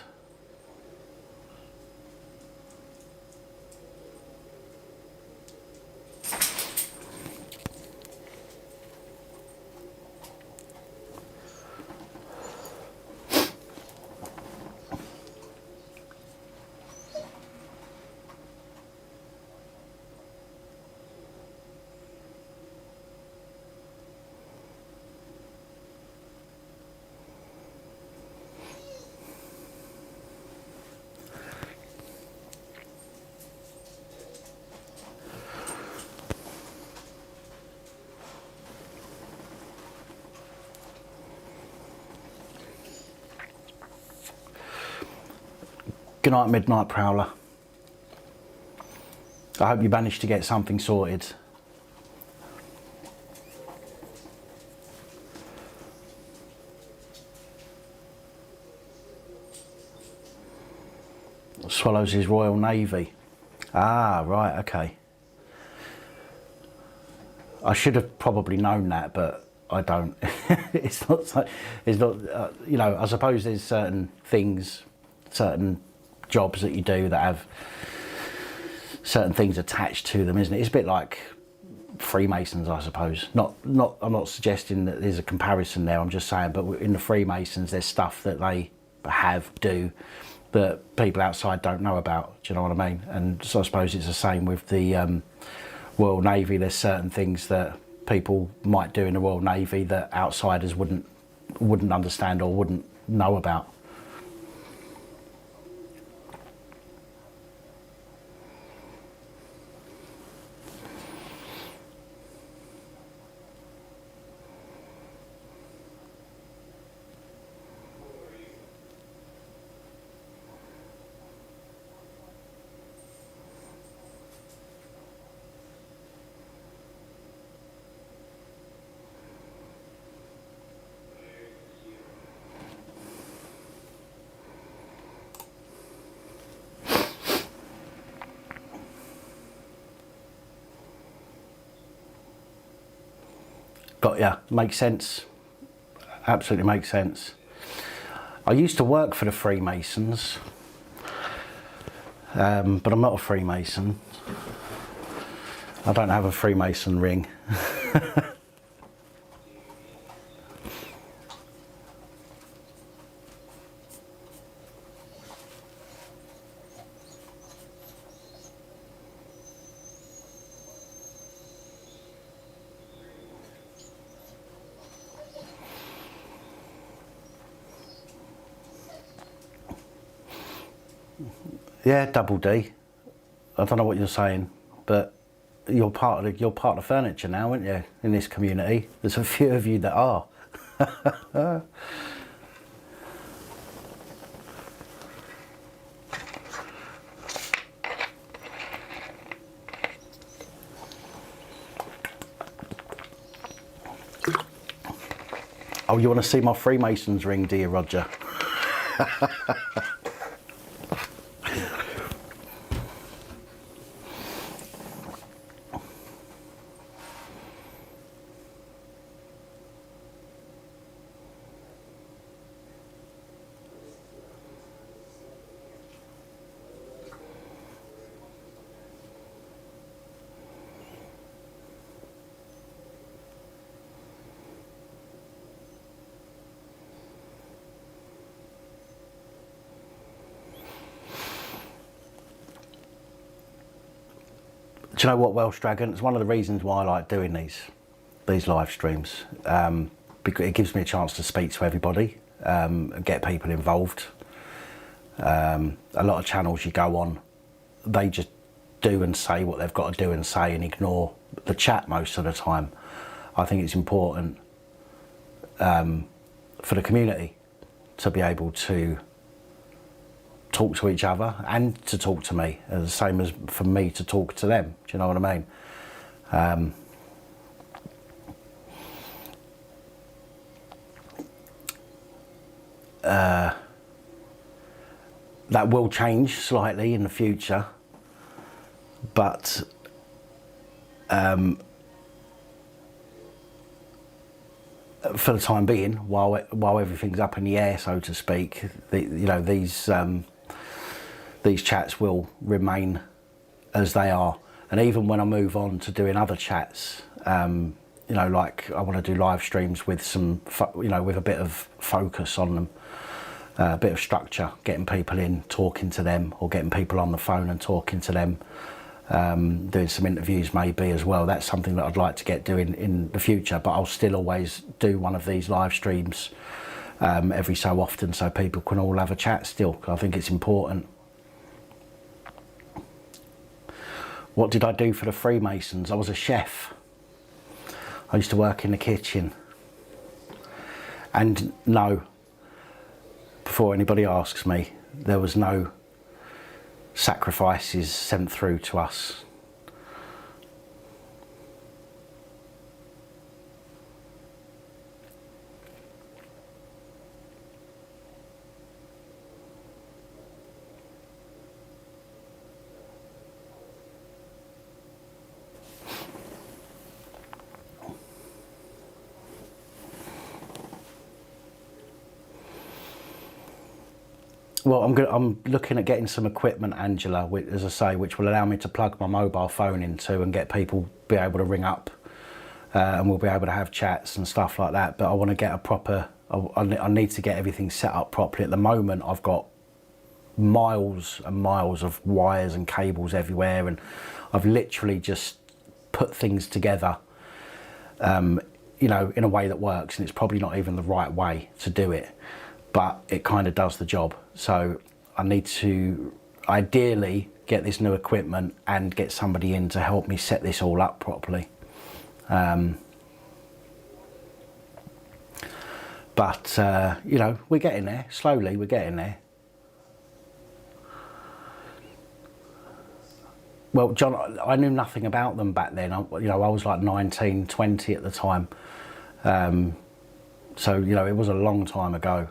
Good night, Midnight Prowler. I hope you managed to get something sorted. Swallows his Royal Navy. Ah, right, okay. I should have probably known that, but I don't. It's not. You know, I suppose there's certain things, certain jobs that you do that have certain things attached to them, isn't it? It's a bit like Freemasons, I suppose. I'm not suggesting that there's a comparison there. I'm just saying, but in the Freemasons, there's stuff that they do that people outside don't know about. Do you know what I mean? And so I suppose it's the same with the Royal Navy. There's certain things that people might do in the Royal Navy that outsiders wouldn't understand or wouldn't know about. Got ya. Makes sense. Absolutely makes sense. I used to work for the Freemasons, but I'm not a Freemason. I don't have a Freemason ring. Yeah, double D. I don't know what you're saying, but you're part of the furniture now, aren't you? In this community, there's a few of you that are. Oh, you want to see my Freemasons ring, do you, Roger? Do you know what, Welsh Dragon? It's one of the reasons why I like doing these live streams, because it gives me a chance to speak to everybody, and get people involved. A lot of channels you go on, they just do and say what they've got to do and say and ignore the chat most of the time. I think it's important for the community to be able to talk to each other and to talk to me, the same as for me to talk to them. Do you know what I mean? That will change slightly in the future, but for the time being, while everything's up in the air, so to speak, these chats will remain as they are. And even when I move on to doing other chats, like I want to do live streams with with a bit of focus on them, a bit of structure, getting people in, talking to them, or getting people on the phone and talking to them, doing some interviews maybe as well. That's something that I'd like to get doing in the future, but I'll still always do one of these live streams every so often, so people can all have a chat still. I think it's important. What did I do for the Freemasons? I was a chef. I used to work in the kitchen. And no, before anybody asks me, there was no sacrifices sent through to us. Well, I'm looking at getting some equipment, Angela, as I say, which will allow me to plug my mobile phone into and get people be able to ring up, and we'll be able to have chats and stuff like that. But I want to get a proper, I need to get everything set up properly. At the moment, I've got miles and miles of wires and cables everywhere, and I've literally just put things together, in a way that works, and it's probably not even the right way to do it, but it kind of does the job. So I need to ideally get this new equipment and get somebody in to help me set this all up properly. But we're getting there, slowly we're getting there. Well, John, I knew nothing about them back then. I was like 19, 20 at the time. So, it was a long time ago.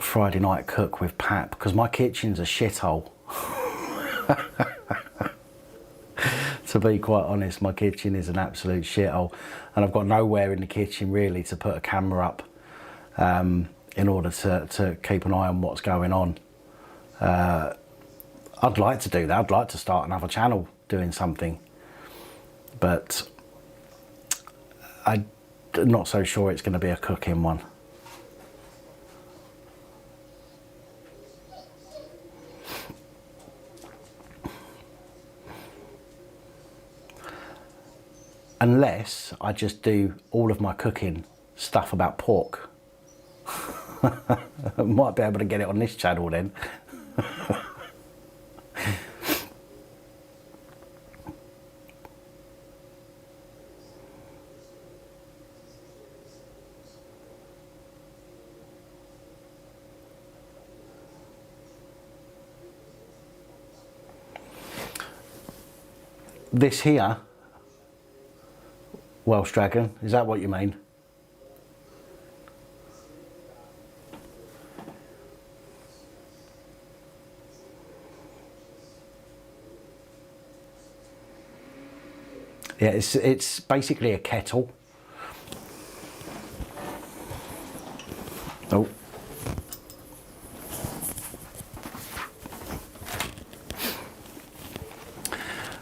Friday night cook with Pap, because my kitchen's a shithole. To be quite honest, my kitchen is an absolute shithole, and I've got nowhere in the kitchen really to put a camera up in order to keep an eye on what's going on. I'd like to do that. I'd like to start another channel doing something, but I'm not so sure it's going to be a cooking one. Unless I just do all of my cooking stuff about pork. I might be able to get it on this channel then. This here, Welsh Dragon, is that what you mean? Yeah, it's basically a kettle. Oh.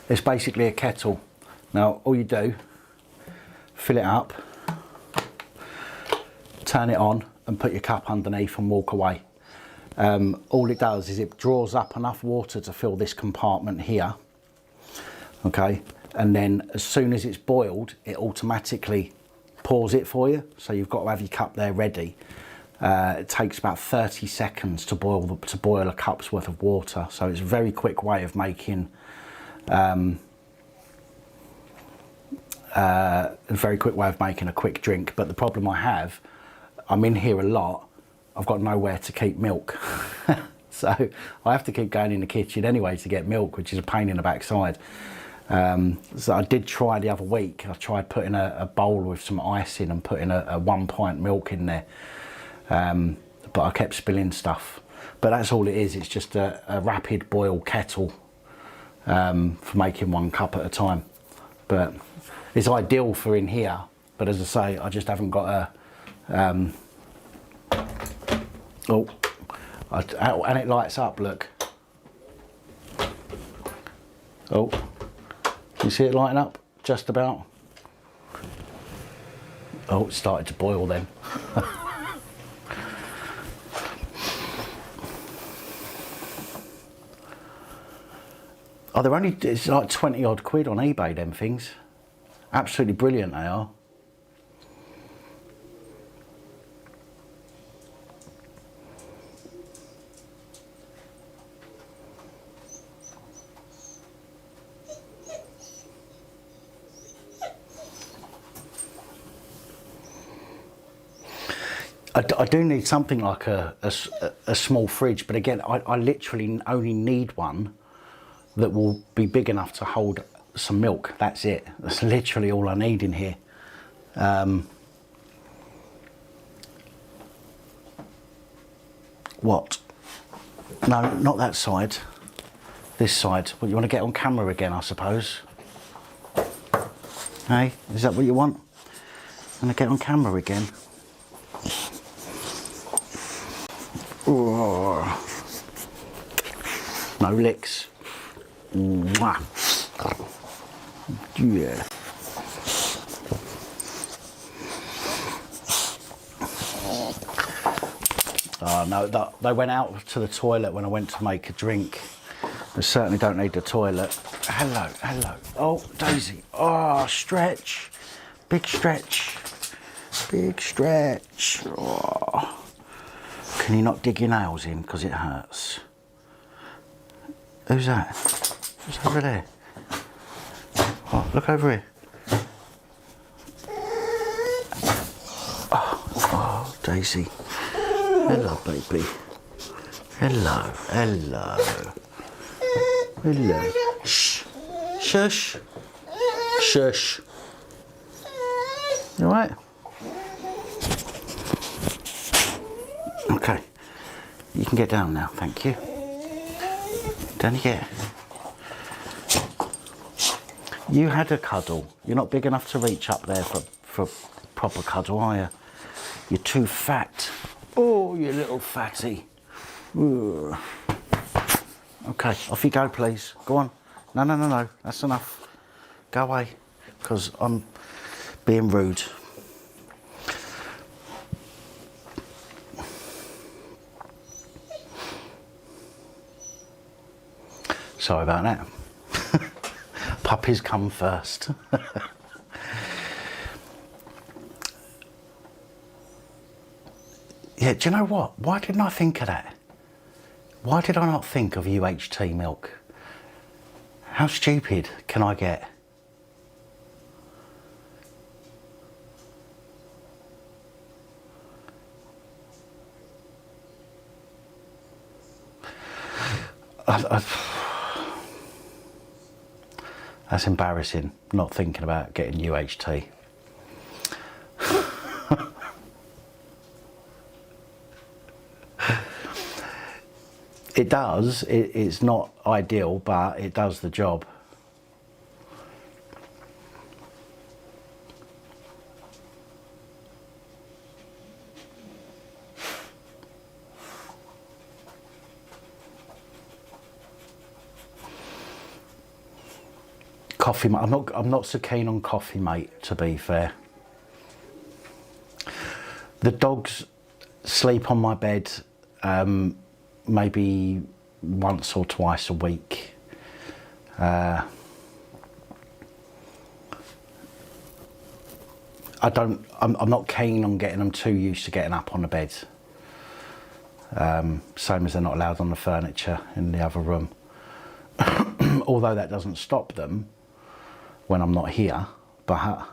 It's basically a kettle. Now all you do, fill it up, turn it on and put your cup underneath and walk away. All it does is it draws up enough water to fill this compartment here, okay, and then as soon as it's boiled it automatically pours it for you, so you've got to have your cup there ready. It takes about 30 seconds to boil a cup's worth of water, so it's a very quick way of making a quick drink. But the problem I have, I'm in here a lot, I've got nowhere to keep milk. So I have to keep going in the kitchen anyway to get milk, which is a pain in the backside. So I did try the other week, I tried putting a bowl with some ice in and putting a 1 pint milk in there, but I kept spilling stuff. But that's all it is, it's just a rapid boil kettle for making 1 cup at a time. But it's ideal for in here, but as I say, I just haven't got a and it lights up, look. Oh, you see it lighting up just about? Oh, it started to boil then. Oh, they're only, it's like 20 odd quid on eBay, them things. Absolutely brilliant they are. I do need something like a small fridge, but again, I literally only need one that will be big enough to hold some milk. That's it. That's literally all I need in here. What? No, not that side. This side. Well, you want to get on camera again, I suppose. Hey, is that what you want? Want to get on camera again? Oh. No licks. Mwah. Yeah. Oh no, they went out to the toilet when I went to make a drink. They certainly don't need the toilet. Hello, hello. Oh, Daisy. Oh, stretch. Big stretch. Big stretch. Oh. Can you not dig your nails in because it hurts? Who's that? Who's over there? Oh, look over here. Oh, Daisy. Hello, baby. Hello, hello. Hello. Shh. Shush. Shush. You all right? Okay. You can get down now, thank you. Down you get. You had a cuddle. You're not big enough to reach up there for proper cuddle, are you? You're too fat. Oh, you little fatty. Ugh. Okay, off you go, please. Go on. No, no, no, no. That's enough. Go away, because I'm being rude. Sorry about that. Puppies come first. Yeah, do you know what? Why didn't I think of that? Why did I not think of UHT milk? How stupid can I get? That's embarrassing, not thinking about getting UHT. It does, it's not ideal, but it does the job. Coffee, I'm not so keen on coffee, mate, to be fair. The dogs sleep on my bed maybe once or twice a week. I'm not keen on getting them too used to getting up on the bed. Same as they're not allowed on the furniture in the other room. Although that doesn't stop them when I'm not here, but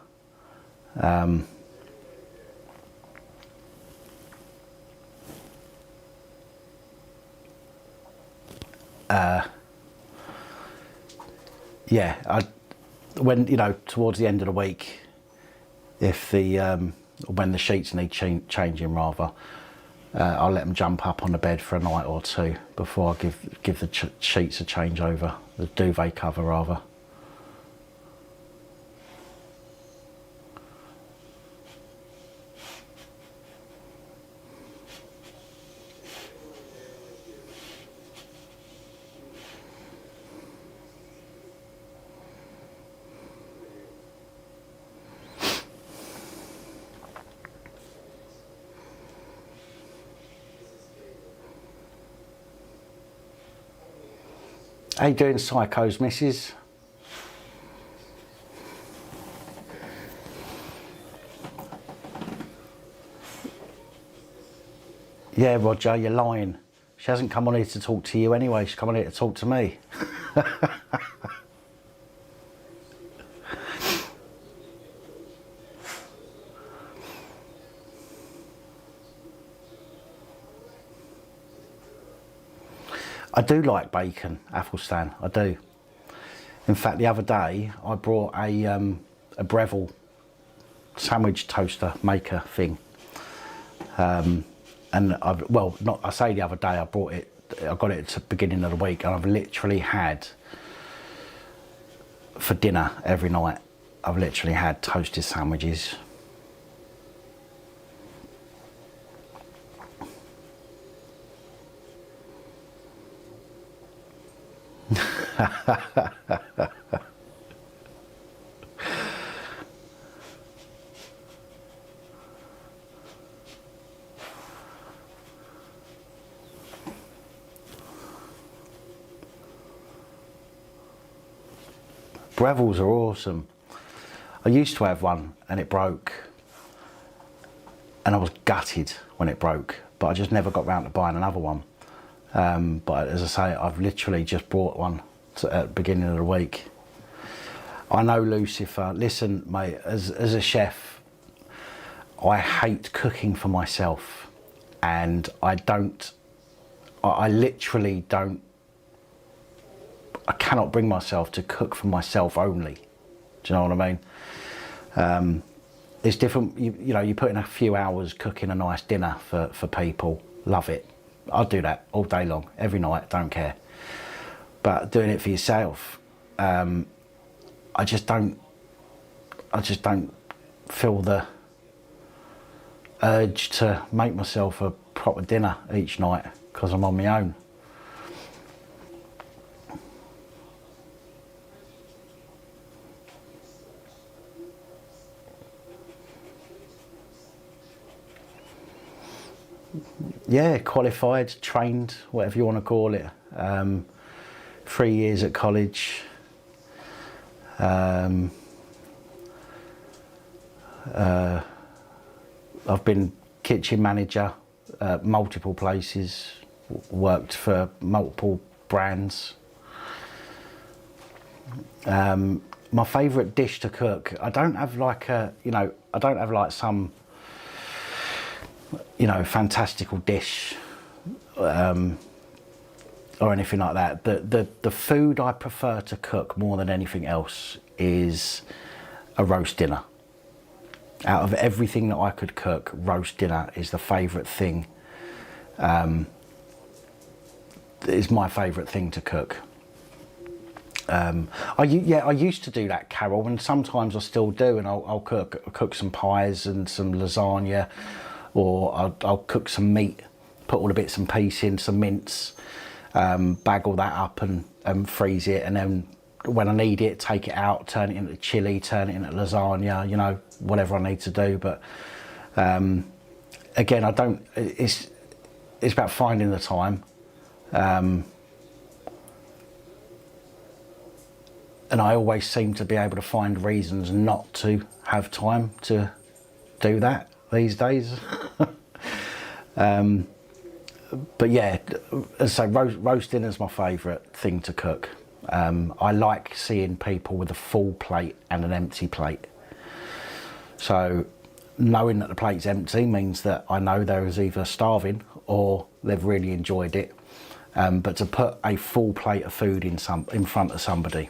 yeah, when, you know, towards the end of the week, if the when the sheets need changing rather, I'll let them jump up on the bed for a night or two before I give the sheets a change over, the duvet cover rather. How you doing, psychos, missus? Yeah, Roger, you're lying. She hasn't come on here to talk to you anyway, she's come on here to talk to me. I do like bacon, Athelstan, I do. In fact, the other day, I brought a Breville sandwich toaster maker thing. And I say the other day, I got it at the beginning of the week, and I've literally had, for dinner every night, I've literally had toasted sandwiches. Breville's are awesome. I used to have one and it broke, and I was gutted when it broke, but I just never got round to buying another one. But as I say, I've literally just bought one at the beginning of the week. I know, Lucifer, listen mate, as a chef, I hate cooking for myself, and I literally don't, I cannot bring myself to cook for myself only. Do you know what I mean? It's different, you know, you put in a few hours cooking a nice dinner for people, love it. I'll do that all day long, every night, don't care. But doing it for yourself, I just don't feel the urge to make myself a proper dinner each night because I'm on my own. Yeah, qualified, trained, whatever you want to call it. 3 years at college. I've been kitchen manager at multiple places, worked for multiple brands. My favourite dish to cook, I don't have like some, fantastical dish or anything like that. The food I prefer to cook more than anything else is a roast dinner. Out of everything that I could cook, roast dinner is the favourite thing. Is my favourite thing to cook. I used to do that, Carol, and sometimes I still do, and I'll cook some pies and some lasagna, or I'll cook some meat, put all the bits and pieces in, some mince, bag all that up and freeze it, and then when I need it, take it out, turn it into chili, turn it into lasagna, whatever I need to do. But again, it's about finding the time. And I always seem to be able to find reasons not to have time to do that these days. But yeah, so roast dinner is my favourite thing to cook. I like seeing people with a full plate and an empty plate. So knowing that the plate's empty means that I know they're either starving or they've really enjoyed it. But to put a full plate of food in front of somebody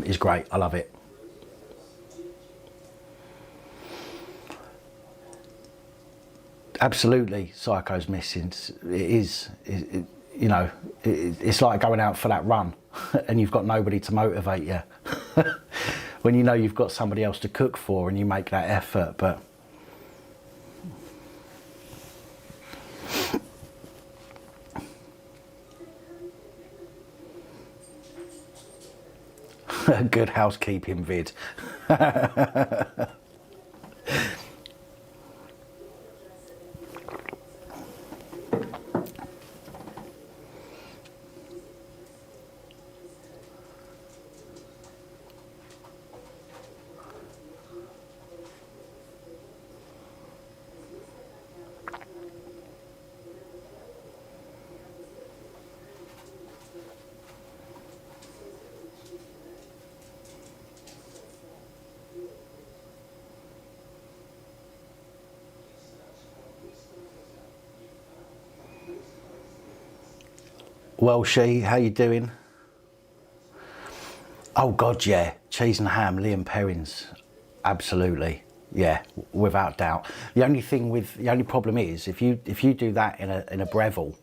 is great. I love it. Absolutely, Psycho's missing. It's like going out for that run and you've got nobody to motivate you. When you know you've got somebody else to cook for and you make that effort, but a good housekeeping vid. Well, how you doing? Oh God, yeah, cheese and ham, Liam Perrins, absolutely, yeah, without doubt. The only problem is if you do that in a Breville,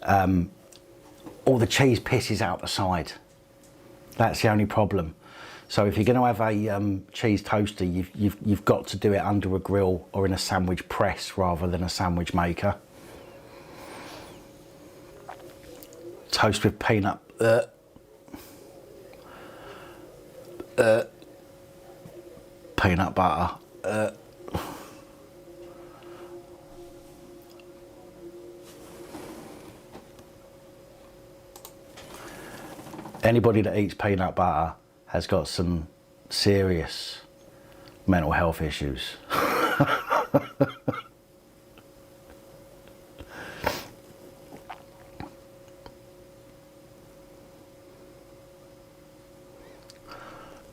all the cheese pisses out the side. That's the only problem. So if you're going to have a cheese toaster, you've got to do it under a grill or in a sandwich press rather than a sandwich maker. Toast with peanut peanut butter. Anybody that eats peanut butter has got some serious mental health issues.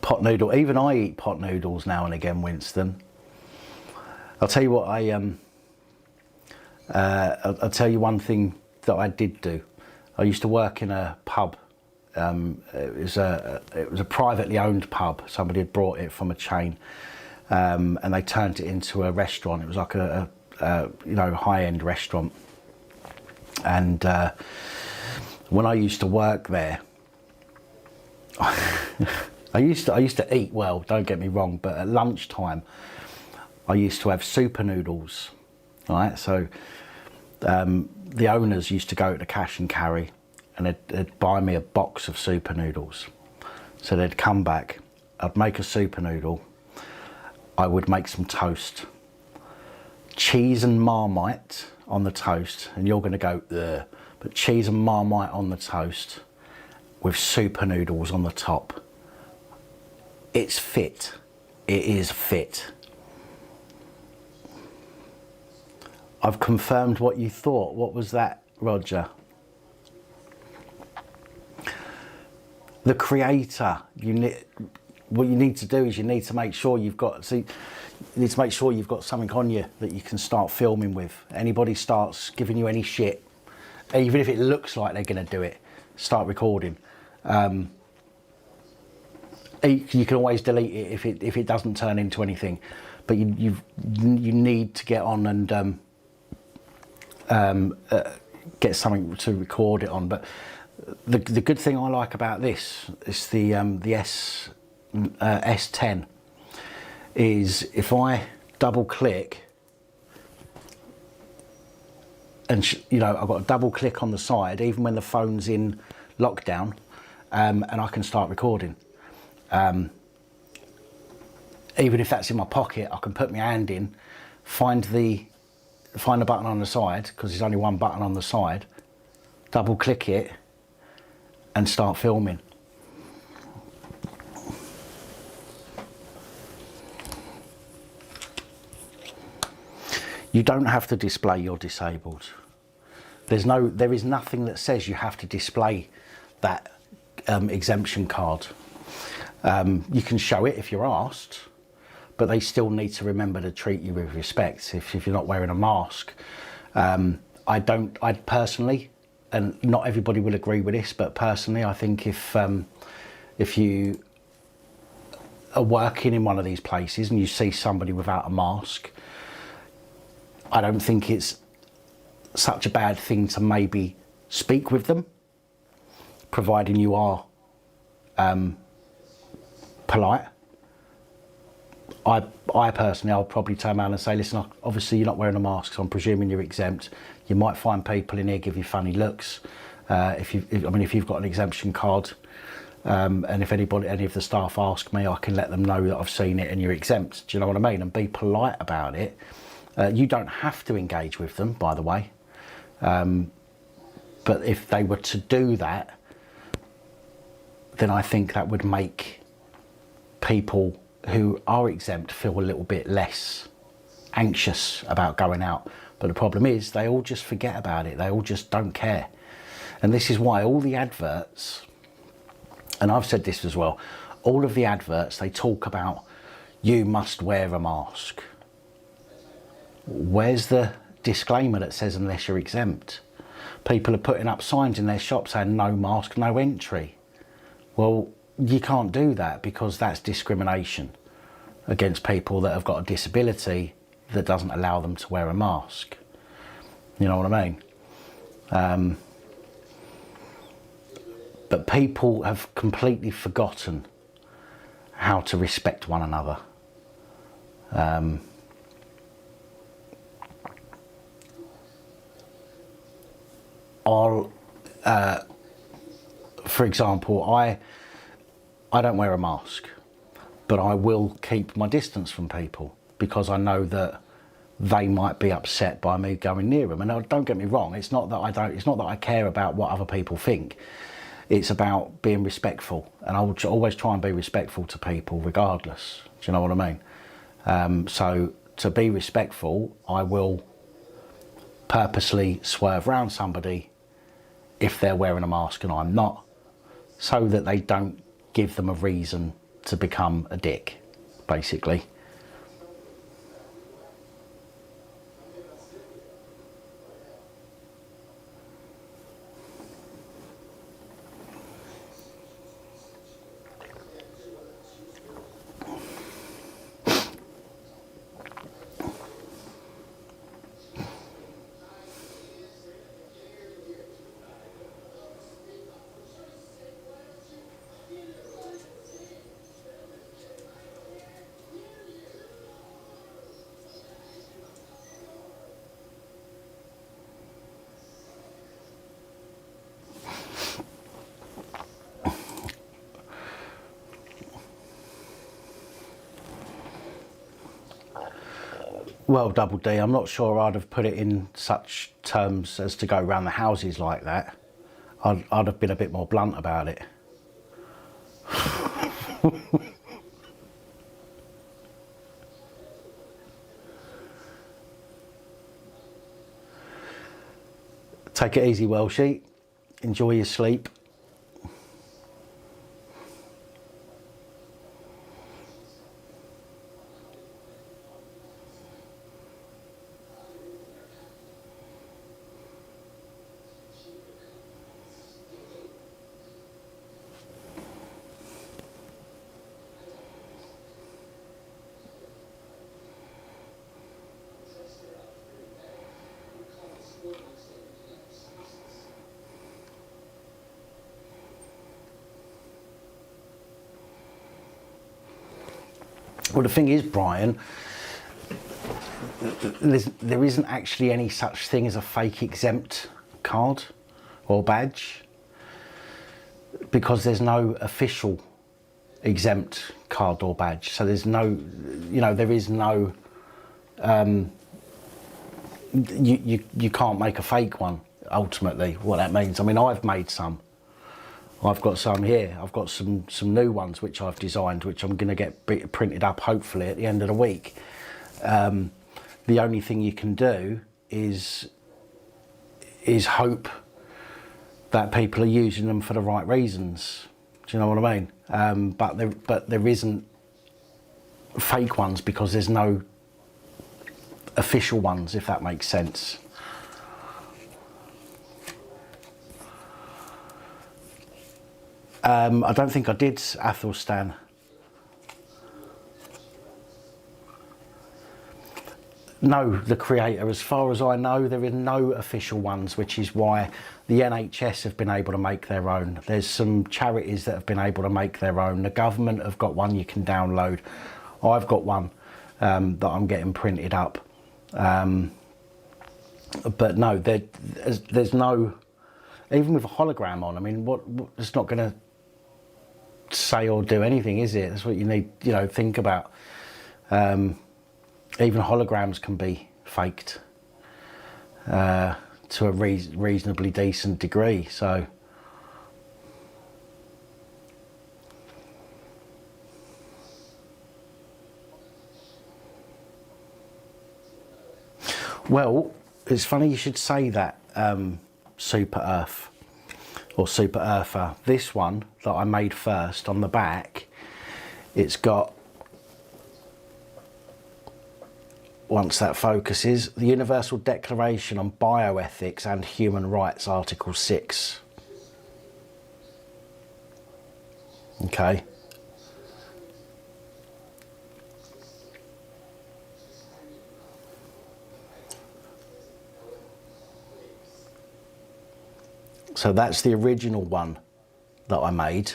Pot noodle, even I eat pot noodles now and again, Winston. I'll tell you what, I'll tell you one thing that I did do. I used to work in a pub. It was a privately owned pub. Somebody had brought it from a chain, and they turned it into a restaurant. It was like a high-end restaurant. And when I used to work there, I used to eat well, don't get me wrong, but at lunchtime I used to have super noodles. Right, so the owners used to go to the cash and carry, and they'd buy me a box of super noodles. So they'd come back, I'd make a super noodle, I would make some toast, cheese and Marmite on the toast, and you're going to go, ugh, but cheese and Marmite on the toast with super noodles on the top. It's fit. It is fit. I've confirmed what you thought. What was that, Roger? The creator. What you need to do is you need to make sure you've got. See, you need to make sure you've got something on you that you can start filming with. Anybody starts giving you any shit, even if it looks like they're going to do it, start recording. You can always delete it if it doesn't turn into anything, but you need to get on and get something to record it on. But the good thing I like about this is the S10 is if I double click and I've got a double click on the side even when the phone's in lockdown, and I can start recording. Even if that's in my pocket, I can put my hand in, find the button on the side, because there's only one button on the side, double click it and start filming. You don't have to display you're disabled. There is nothing that says you have to display that exemption card. You can show it if you're asked, but they still need to remember to treat you with respect if you're not wearing a mask. I personally, and not everybody will agree with this, but personally I think if you are working in one of these places and you see somebody without a mask, I don't think it's such a bad thing to maybe speak with them, providing you are polite. I personally, I'll probably turn around and say, listen, obviously you're not wearing a mask, so I'm presuming you're exempt. You might find people in here give you funny looks. If you've got an exemption card, and if any of the staff ask me, I can let them know that I've seen it and you're exempt. Do you know what I mean? And be polite about it. You don't have to engage with them, by the way. But if they were to do that, then I think that would make people who are exempt feel a little bit less anxious about going out. But the problem is they all just forget about it. They all just don't care. And this is why all the adverts, and I've said this as well, all of the adverts, they talk about you must wear a mask. Where's the disclaimer that says unless you're exempt? People are putting up signs in their shop saying no mask, no entry. Well, you can't do that because that's discrimination against people that have got a disability that doesn't allow them to wear a mask. You know what I mean? But people have completely forgotten how to respect one another. For example, I don't wear a mask, but I will keep my distance from people because I know that they might be upset by me going near them. And don't get me wrong, it's not that I care about what other people think. It's about being respectful, and I will always try and be respectful to people regardless. Do you know what I mean? So to be respectful, I will purposely swerve around somebody if they're wearing a mask and I'm not, so that they don't give them a reason to become a dick, basically. Well, Double D, I'm not sure I'd have put it in such terms as to go around the houses like that. I'd have been a bit more blunt about it. Take it easy, Welshie. Enjoy your sleep. Well, the thing is, Brian, there isn't actually any such thing as a fake exempt card or badge, because there's no official exempt card or badge. So there's no, you know, there is no, you can't make a fake one, ultimately, what that means. I mean, I've made some. I've got some here. I've got some new ones which I've designed, which I'm going to get printed up hopefully at the end of the week. The only thing you can do is hope that people are using them for the right reasons. Do you know what I mean? But there isn't fake ones because there's no official ones, if that makes sense. I don't think I did, Athelstan. No, the creator, as far as I know, there are no official ones, which is why the NHS have been able to make their own. There's some charities that have been able to make their own. The government have got one you can download. I've got one that I'm getting printed up. But no, there's no, even with a hologram on, I mean, what it's not going to say or do anything, is it? That's what you need, you know, think about. Even holograms can be faked to a reasonably decent degree. So well, it's funny you should say that, Super Earth or Super Earther. This one that I made first, on the back, it's got, once that focuses, the Universal Declaration on Bioethics and Human Rights, Article 6. Okay. So that's the original one that I made,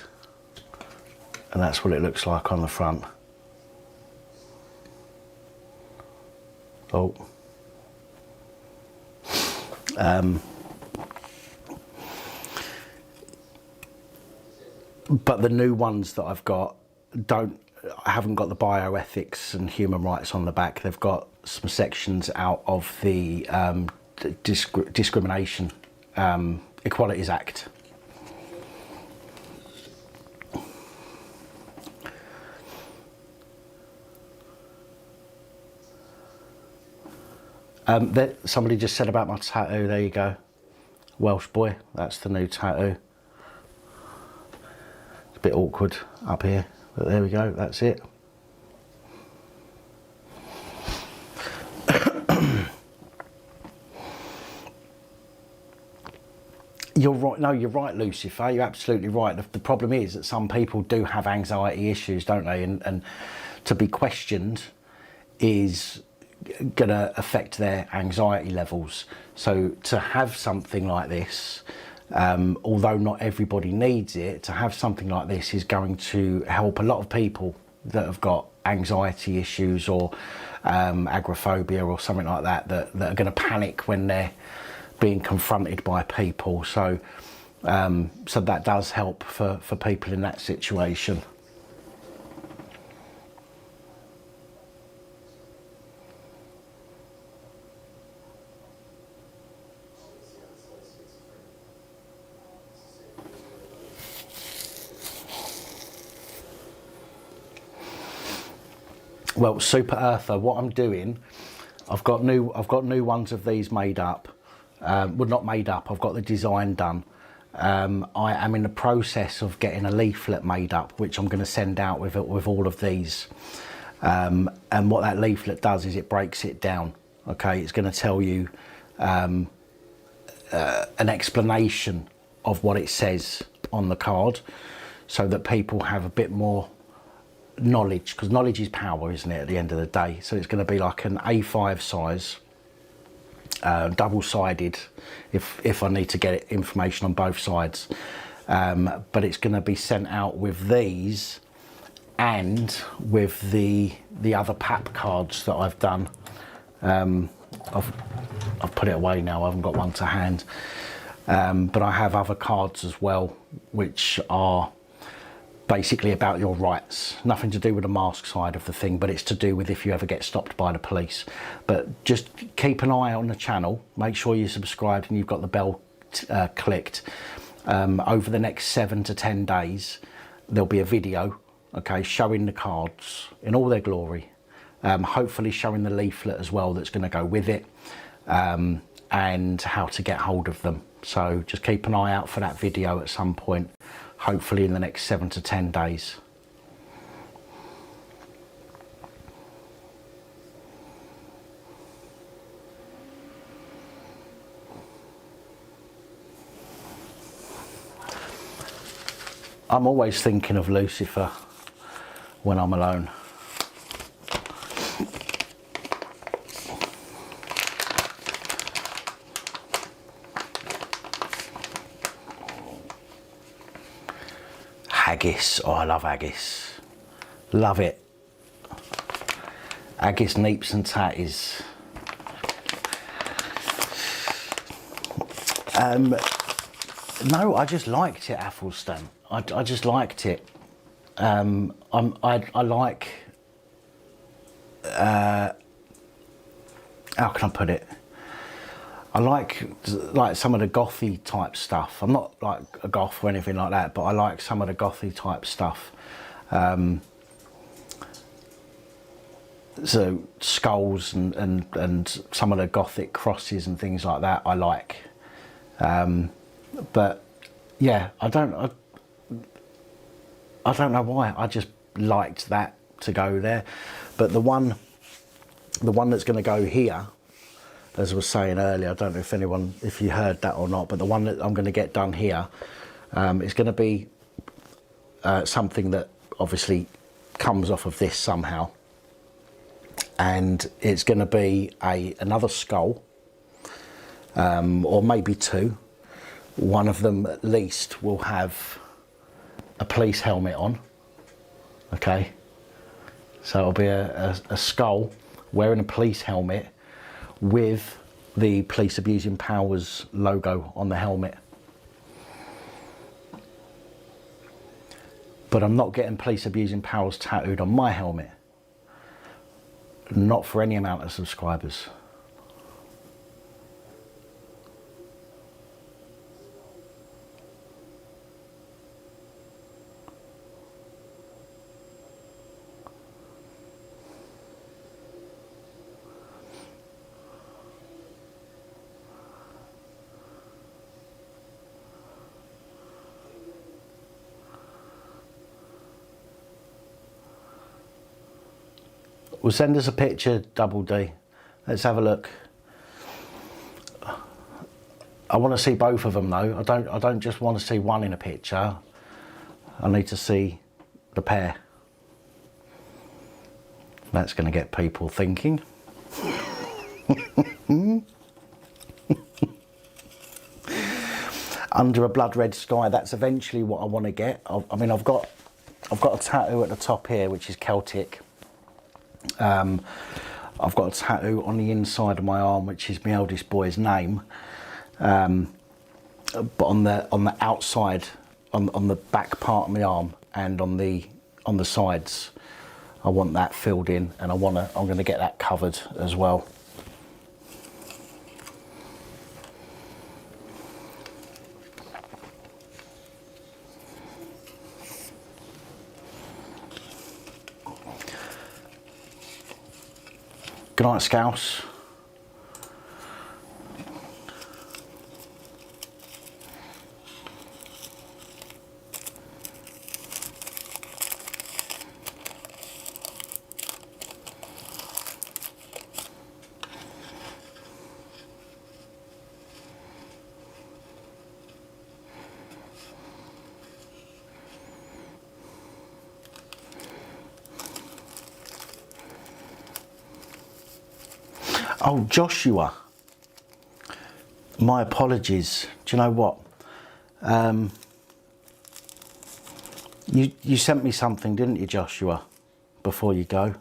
and that's what it looks like on the front. Oh. But the new ones that I've got haven't got the bioethics and human rights on the back. They've got some sections out of the discrimination Equalities Act. Somebody just said about my tattoo. There you go, Welsh boy. That's the new tattoo. It's a bit awkward up here, but there we go. That's it. You're right. No, you're right, Lucifer. You're absolutely right. The problem is that some people do have anxiety issues, don't they? And to be questioned is going to affect their anxiety levels. So to have something like this, although not everybody needs it, to have something like this is going to help a lot of people that have got anxiety issues or agoraphobia or something like that, that are going to panic when they're being confronted by people. So so that does help for people in that situation. Well, Super Earther, what I'm doing, I've got new ones of these made up. Well, not made up, I've got the design done. I am in the process of getting a leaflet made up, which I'm going to send out with all of these. And what that leaflet does is it breaks it down. Okay, it's going to tell you an explanation of what it says on the card, so that people have a bit more knowledge, because knowledge is power, isn't it, at the end of the day. So it's going to be like an A5 size, double-sided, if I need to get information on both sides, but it's going to be sent out with these and with the other PAP cards that I've done. I've put it away now, I haven't got one to hand, but I have other cards as well, which are basically about your rights. Nothing to do with the mask side of the thing, but it's to do with if you ever get stopped by the police. But just keep an eye on the channel, make sure you're subscribed and you've got the bell clicked. Over the next 7 to 10 days there'll be a video, okay, showing the cards in all their glory, hopefully showing the leaflet as well that's going to go with it, and how to get hold of them. So just keep an eye out for that video at some point, hopefully in the next 7 to 10 days. I'm always thinking of Lucifer when I'm alone. Haggis, oh I love haggis, love it. Haggis, neeps and tatties. No, I just liked it, Athelstan. I just liked it. I like, how can I put it? I like some of the gothy type stuff. I'm not like a goth or anything like that, but I like some of the gothy type stuff. So skulls and some of the gothic crosses and things like that I like. But yeah, I don't know why, I just liked that to go there. But the one that's going to go here, as I was saying earlier, I don't know if you heard that or not, but the one that I'm going to get done here is going to be something that obviously comes off of this somehow, and it's going to be another skull, or maybe two. One of them at least will have a police helmet on. Okay, so it'll be a skull wearing a police helmet with the Police Abusing Powers logo on the helmet. But I'm not getting Police Abusing Powers tattooed on my helmet. Not for any amount of subscribers. Well, send us a picture, Double D. Let's have a look. I want to see both of them though. I don't just want to see one in a picture. I need to see the pair. That's going to get people thinking. Under a blood red sky, that's eventually what I want to get. I mean, I've got a tattoo at the top here, which is Celtic. I've got a tattoo on the inside of my arm, which is my eldest boy's name. But on the outside, on the back part of my arm and on the sides, I want that filled in, and I'm going to get that covered as well. Good night, Scouse. Oh, Joshua, my apologies. Do you know what? You sent me something, didn't you, Joshua, before you go?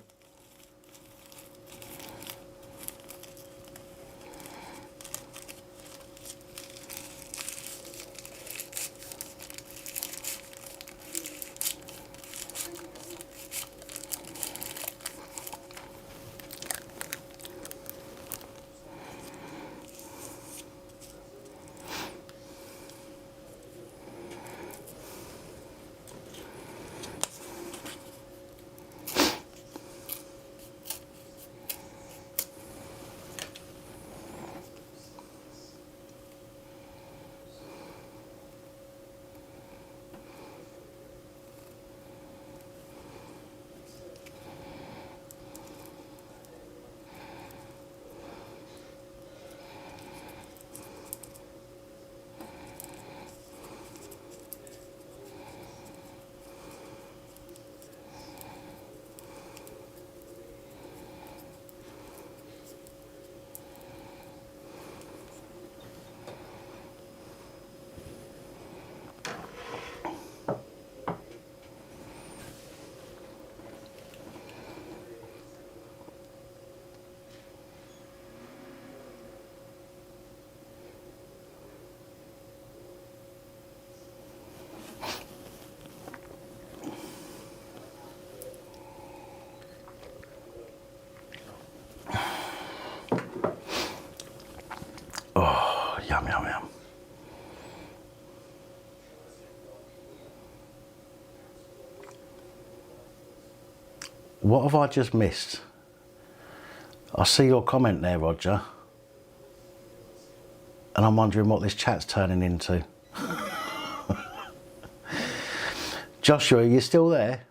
Oh, yum, yum, yum. What have I just missed? I see your comment there, Roger. And I'm wondering what this chat's turning into. Joshua, are you still there?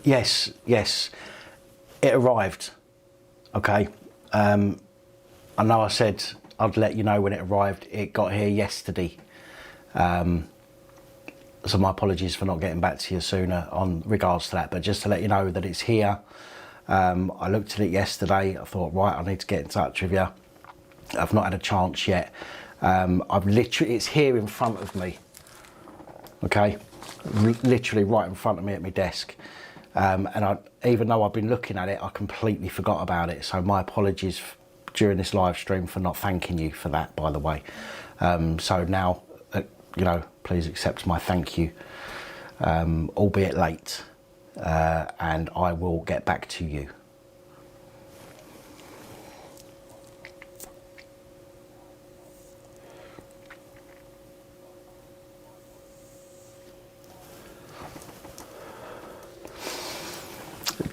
Yes, yes, it arrived. Okay. I know I said I'd let you know when it arrived. It got here yesterday. So my apologies for not getting back to you sooner on regards to that, but just to let you know that it's here. I looked at it yesterday. I thought, right, I need to get in touch with you. I've not had a chance yet. It's here in front of me. Okay, literally right in front of me at my desk. Even though I've been looking at it, I completely forgot about it. So my apologies during this live stream for not thanking you for that, by the way. So now, you know, please accept my thank you, albeit late, and I will get back to you.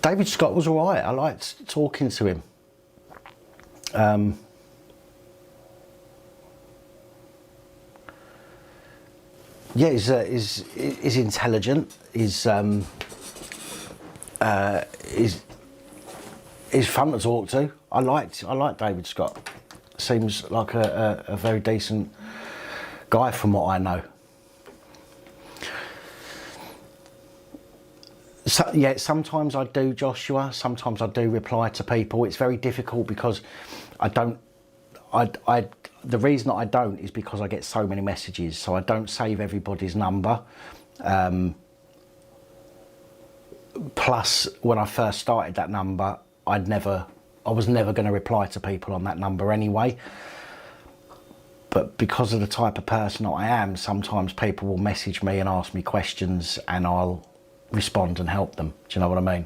David Scott was all right. I liked talking to him. Yeah, he's intelligent. He's fun to talk to. I like David Scott. Seems like a very decent guy from what I know. So, yeah, sometimes I do, Joshua. Sometimes I do reply to people. It's very difficult because the reason that I don't is because I get so many messages. So I don't save everybody's number. Plus, when I first started that number, I was never going to reply to people on that number anyway. but because of the type of person that I am, sometimes people will message me and ask me questions and I'll respond and help them. Do you know what I mean?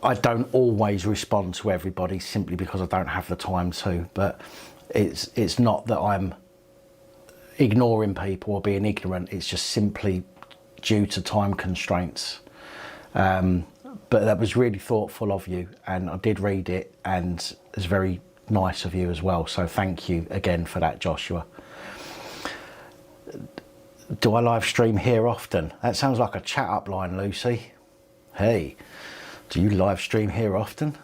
I don't always respond to everybody simply because I don't have the time to, but it's not that I'm ignoring people or being ignorant, it's just simply due to time constraints. But that was really thoughtful of you, and I did read it, and it's very nice of you as well, so thank you again for that, Joshua. Do I live stream here often? That sounds like a chat up line, Lucy. Hey, do you live stream here often?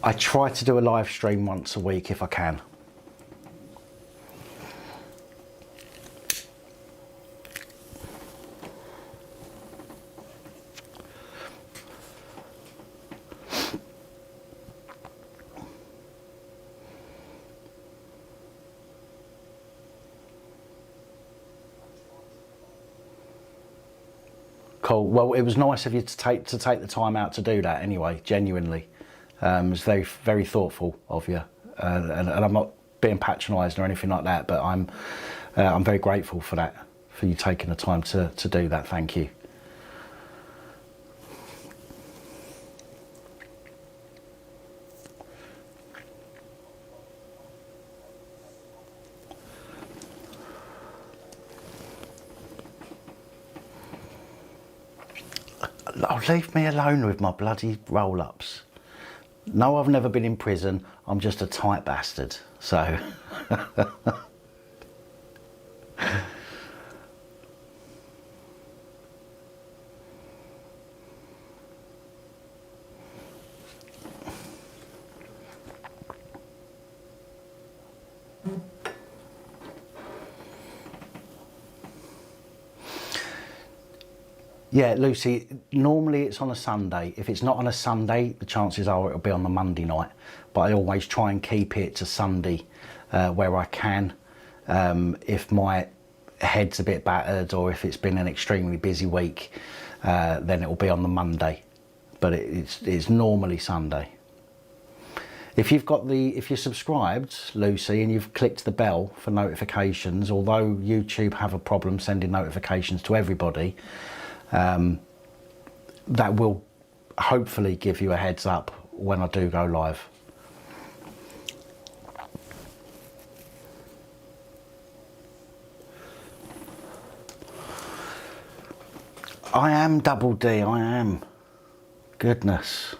I try to do a live stream once a week if I can. Cool. Well, it was nice of you to take the time out to do that anyway, genuinely. It was very, very thoughtful of you. And I'm not being patronising or anything like that, but I'm very grateful for that, for you taking the time to do that. Thank you. Oh, leave me alone with my bloody roll-ups. No, I've never been in prison. I'm just a tight bastard. So. Yeah, Lucy, normally it's on a Sunday. If it's not on a Sunday, the chances are it'll be on the Monday night. But I always try and keep it to Sunday where I can. If my head's a bit battered or if it's been an extremely busy week, then it'll be on the Monday. But it's normally Sunday. If you're subscribed, Lucy, and you've clicked the bell for notifications, although YouTube have a problem sending notifications to everybody, that will hopefully give you a heads up when I do go live. I am Double D, I am. Goodness.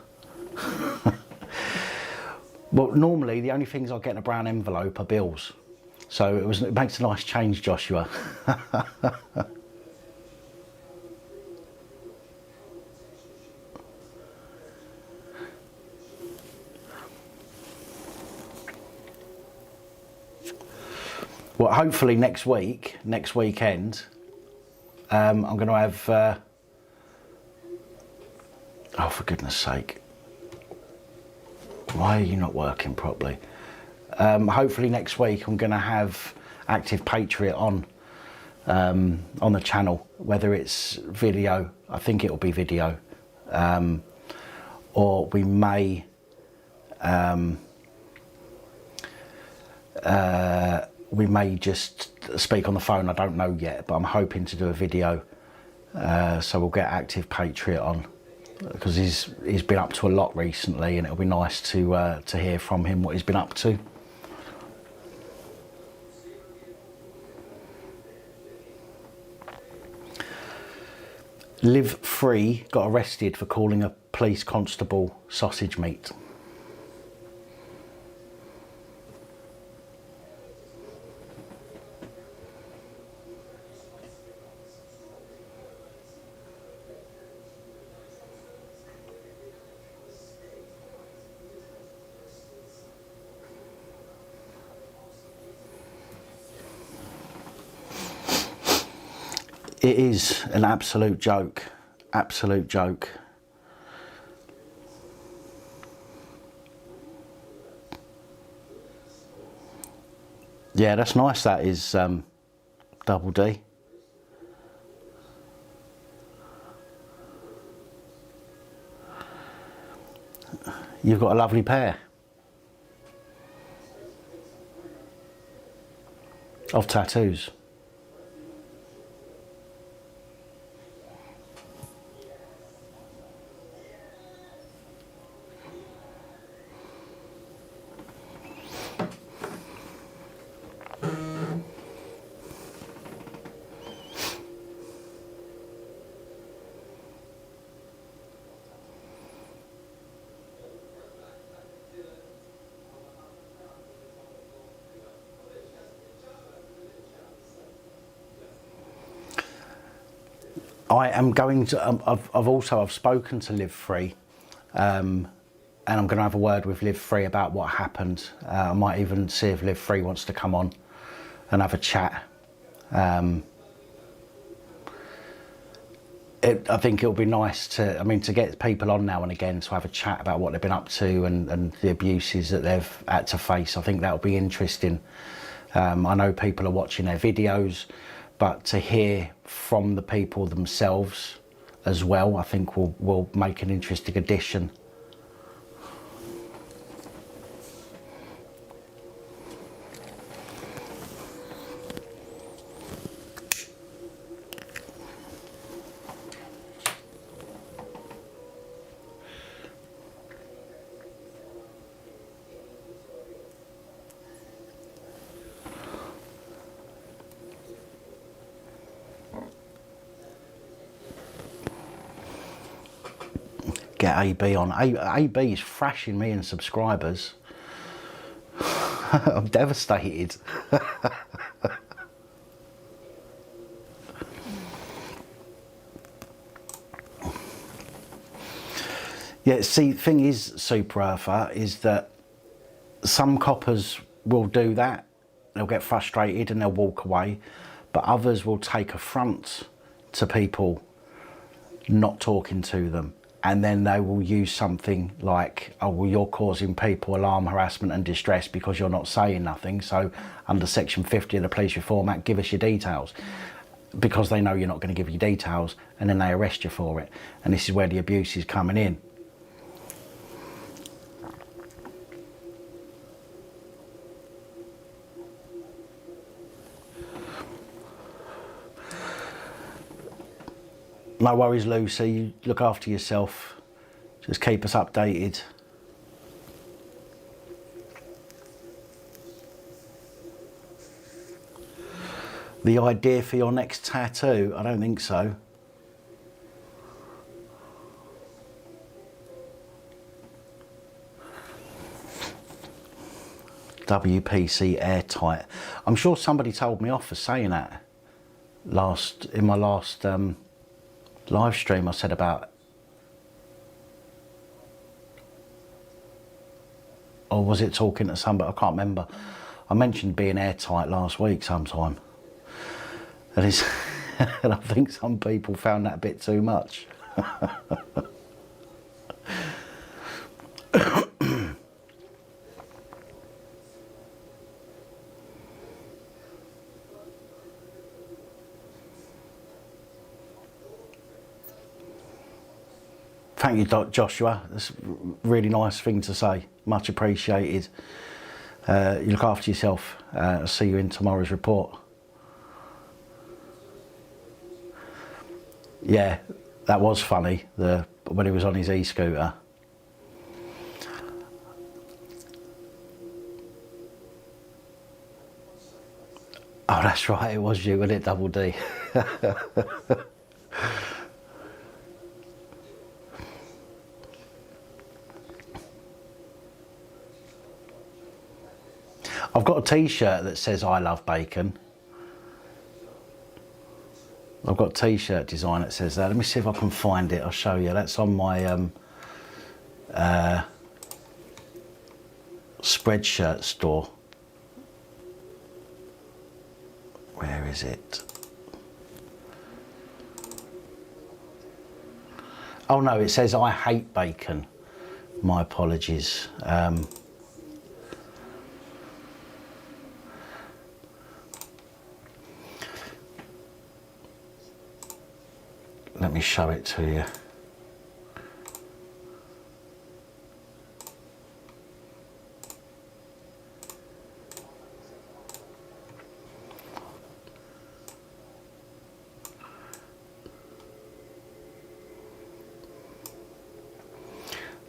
Well, normally the only things I get in a brown envelope are bills. So it makes a nice change, Joshua. Well, hopefully next weekend, I'm going to have, oh, for goodness sake, why are you not working properly? Hopefully next week I'm going to have Active Patriot on the channel, whether it's video, I think it'll be video, or we may just speak on the phone. I don't know yet, but I'm hoping to do a video, so we'll get Active Patriot on, because he's been up to a lot recently, and it'll be nice to hear from him what he's been up to. Live Free got arrested for calling a police constable sausage meat. It is an absolute joke, absolute joke. Yeah, that's nice. That is double D. You've got a lovely pair of tattoos. I am going to, I've spoken to Live Free, and I'm going to have a word with Live Free about what happened. I might even see if Live Free wants to come on and have a chat. I think it'll be nice to, to get people on now and again to have a chat about what they've been up to and the abuses that they've had to face. I think that'll be interesting. I know people are watching their videos, but to hear from the people themselves as well, I think will make an interesting addition. Get AB on. AB is thrashing me in subscribers. I'm devastated. Yeah, see, the thing is, Super Earther, is that some coppers will do that. They'll get frustrated and they'll walk away, but others will take affront to people not talking to them. And then they will use something like, oh, well, you're causing people alarm, harassment and distress because you're not saying nothing. So under Section 50 of the Police Reform Act, give us your details. Because they know you're not going to give your details, and then they arrest you for it. And this is where the abuse is coming in. No worries, Lucy. You look after yourself. Just keep us updated. The idea for your next tattoo? I don't think so. WPC airtight. I'm sure somebody told me off for saying that in my last live stream. I said about, or was it talking to somebody? I can't remember. I mentioned being airtight last week sometime. And and I think some people found that a bit too much. Thank you, Joshua. That's a really nice thing to say. Much appreciated. You look after yourself. I'll see you in tomorrow's report. Yeah, that was funny, when he was on his e-scooter. Oh, that's right, it was you, wasn't it, Double D? I've got a t-shirt that says I love bacon. I've got a t-shirt design that says that. Let me see if I can find it. I'll show you. That's on my Spreadshirt store. Where is it? Oh no, it says I hate bacon. My apologies. let me show it to you.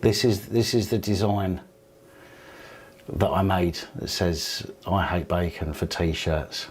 This is the design that I made that says "I hate bacon" for t-shirts.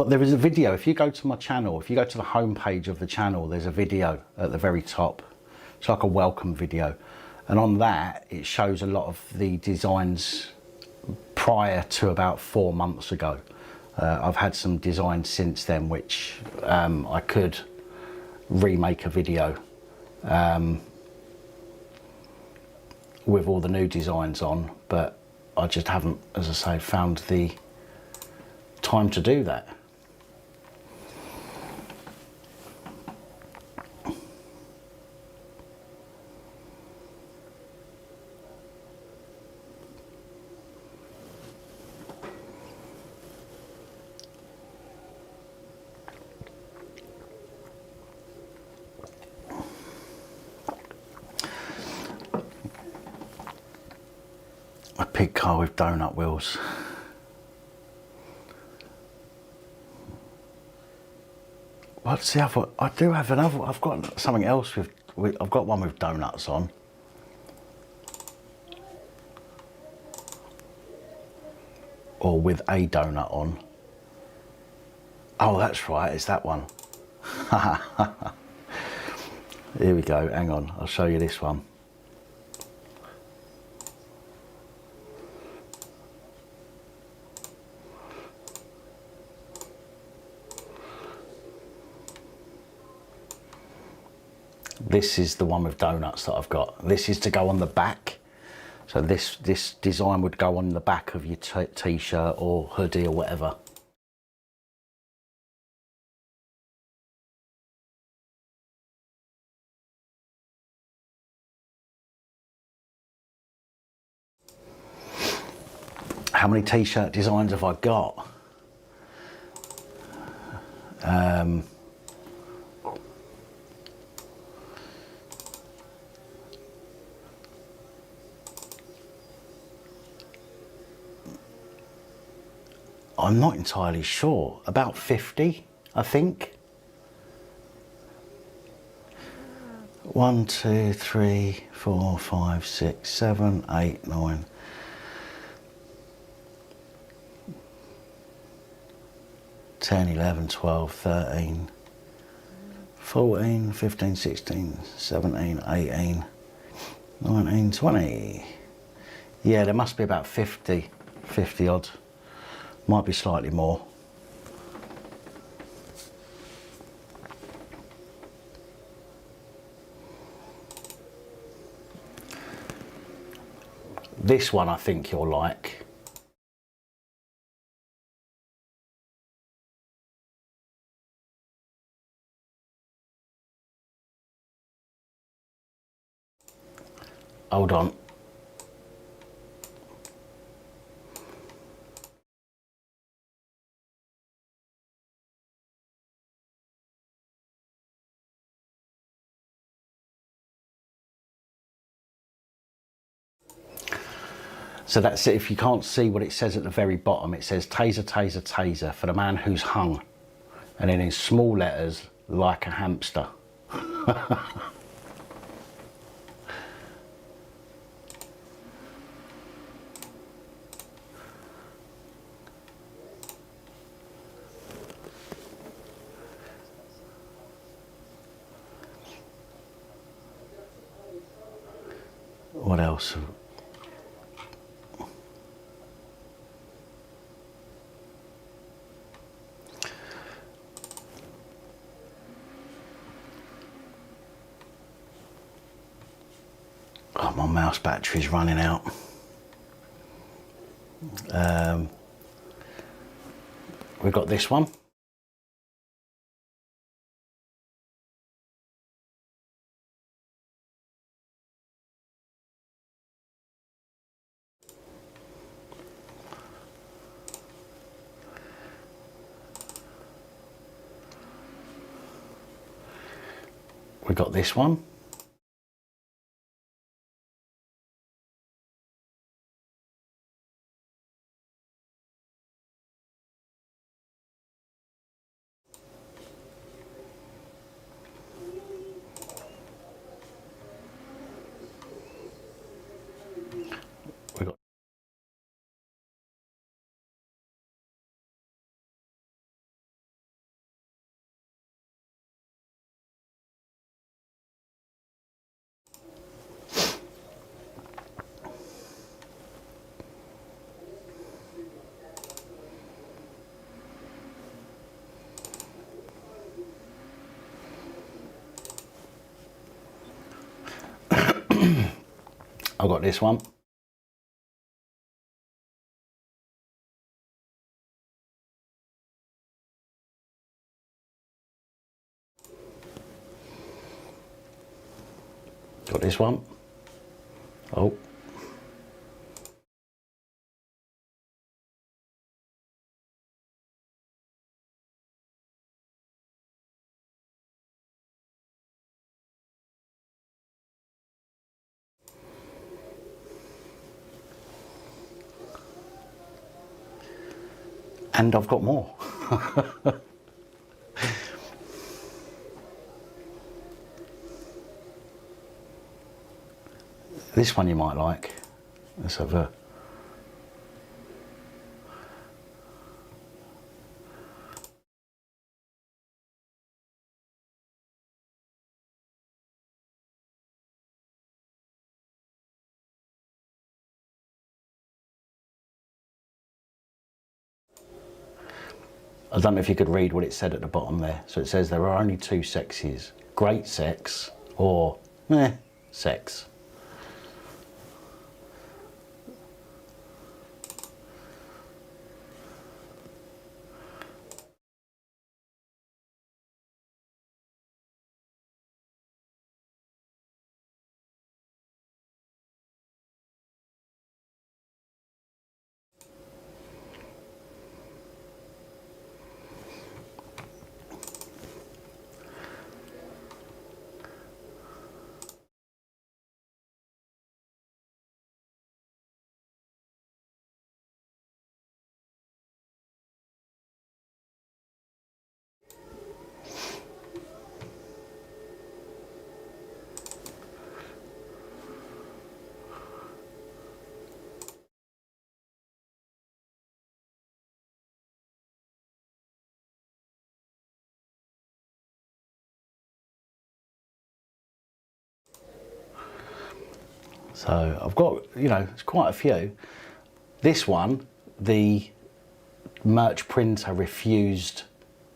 There is a video, if you go to my channel, if you go to the home page of the channel, there's a video at the very top. It's like a welcome video. And on that, it shows a lot of the designs prior to about 4 months ago. I've had some designs since then, which I could remake a video with all the new designs on, but I just haven't, as I say, found the time to do that. A pig car with donut wheels. What's the other? I do have another. I've got something else with I've got one with donuts on. Or with a donut on. Oh, that's right, it's that one. Here we go, hang on, I'll show you this one. This is the one with donuts that I've got. This is to go on the back. So this design would go on the back of your t-shirt or hoodie or whatever. How many t-shirt designs have I got? I'm not entirely sure. About 50, I think. 1, 2, 3, 4, 5, 6, 7, 8, 9. 10, 11, 12, 13, 14, 15, 16, 17, 18, 19, 20. Yeah, there must be about 50 odd. Might be slightly more. This one I think you'll like. Hold on. So that's it. If you can't see what it says at the very bottom, it says taser, taser, taser for the man who's hung. And then in small letters, like a hamster. else? Oh, my mouse battery's running out. We've got this one. We've got this one. We've got I've got this one. Got this one. Oh. And I've got more. This one you might like. Let's have a... I don't know if you could read what it said at the bottom there. So it says there are only two sexes, great sex or sex. So I've got, you know, it's quite a few. This one, the merch printer refused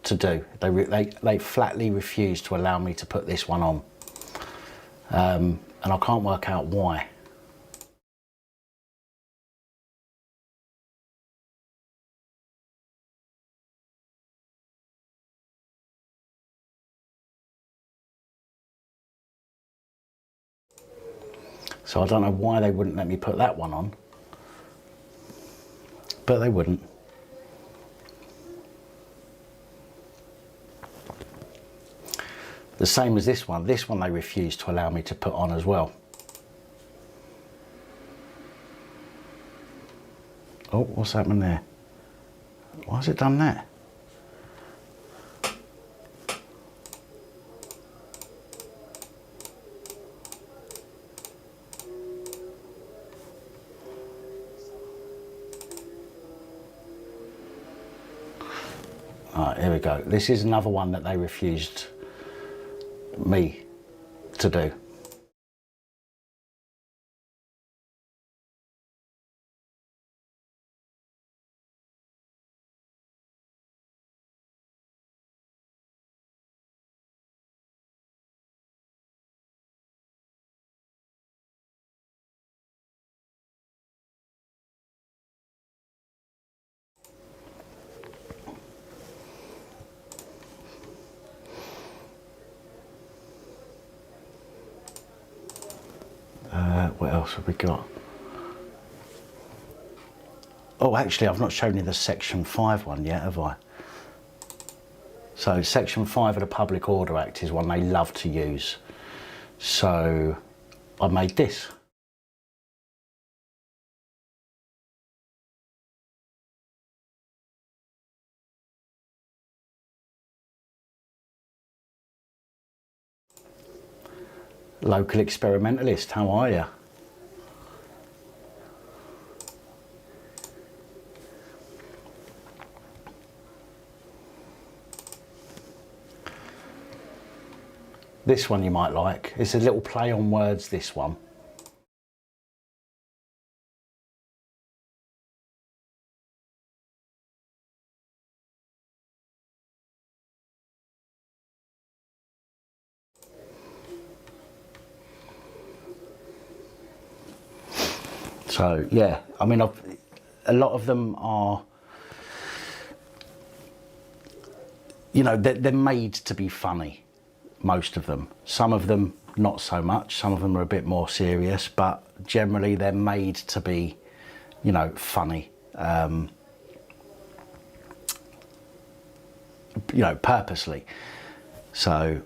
to do. They flatly refused to allow me to put this one on. And I can't work out why. So I don't know why they wouldn't let me put that one on, but they wouldn't. The same as this one they refused to allow me to put on as well. Oh, what's happening there? Why has it done that? Alright, here we go. This is another one that they refused me to do. What else have we got? Oh, actually, I've not shown you the Section 5 one yet, have I? So Section 5 of the Public Order Act is one they love to use. So I made this. Local experimentalist, how are you? This one you might like. It's a little play on words, this one. So yeah, I mean, a lot of them are, you know, they're made to be funny, most of them. Some of them not so much, some of them are a bit more serious, but generally they're made to be, you know, funny. You know, purposely. So,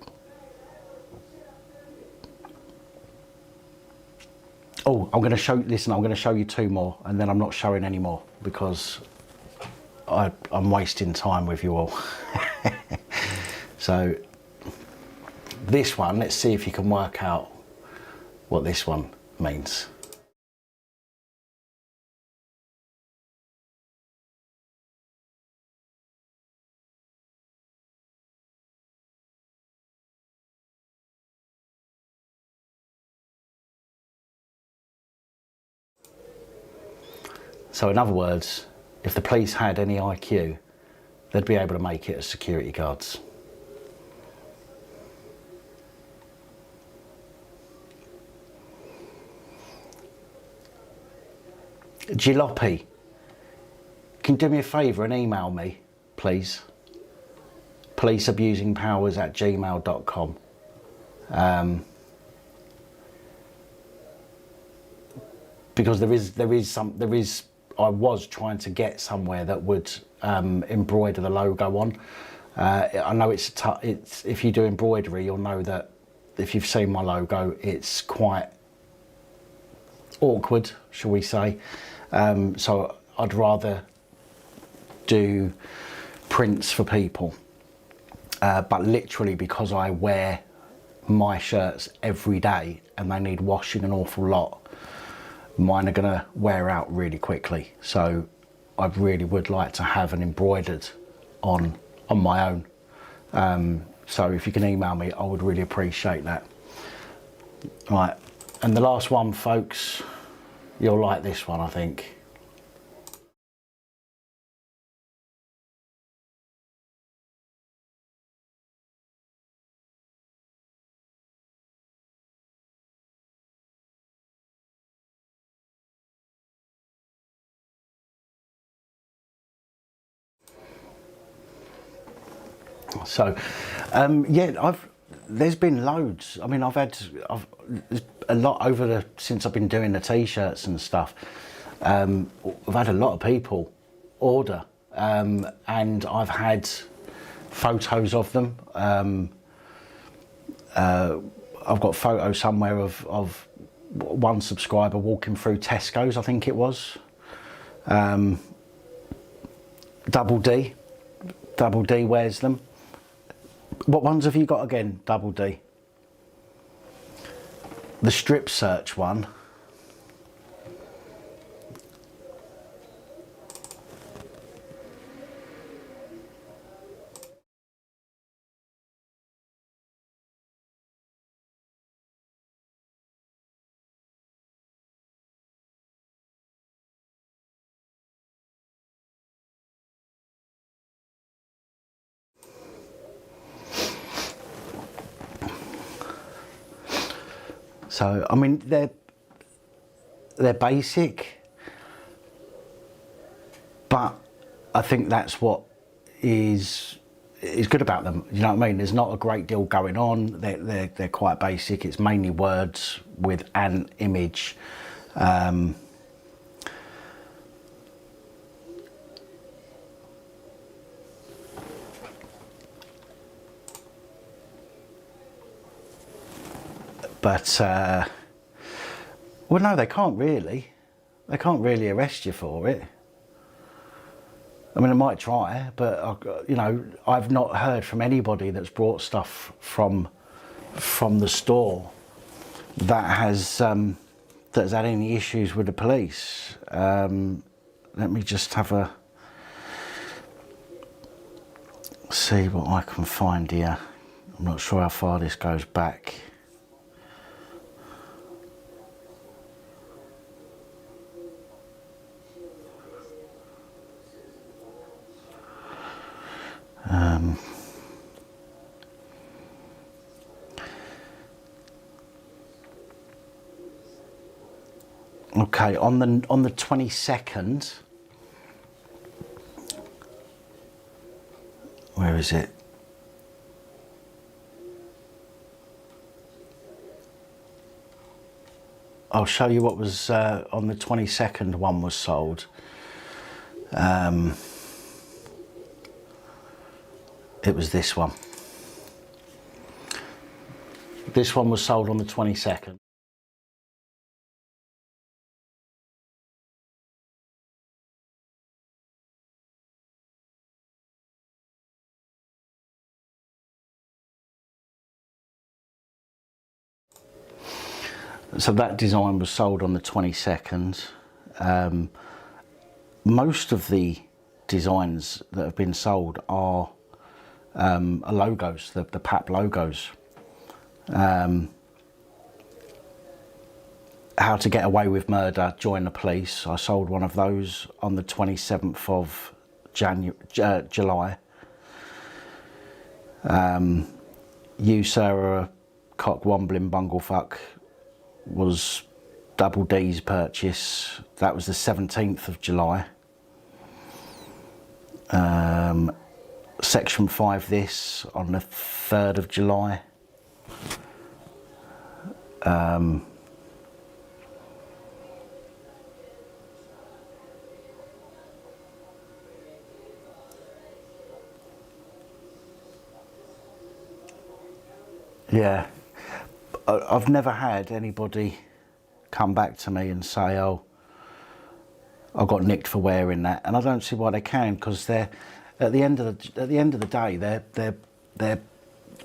oh, I'm going to show, listen, I'm going to show you two more, and then I'm not showing any more because I'm wasting time with you all. So this one, let's see if you can work out what this one means. So in other words, if the police had any IQ, they'd be able to make it as security guards. Jalopy, can you do me a favour and email me, please? policeabusingpowers@gmail.com. Because I was trying to get somewhere that would embroider the logo on. I know it's if you do embroidery, you'll know that if you've seen my logo, it's quite awkward, shall we say. So I'd rather do prints for people. But literally, because I wear my shirts every day and they need washing an awful lot, mine are going to wear out really quickly. So I really would like to have an embroidered on my own. So if you can email me, I would really appreciate that. Right, and the last one, folks, you'll like this one, I think. So, yeah, there's been loads. I mean, there's a lot since I've been doing the t-shirts and stuff. I've had a lot of people order, and I've had photos of them. I've got photos somewhere of one subscriber walking through Tesco's, I think it was. Double D wears them. What ones have you got again, Double D? The strip search one. So, I mean, they're basic, but I think that's what is is good about them. You know what I mean? There's not a great deal going on. They're quite basic. It's mainly words with an image. But well, no, they can't really. They can't really arrest you for it. I mean, I might try, but you know, I've not heard from anybody that's brought stuff from the store that has had any issues with the police. Let me just have a see what I can find here. I'm not sure how far this goes back. Okay, on the 22nd, where is it? I'll show you what was on the 22nd one was sold. It was this one. This one was sold on the 22nd. So that design was sold on the 22nd. Most of the designs that have been sold are logos, the PAP logos. How to Get Away with Murder, Join the Police. I sold one of those on the 27th of July. You, Sarah, cock wombling bunglefuck was Double D's purchase. That was the 17th of July. Section 5 this on the 3rd of July. Yeah, I've never had anybody come back to me and say, oh, I got nicked for wearing that, and I don't see why they can, because they're at the end of the day they're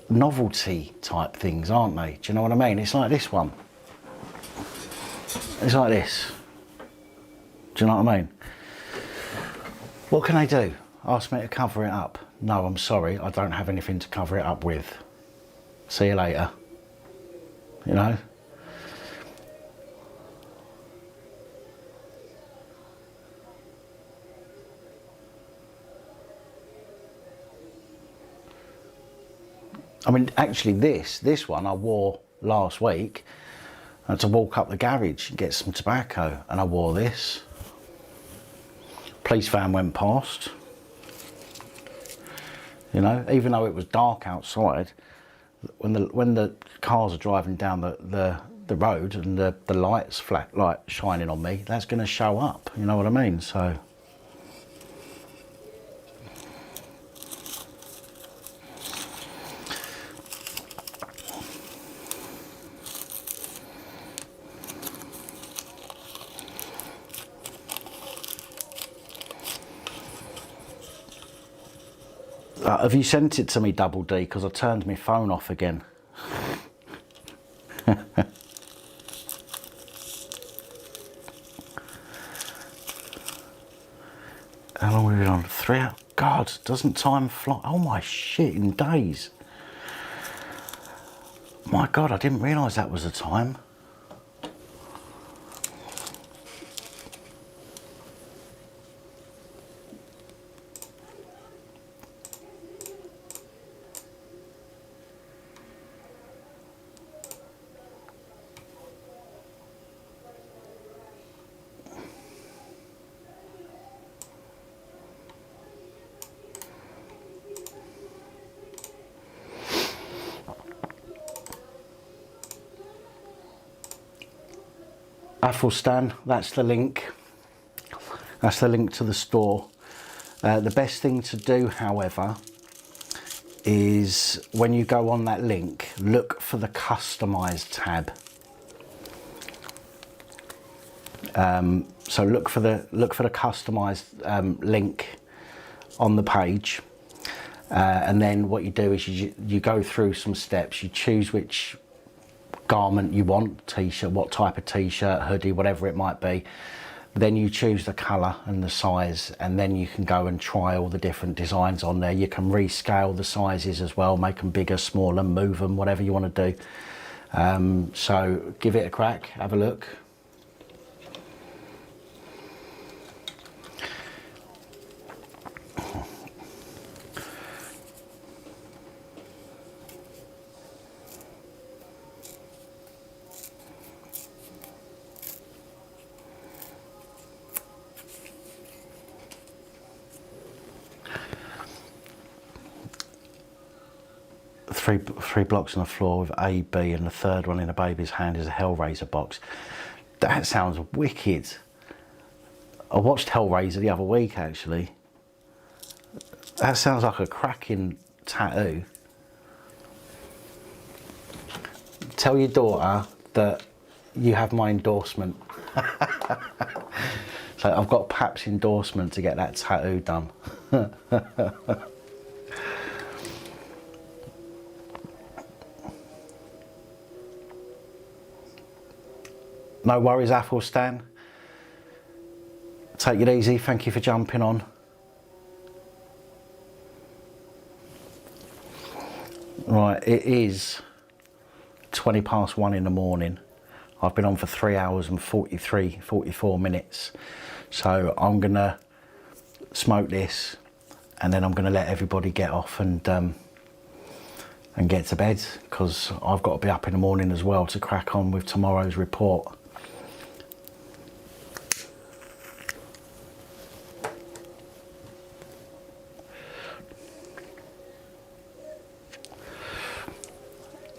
novelty type things, aren't they? Do you know what I mean? It's like this one. It's like this. Do you know what I mean? What can they do? Ask me to cover it up? No, I'm sorry, I don't have anything to cover it up with. See you later. You know? I mean, actually this one I wore last week. I had to walk up the garage and get some tobacco, and I wore this. Police van went past. You know, even though it was dark outside, when the cars are driving down the road and the lights flat light shining on me, that's going to show up. You know what I mean? So. Have you sent it to me, Double D? Because I turned my phone off again. How long have we been on? 3 hours? God, doesn't time fly? Oh my shit, in days. My God, I didn't realise that was the time. Athelstan, that's the link. That's the link to the store. The best thing to do, however, is when you go on that link, look for the customised tab. So look for the customised link on the page, and then what you do is you go through some steps. You choose which garment you want, t-shirt, what type of t-shirt, hoodie, whatever it might be. Then you choose the colour and the size, and then you can go and try all the different designs on there. You can rescale the sizes as well, make them bigger, smaller, move them, whatever you want to do. So give it a crack, have a look. Three blocks on the floor with A, B, and the third one in a baby's hand is a Hellraiser box. That sounds wicked. I watched Hellraiser the other week, actually. That sounds like a cracking tattoo. Tell your daughter that you have my endorsement. So I've got Pap's endorsement to get that tattoo done. No worries, Athelstan. Take it easy. Thank you for jumping on. Right, it is 1:20 in the morning. I've been on for 3 hours and 44 minutes. So I'm gonna smoke this, and then I'm gonna let everybody get off and get to bed, because I've got to be up in the morning as well to crack on with tomorrow's report.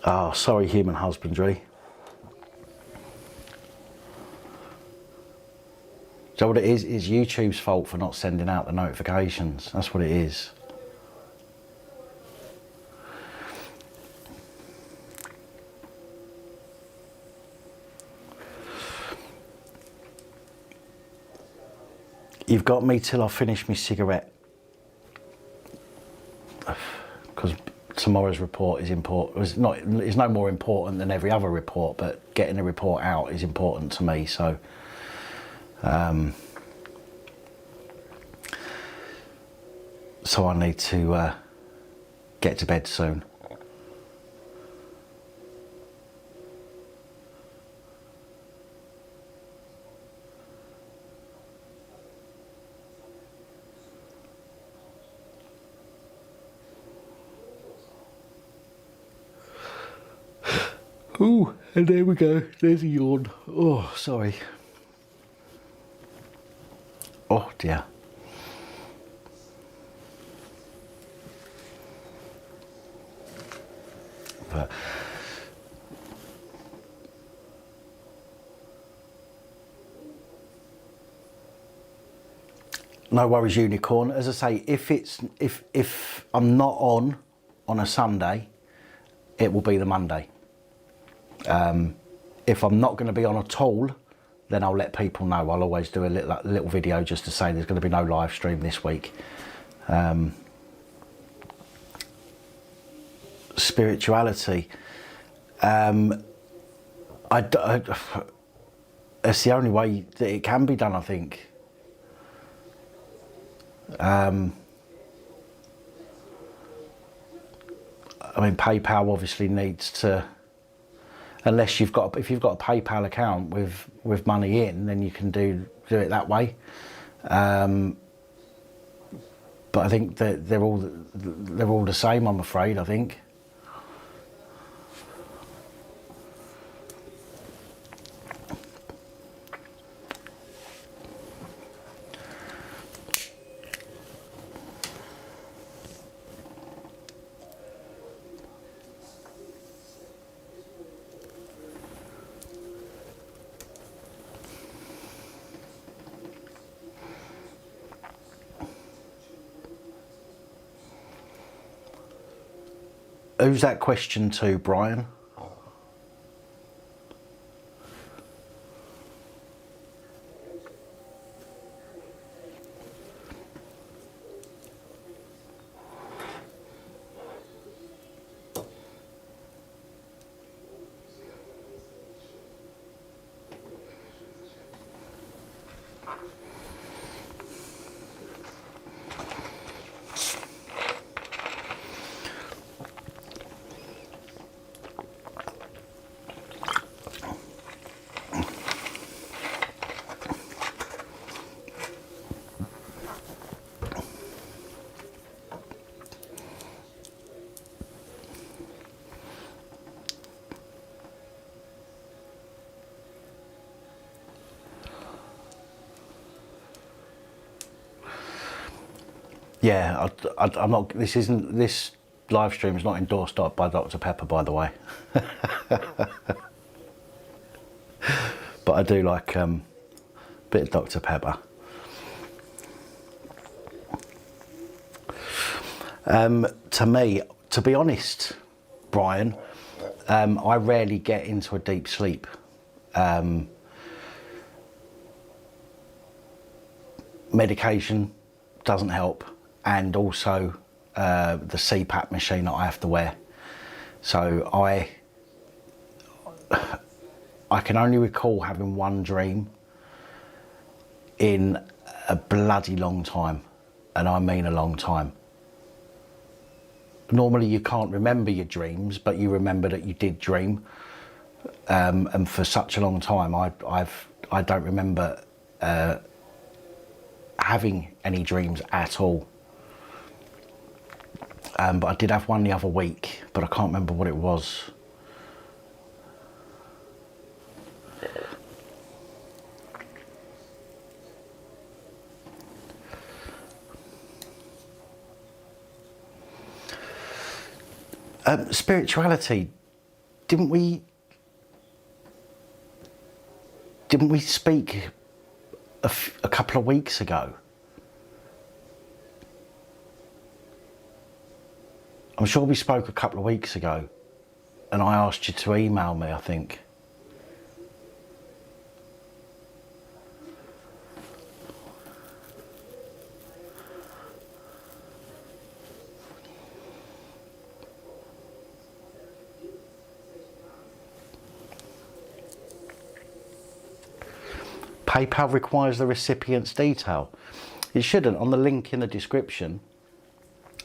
Oh, sorry, human husbandry. So what it is YouTube's fault for not sending out the notifications. That's what it is. You've got me till I finish my cigarette, because tomorrow's report is important. It's no more important than every other report, but getting the report out is important to me. So so I need to get to bed soon. Ooh, and there we go. There's a yawn. Oh, sorry. Oh dear. But no worries, unicorn. As I say, if I'm not on a Sunday, it will be the Monday. If I'm not going to be on at all, then I'll let people know. I'll always do a little video just to say there's going to be no live stream this week. Spirituality. It's the only way that it can be done, I think. I mean, PayPal obviously needs to, unless if you've got a PayPal account with money in, then you can do it that way. But I think that they're all the same, I'm afraid. I think. Who's that question to, Brian? Yeah, I'm not. This live stream is not endorsed by Dr. Pepper, by the way. But I do like a bit of Dr. Pepper. To me, to be honest, Brian, I rarely get into a deep sleep. Medication doesn't help, and also the CPAP machine that I have to wear. So I can only recall having one dream in a bloody long time, and I mean a long time. Normally you can't remember your dreams, but you remember that you did dream, and for such a long time I don't remember having any dreams at all. But I did have one the other week, but I can't remember what it was. Spirituality, didn't we speak a couple of weeks ago? I'm sure we spoke a couple of weeks ago, and I asked you to email me, I think. PayPal requires the recipient's detail. It shouldn't. On the link in the description,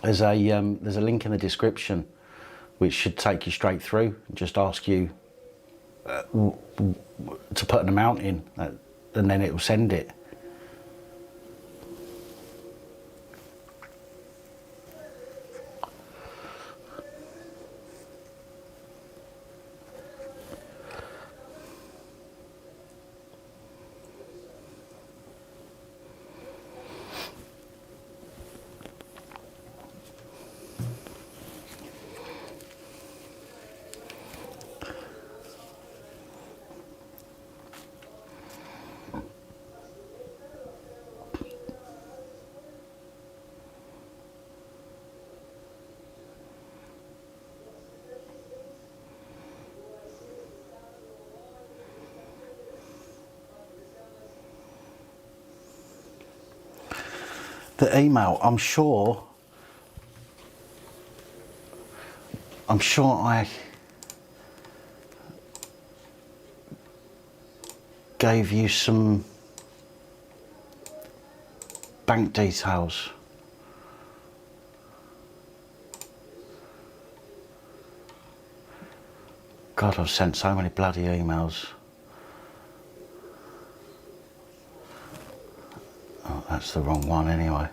there's a link in the description which should take you straight through and just ask you to put an amount in, and then it will send it. The email, I'm sure I gave you some bank details. God, I've sent so many bloody emails. Oh, that's the wrong one anyway.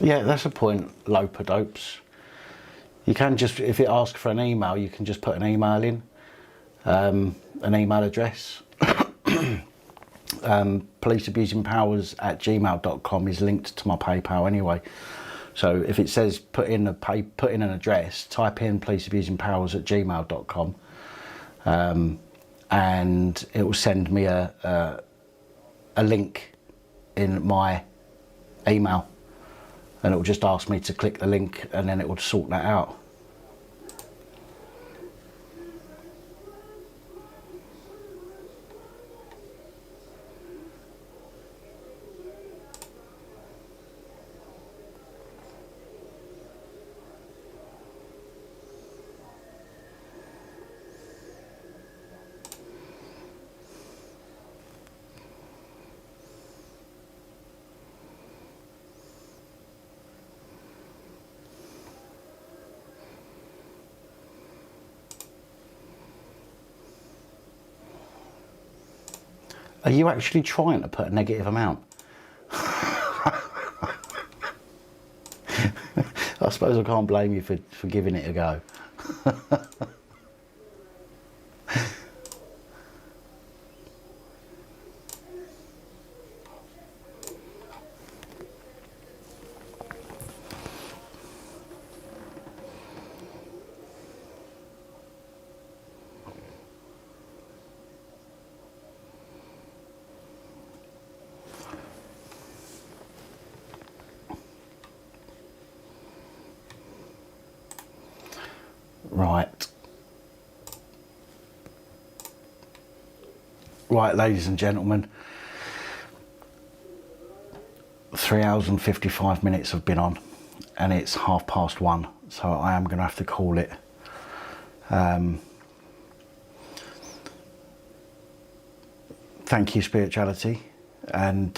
Yeah, that's a point, loper dopes. You can just, if it asks for an email, you can just put an email in, an email address. policeabusingpowers@gmail.com is linked to my PayPal anyway. So if it says put in an address, type in policeabusingpowers@gmail.com, and it will send me a link in my email, and it will just ask me to click the link, and then it will sort that out. Are you actually trying to put a negative amount? I suppose I can't blame you for giving it a go. Right, ladies and gentlemen, 3 hours and 55 minutes have been on, and it's 1:30, so I am going to have to call it. Thank you, spirituality, and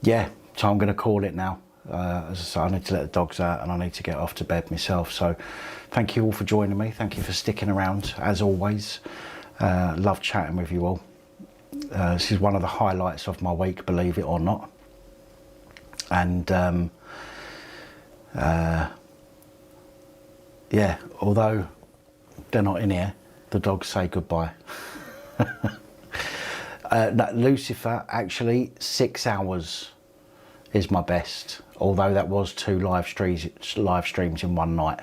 yeah, so I'm going to call it now. As I say, I need to let the dogs out and I need to get off to bed myself. So thank you all for joining me. Thank you for sticking around, as always. Love chatting with you all. This is one of the highlights of my week, believe it or not. And yeah, although they're not in here, the dogs say goodbye. Lucifer, actually 6 hours is my best, although that was 2 live streams in one night.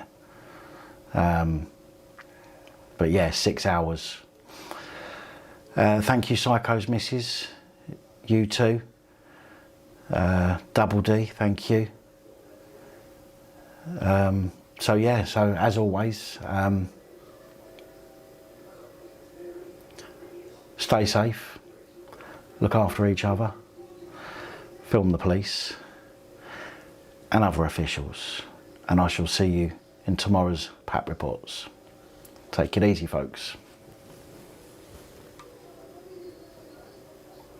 But yeah, 6 hours. Thank you, Psycho's missus. You too. Double D, thank you. So yeah, so as always, stay safe, look after each other, film the police and other officials, and I shall see you in tomorrow's PAP reports. Take it easy, folks.